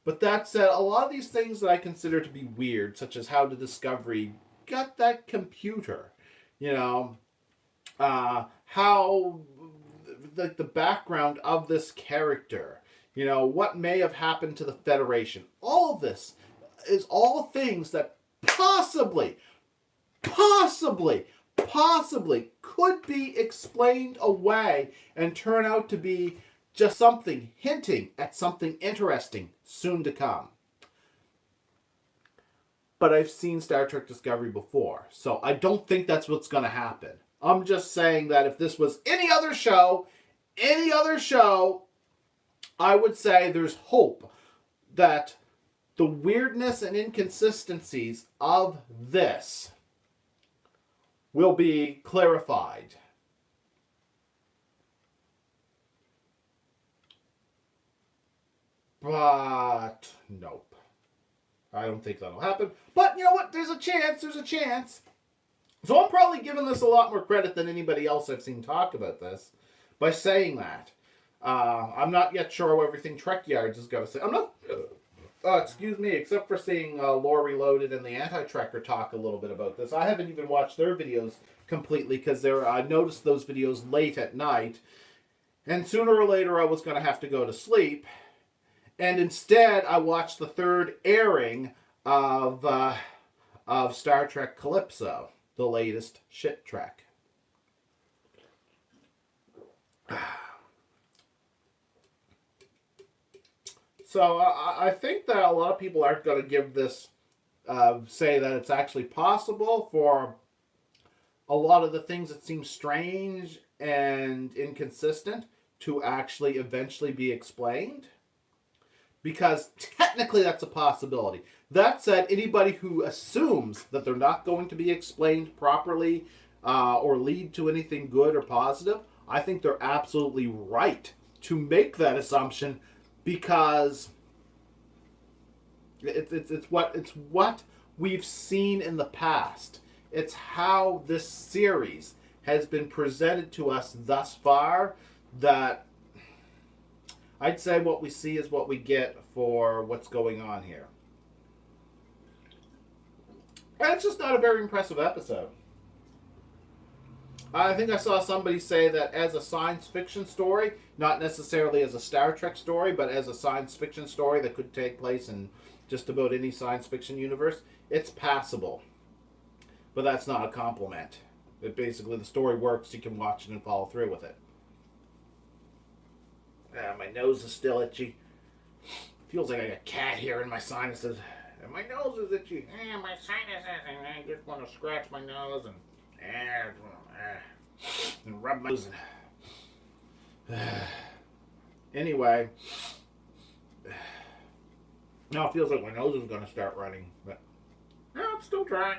But that said, a lot of these things that I consider to be weird, such as how the Discovery got that computer, how the background of this character, what may have happened to the Federation. All of this is all things that possibly could be explained away and turn out to be just something hinting at something interesting soon to come. But I've seen Star Trek Discovery before, so I don't think that's what's going to happen. I'm just saying that if this was any other show, I would say there's hope that the weirdness and inconsistencies of this will be clarified. But nope. I don't think that'll happen. But you know what? There's a chance. So I'm probably giving this a lot more credit than anybody else I've seen talk about this by saying that. I'm not yet sure how everything Trek Yards is going to say. I'm not, excuse me, except for seeing Lore Reloaded and the Anti-Trekker talk a little bit about this. I haven't even watched their videos completely because I noticed those videos late at night. And sooner or later I was going to have to go to sleep. And instead I watched the third airing of Star Trek Calypso, the latest shit Trek. So I think that a lot of people aren't going to give this, say that it's actually possible for a lot of the things that seem strange and inconsistent to actually eventually be explained. Because technically that's a possibility. That said, anybody who assumes that they're not going to be explained properly or lead to anything good or positive, I think they're absolutely right to make that assumption, because it's what we've seen in the past. It's how this series has been presented to us thus far, that I'd say what we see is what we get for what's going on here. And it's just not a very impressive episode. I think I saw somebody say that as a science fiction story, not necessarily as a Star Trek story, but as a science fiction story that could take place in just about any science fiction universe, it's passable. But that's not a compliment. It basically, the story works, you can watch it and follow through with it. My nose is still itchy. Feels like I got a cat hair in my sinuses. And my nose is itchy. My sinuses, and I just want to scratch my nose and rub my nose. Anyway, now it feels like my nose is going to start running, but no, it's still dry.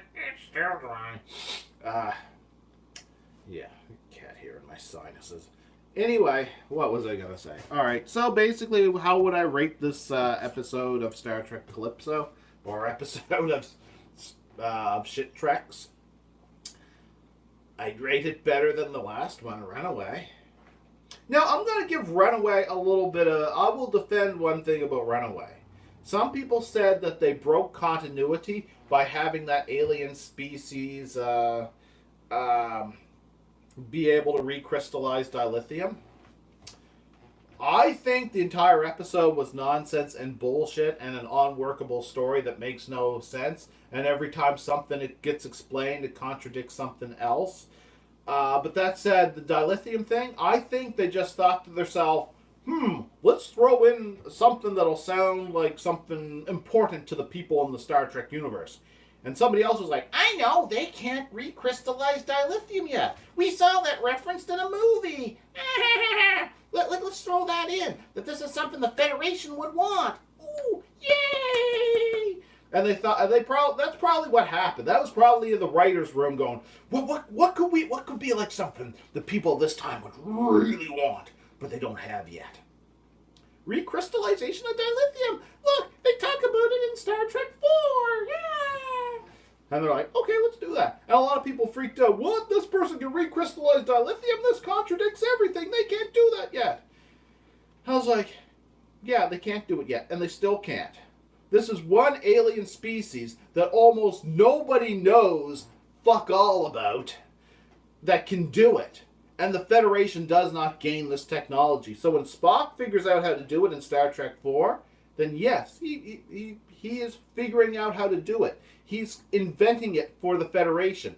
Yeah, cat hair in my sinuses. Anyway, what was I going to say? Alright, so basically, how would I rate this episode of Star Trek Calypso? Or episode of Shit Treks? I'd rate it better than the last one, Runaway. Now, I'm going to give Runaway a little bit of... I will defend one thing about Runaway. Some people said that they broke continuity by having that alien species... be able to recrystallize dilithium. I think the entire episode was nonsense and bullshit and an unworkable story that makes no sense. And every time something it gets explained, it contradicts something else. But that said, the dilithium thing, I think they just thought to themselves, let's throw in something that'll sound like something important to the people in the Star Trek universe. And somebody else was like, I know, they can't recrystallize dilithium yet. We saw that referenced in a movie. Let's throw that in, that this is something the Federation would want. Ooh, yay! And they thought that's probably what happened. That was probably in the writers' room going, what could be like something the people this time would really want, but they don't have yet. Recrystallization of dilithium. Look, they talk about it in Star Trek 4. Yeah. And they're like, okay, let's do that. And a lot of people freaked out. What? This person can recrystallize dilithium? This contradicts everything. They can't do that yet. I was like, yeah, they can't do it yet. And they still can't. This is one alien species that almost nobody knows fuck all about that can do it. And the Federation does not gain this technology. So when Spock figures out how to do it in Star Trek 4, then yes, he is figuring out how to do it. He's inventing it for the Federation.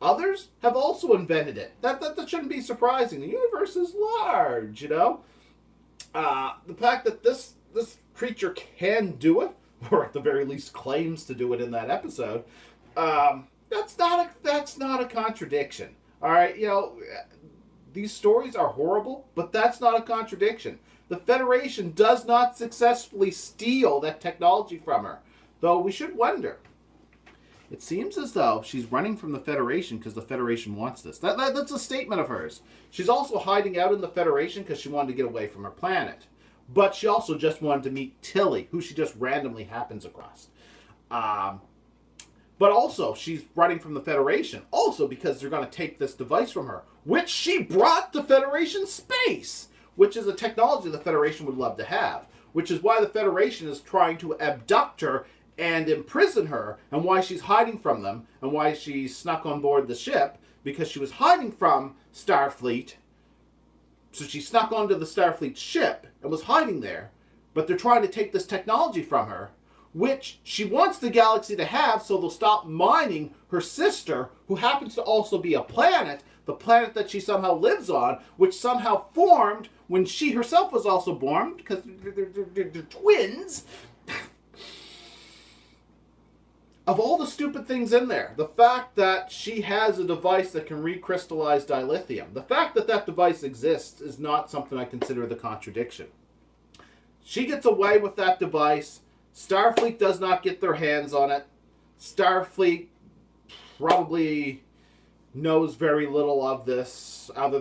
Others have also invented it. That shouldn't be surprising. The universe is large, you know? The fact that this creature can do it, or at the very least claims to do it in that episode, that's not a contradiction. All right, you know, these stories are horrible, but that's not a contradiction. The Federation does not successfully steal that technology from her, though we should wonder. It seems as though she's running from the Federation because the Federation wants this. That's a statement of hers. She's also hiding out in the Federation because she wanted to get away from her planet. But she also just wanted to meet Tilly, who she just randomly happens across. But also, she's running from the Federation. Also because they're going to take this device from her, which she brought to Federation space, which is a technology the Federation would love to have. Which is why the Federation is trying to abduct her and imprison her, and why she's hiding from them, and why she snuck on board the ship, because she was hiding from Starfleet. So she snuck onto the Starfleet ship and was hiding there, but they're trying to take this technology from her, which she wants the galaxy to have so they'll stop mining her sister, who happens to also be a planet, the planet that she somehow lives on, which somehow formed when she herself was also born, because they're twins. Of all the stupid things in there, the fact that she has a device that can recrystallize dilithium, the fact that that device exists is not something I consider the contradiction. She gets away with that device. Starfleet does not get their hands on it. Starfleet probably knows very little of this, other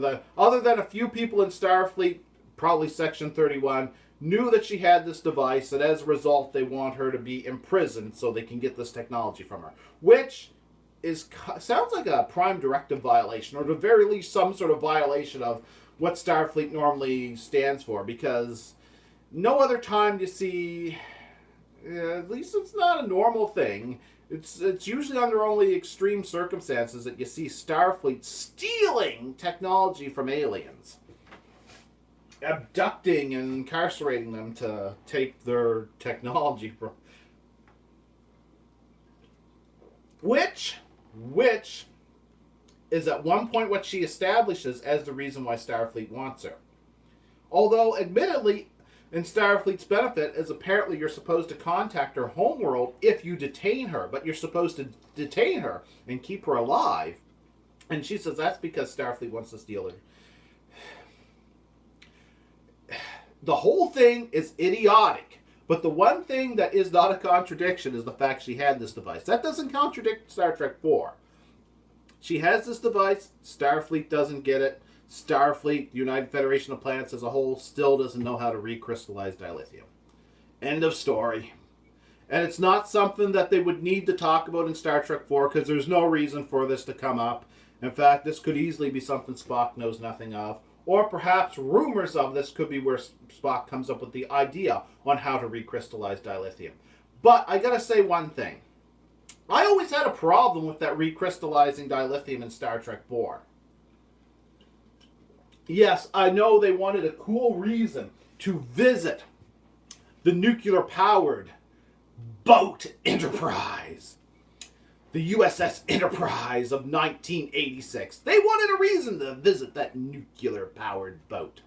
than a few people in Starfleet, probably Section 31, knew that she had this device, and as a result, they want her to be imprisoned so they can get this technology from her. Which sounds like a Prime Directive violation, or at the very least some sort of violation of what Starfleet normally stands for, because no other time do you see, at least it's not a normal thing, it's usually under only extreme circumstances that you see Starfleet stealing technology from aliens. Abducting and incarcerating them to take their technology from. Which is at one point what she establishes as the reason why Starfleet wants her. Although, admittedly, in Starfleet's benefit, is apparently you're supposed to contact her homeworld if you detain her, but you're supposed to detain her and keep her alive. And she says that's because Starfleet wants to steal her. The whole thing is idiotic, but the one thing that is not a contradiction is the fact she had this device. That doesn't contradict Star Trek 4. She has this device, Starfleet doesn't get it. Starfleet, the United Federation of Planets as a whole, still doesn't know how to recrystallize dilithium. End of story. And it's not something that they would need to talk about in Star Trek 4, because there's no reason for this to come up. In fact, this could easily be something Spock knows nothing of. Or perhaps rumors of this could be where Spock comes up with the idea on how to recrystallize dilithium. But I gotta say one thing. I always had a problem with that recrystallizing dilithium in Star Trek 4. Yes, I know they wanted a cool reason. to visit the nuclear-powered boat Enterprise. The USS Enterprise of 1986. They wanted a reason to visit that nuclear-powered boat.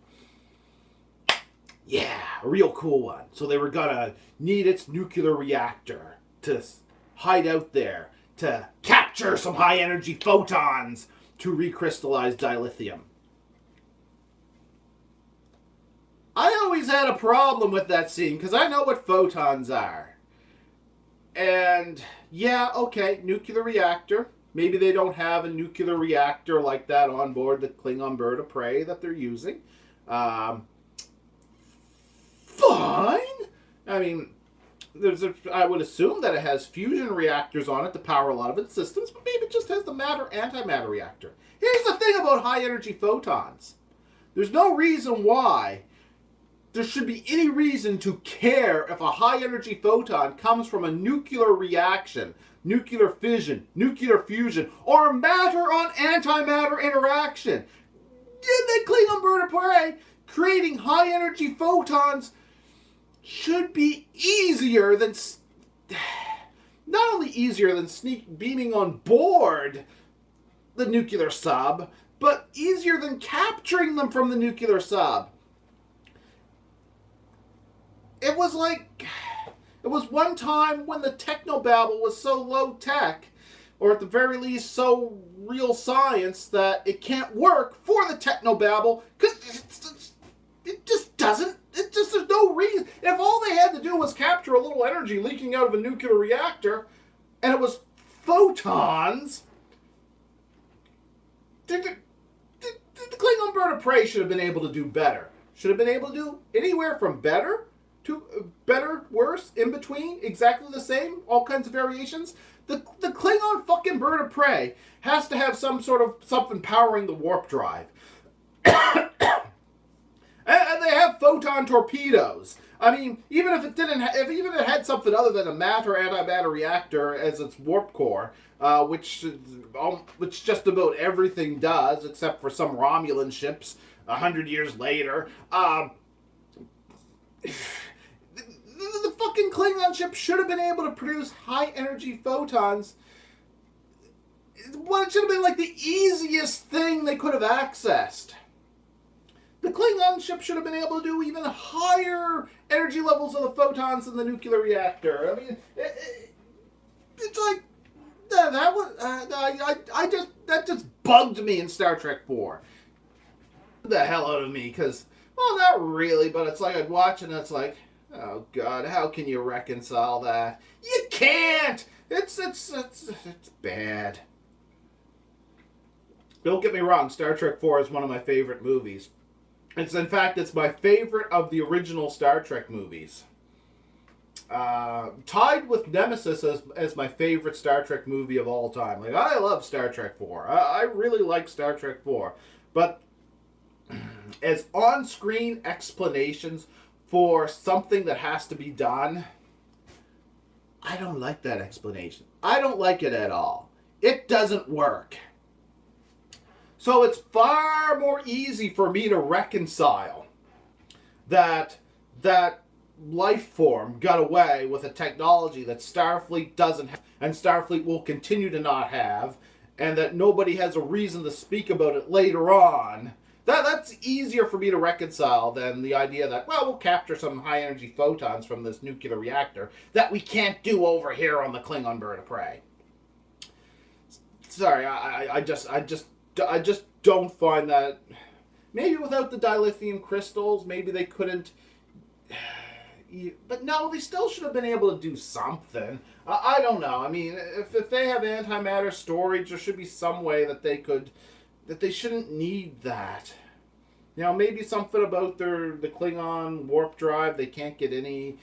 Yeah, a real cool one. So they were gonna need its nuclear reactor to hide out there, to capture some high-energy photons to recrystallize dilithium. I always had a problem with that scene, because I know what photons are. And, yeah, okay, nuclear reactor. Maybe they don't have a nuclear reactor like that on board the Klingon bird of prey that they're using. Fine. I mean, I would assume that it has fusion reactors on it to power a lot of its systems, but maybe it just has the matter-antimatter reactor. Here's the thing about high-energy photons. There's no reason why there should be any reason to care if a high-energy photon comes from a nuclear reaction, nuclear fission, nuclear fusion, or matter-on-antimatter interaction. The Klingon bird of prey creating high-energy photons should be easier than, not only easier than sneak beaming on board the nuclear sub, but easier than capturing them from the nuclear sub. It was one time when the technobabble was so low tech, or at the very least so real science, that it can't work for the technobabble, because it just doesn't. There's no reason. If all they had to do was capture a little energy leaking out of a nuclear reactor, and it was photons, the Klingon bird of prey should have been able to do better. Should have been able to do anywhere from better to better, worse, in between, exactly the same, all kinds of variations. The Klingon fucking bird of prey has to have some sort of something powering the warp drive. And they have photon torpedoes. I mean, even if it had something other than a matter-antimatter reactor as its warp core, which just about everything does, except for some Romulan ships 100 years later. The fucking Klingon ship should have been able to produce high-energy photons. Well, it should have been like the easiest thing they could have accessed. The Klingon ship should have been able to do even higher energy levels of the photons than the nuclear reactor. I mean, it's like that just bugged me in Star Trek 4. The hell out of me, because, well, not really, but it's like I'd watch and it's like, oh God, how can you reconcile that? You can't. It's bad. Don't get me wrong, Star Trek 4 is one of my favorite movies. In fact, it's my favorite of the original Star Trek movies. Tied with Nemesis as my favorite Star Trek movie of all time. Like, I love Star Trek 4. I really like Star Trek 4. But as on-screen explanations for something that has to be done, I don't like that explanation. I don't like it at all. It doesn't work. So it's far more easy for me to reconcile that life form got away with a technology that Starfleet doesn't have, and Starfleet will continue to not have, and that nobody has a reason to speak about it later on. That's easier for me to reconcile than the idea that, well, we'll capture some high-energy photons from this nuclear reactor that we can't do over here on the Klingon bird of prey. Sorry, I just don't find that. Maybe without the dilithium crystals, maybe they couldn't. But no, they still should have been able to do something. I don't know. I mean, if they have antimatter storage, there should be some way that they shouldn't need that. You know, maybe something about the Klingon warp drive. They can't get any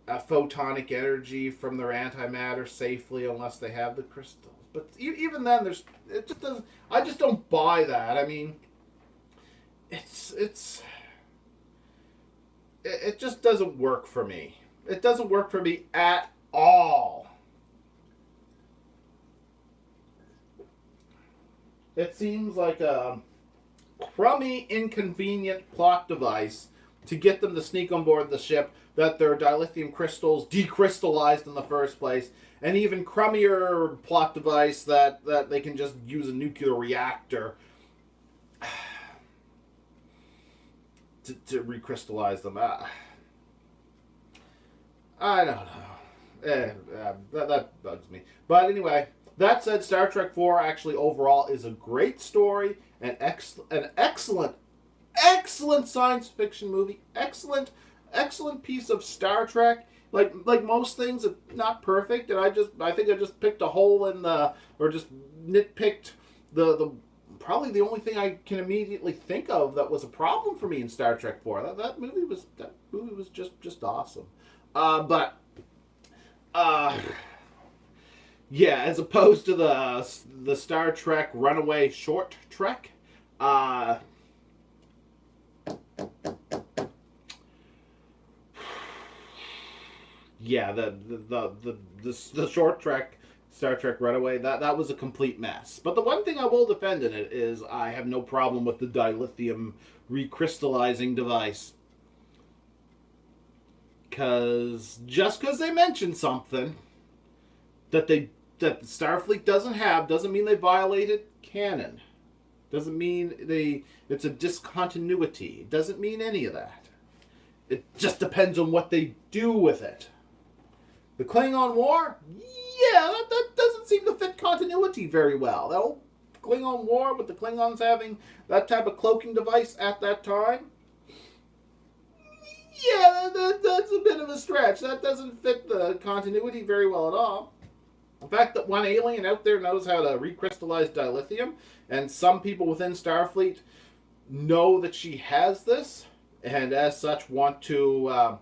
photonic energy from their antimatter safely unless they have the crystals. But even then, it just doesn't. I just don't buy that. I mean, it just doesn't work for me. It doesn't work for me at all. It seems like a crummy, inconvenient plot device to get them to sneak on board the ship, that their dilithium crystals decrystallized in the first place, and even crummier plot device that they can just use a nuclear reactor to recrystallize them. I don't know. That bugs me. But anyway, that said, Star Trek 4 actually overall is a great story, an excellent science fiction movie, excellent piece of Star Trek. Like most things, it's not perfect, and I think I just picked a hole in or just nitpicked the probably the only thing I can immediately think of that was a problem for me in Star Trek 4. That movie was just awesome. Yeah, as opposed to the Star Trek Runaway short trek, yeah, the short trek Star Trek Runaway, that was a complete mess. But the one thing I will defend in it is I have no problem with the dilithium recrystallizing device. Just because they mentioned something that Starfleet doesn't have doesn't mean they violated canon. Doesn't mean it's a discontinuity. It doesn't mean any of that. It just depends on what they do with it. The Klingon War? Yeah, that doesn't seem to fit continuity very well. That whole Klingon War with the Klingons having that type of cloaking device at that time? Yeah, that's a bit of a stretch. That doesn't fit the continuity very well at all. The fact that one alien out there knows how to recrystallize dilithium, and some people within Starfleet know that she has this, and as such want to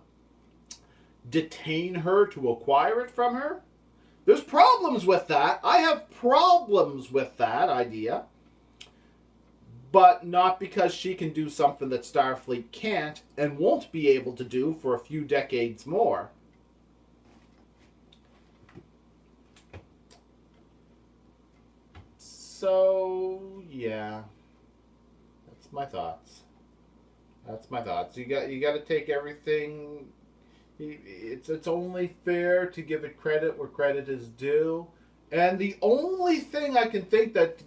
detain her to acquire it from her. There's problems with that. I have problems with that idea. But not because she can do something that Starfleet can't and won't be able to do for a few decades more. So, yeah. That's my thoughts. You got to take everything. It's only fair to give it credit where credit is due. And the only thing I can think that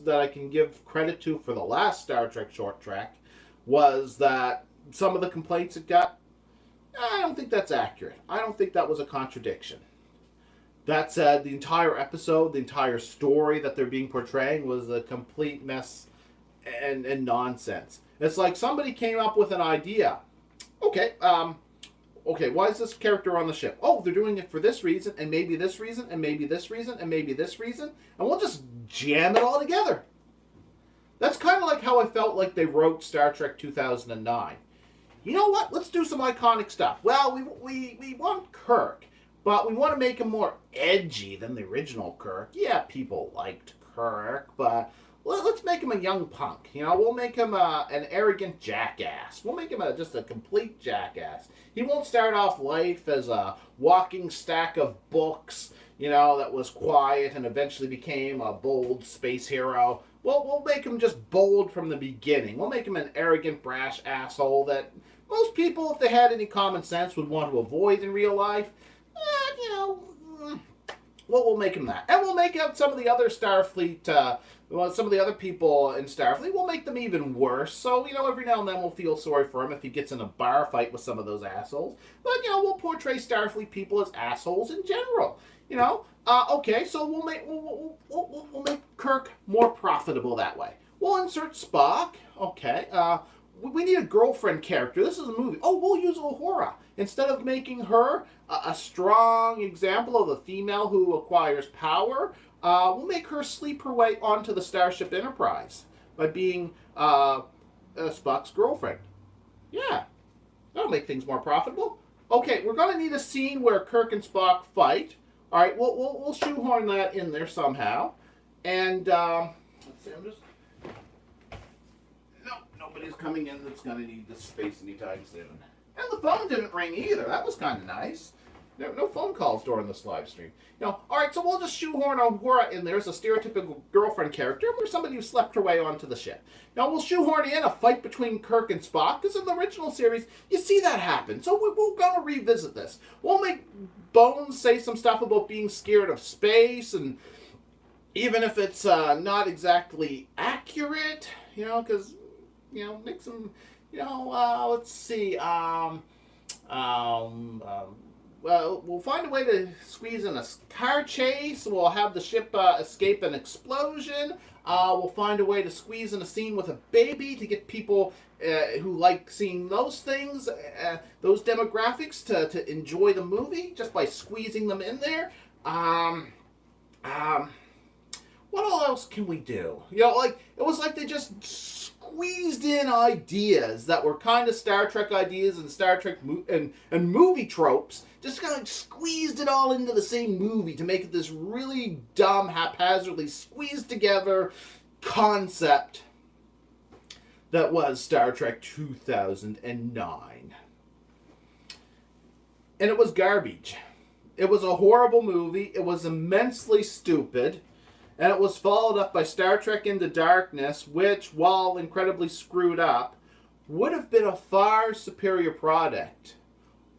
I can give credit to for the last Star Trek short track was that some of the complaints it got, I don't think that's accurate. I don't think that was a contradiction. That said, the entire episode, the entire story that they're being portraying was a complete mess and nonsense. It's like somebody came up with an idea. Okay, why is this character on the ship? Oh, they're doing it for this reason, and maybe this reason, and maybe this reason, and maybe this reason, and we'll just jam it all together. That's kind of like how I felt like they wrote Star Trek 2009. You know what? Let's do some iconic stuff. Well, we want Kirk, but we want to make him more edgy than the original Kirk. Yeah, people liked Kirk, but let's make him a young punk. We'll make him an arrogant jackass. We'll make him just a complete jackass. He won't start off life as a walking stack of books, that was quiet and eventually became a bold space hero. We'll make him just bold from the beginning. We'll make him an arrogant, brash asshole that most people, if they had any common sense, would want to avoid in real life. We'll make him that. And we'll make out some of the other Starfleet, some of the other people in Starfleet, we'll make them even worse. So, every now and then we'll feel sorry for him if he gets in a bar fight with some of those assholes. But, we'll portray Starfleet people as assholes in general. Okay, so we'll make Kirk more profitable that way. We'll insert Spock. Okay, we need a girlfriend character. This is a movie. Oh, we'll use Uhura. Instead of making her a strong example of a female who acquires power, we'll make her sleep her way onto the Starship Enterprise by being Spock's girlfriend. Yeah, that'll make things more profitable. Okay, we're going to need a scene where Kirk and Spock fight. All right, we'll shoehorn that in there somehow. And let's see, nobody's coming in that's going to need this space anytime soon. And the phone didn't ring either. That was kind of nice. No phone calls during this live stream. All right, so we'll just shoehorn Uhura in there as a stereotypical girlfriend character or somebody who slept her way onto the ship. Now, we'll shoehorn in a fight between Kirk and Spock, because in the original series, you see that happen. So we're going to revisit this. We'll make Bones say some stuff about being scared of space, and even if it's not exactly accurate, because, make some, let's see, well, we'll find a way to squeeze in a car chase. We'll have the ship escape an explosion. We'll find a way to squeeze in a scene with a baby to get people who like seeing those things, those demographics, to enjoy the movie just by squeezing them in there. What else can we do? It was like they just squeezed in ideas that were kind of Star Trek ideas and Star Trek and movie tropes, just kind of squeezed it all into the same movie to make it this really dumb, haphazardly squeezed together concept that was Star Trek 2009. And it was garbage. It was a horrible movie. It was immensely stupid. And it was followed up by Star Trek Into Darkness, which, while incredibly screwed up, would have been a far superior product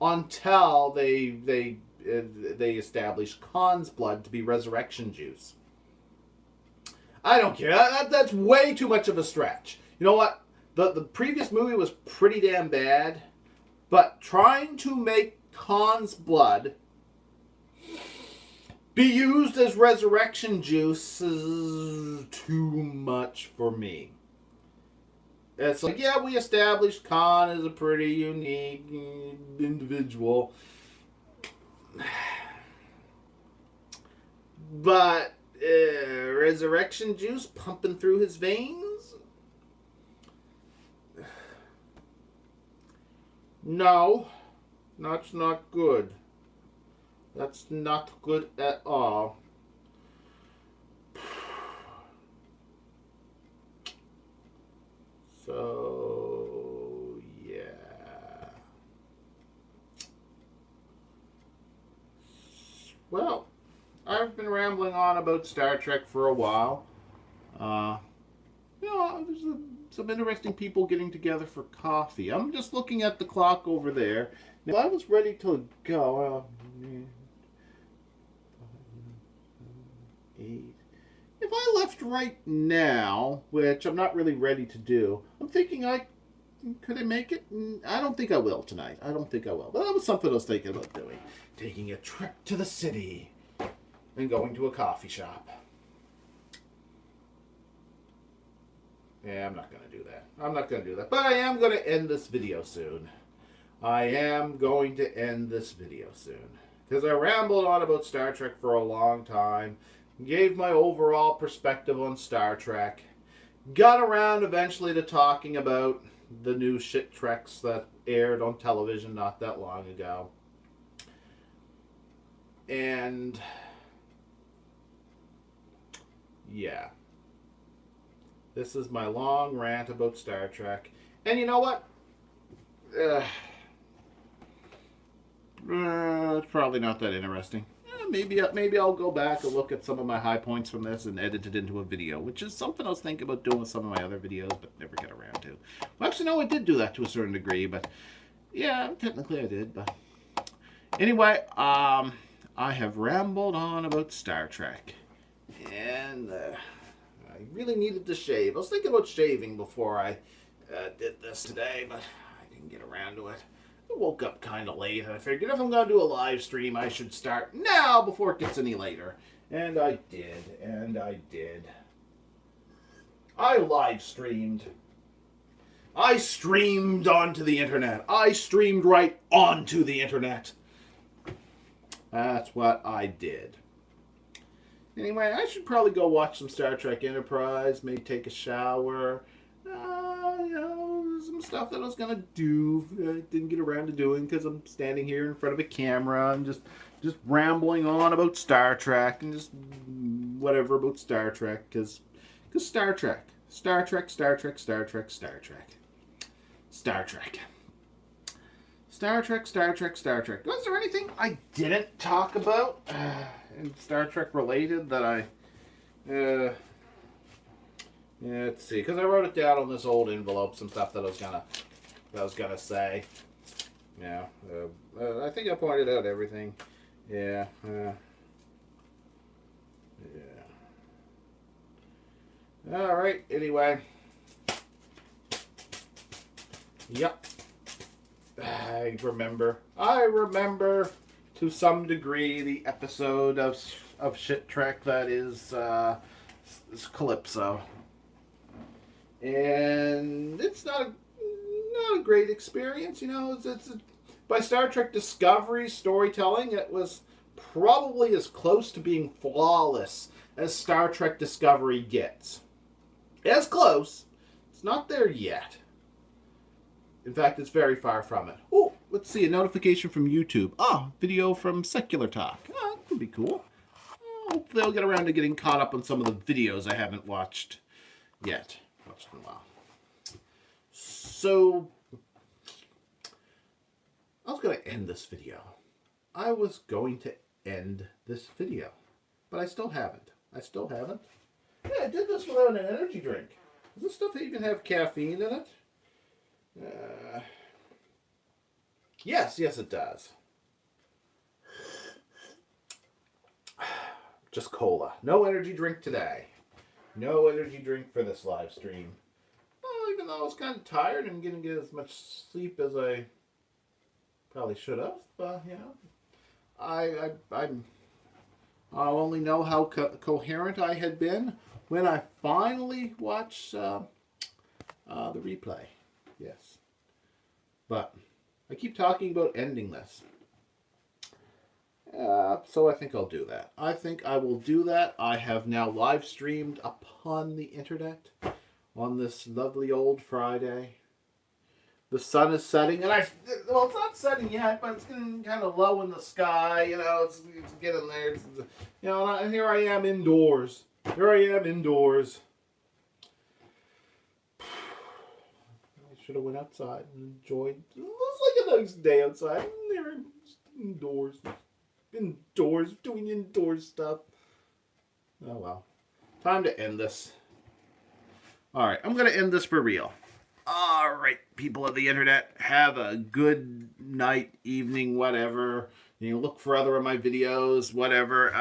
until they established Khan's blood to be resurrection juice. I don't care. That's way too much of a stretch. You know what? The previous movie was pretty damn bad, but trying to make Khan's blood be used as resurrection juice is too much for me. It's like, yeah, we established Khan as a pretty unique individual, but resurrection juice pumping through his veins? No, that's not good. That's not good at all. So, yeah. Well, I've been rambling on about Star Trek for a while. There's some interesting people getting together for coffee. I'm just looking at the clock over there. Now, I was ready to go. 8. If I left right now, which I'm not really ready to do, I'm thinking could I make it? I don't think I will tonight. I don't think I will. But that was something I was thinking about doing. Taking a trip to the city and going to a coffee shop. Yeah, I'm not going to do that. I'm not going to do that. But I am going to end this video soon. I am going to end this video soon. Because I rambled on about Star Trek for a long time. Gave my overall perspective on Star Trek. Got around eventually to talking about the new shit treks that aired on television not that long ago. And yeah. This is my long rant about Star Trek. And you know what? It's probably not that interesting. Maybe I'll go back and look at some of my high points from this and edit it into a video, which is something I was thinking about doing with some of my other videos, but never get around to. Well, actually, no, I did do that to a certain degree, but yeah, technically I did. But anyway, I have rambled on about Star Trek, and I really needed to shave. I was thinking about shaving before I did this today, but I didn't get around to it. I woke up kind of late, and I figured if I'm going to do a live stream, I should start now before it gets any later. And I did. I live streamed. I streamed onto the internet. I streamed right onto the internet. That's what I did. Anyway, I should probably go watch some Star Trek Enterprise, maybe take a shower. Some stuff that I was going to do. I didn't get around to doing because I'm standing here in front of a camera and just rambling on about Star Trek and just whatever about Star Trek because Star Trek. Star Trek, Star Trek, Star Trek. Was there anything I didn't talk about in Star Trek related that I... yeah, let's see, because I wrote it down on this old envelope, some stuff that I was gonna say. Yeah, I think I pointed out everything. Yeah, yeah. All right. Anyway. Yep. I remember to some degree the episode of Shit Trek that is Calypso, and it's not a great experience. You know, it's by Star Trek Discovery storytelling, it was probably as close to being flawless as Star Trek Discovery gets. As close. It's not there yet. In fact, it's very far from it. Oh, let's see, a notification from YouTube. Oh, video from Secular Talk. Oh, that could be cool. Hopefully I'll get around to getting caught up on some of the videos I haven't watched yet. Watched in a while. So, I was going to end this video. I was going to end this video. But I still haven't. Yeah, I did this without an energy drink. Does this stuff even have caffeine in it? Yes, it does. Just cola. No energy drink today. No energy drink for this live stream. Well, even though I was kind of tired and didn't get as much sleep as I probably should have, you know, I'll only know how coherent I had been when I finally watched the replay. Yes. But I keep talking about ending this. So I think I'll do that. I think I will do that. I have now live streamed upon the internet on this lovely old Friday. The sun is setting, and it's not setting yet, but it's getting kind of low in the sky. You know, it's getting there. You know, and here I am indoors. I should have went outside and enjoyed. It was like a nice day outside. There, indoors, doing indoor stuff. Oh well, time to end this. All right, I'm gonna end this for real. All right, people of the internet, have a good night, evening, whatever. You know, look for other of my videos, whatever.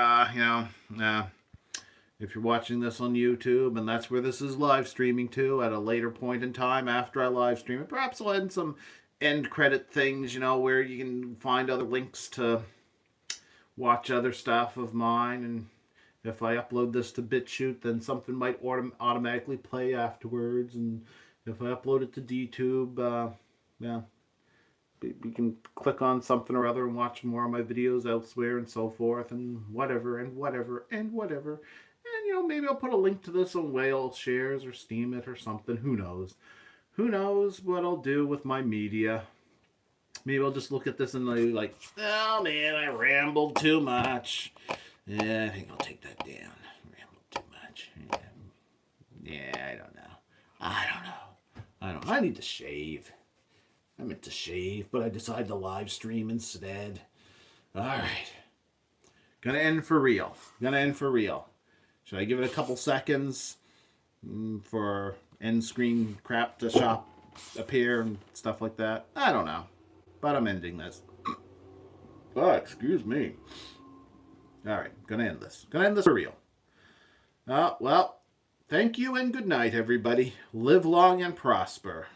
If you're watching this on YouTube, and that's where this is live streaming to, at a later point in time after I live stream it, perhaps I'll end some end credit things, you know, where you can find other links to watch other stuff of mine. And if I upload this to BitChute, then something might automatically play afterwards. And if I upload it to DTube, you can click on something or other and watch more of my videos elsewhere and so forth, and whatever. And, you know, maybe I'll put a link to this on Whale Shares or Steam It or something. Who knows? Who knows what I'll do with my media? Maybe I'll just look at this and be like, oh man, I rambled too much. Yeah, I think I'll take that down. Rambled too much. Yeah, I don't know. I need to shave. I meant to shave, but I decided to live stream instead. Alright. Gonna end for real. Should I give it a couple seconds for end screen crap to appear and stuff like that? I don't know. But I'm ending this. Oh, excuse me. Alright, gonna end this for real. Well, thank you and good night, everybody. Live long and prosper.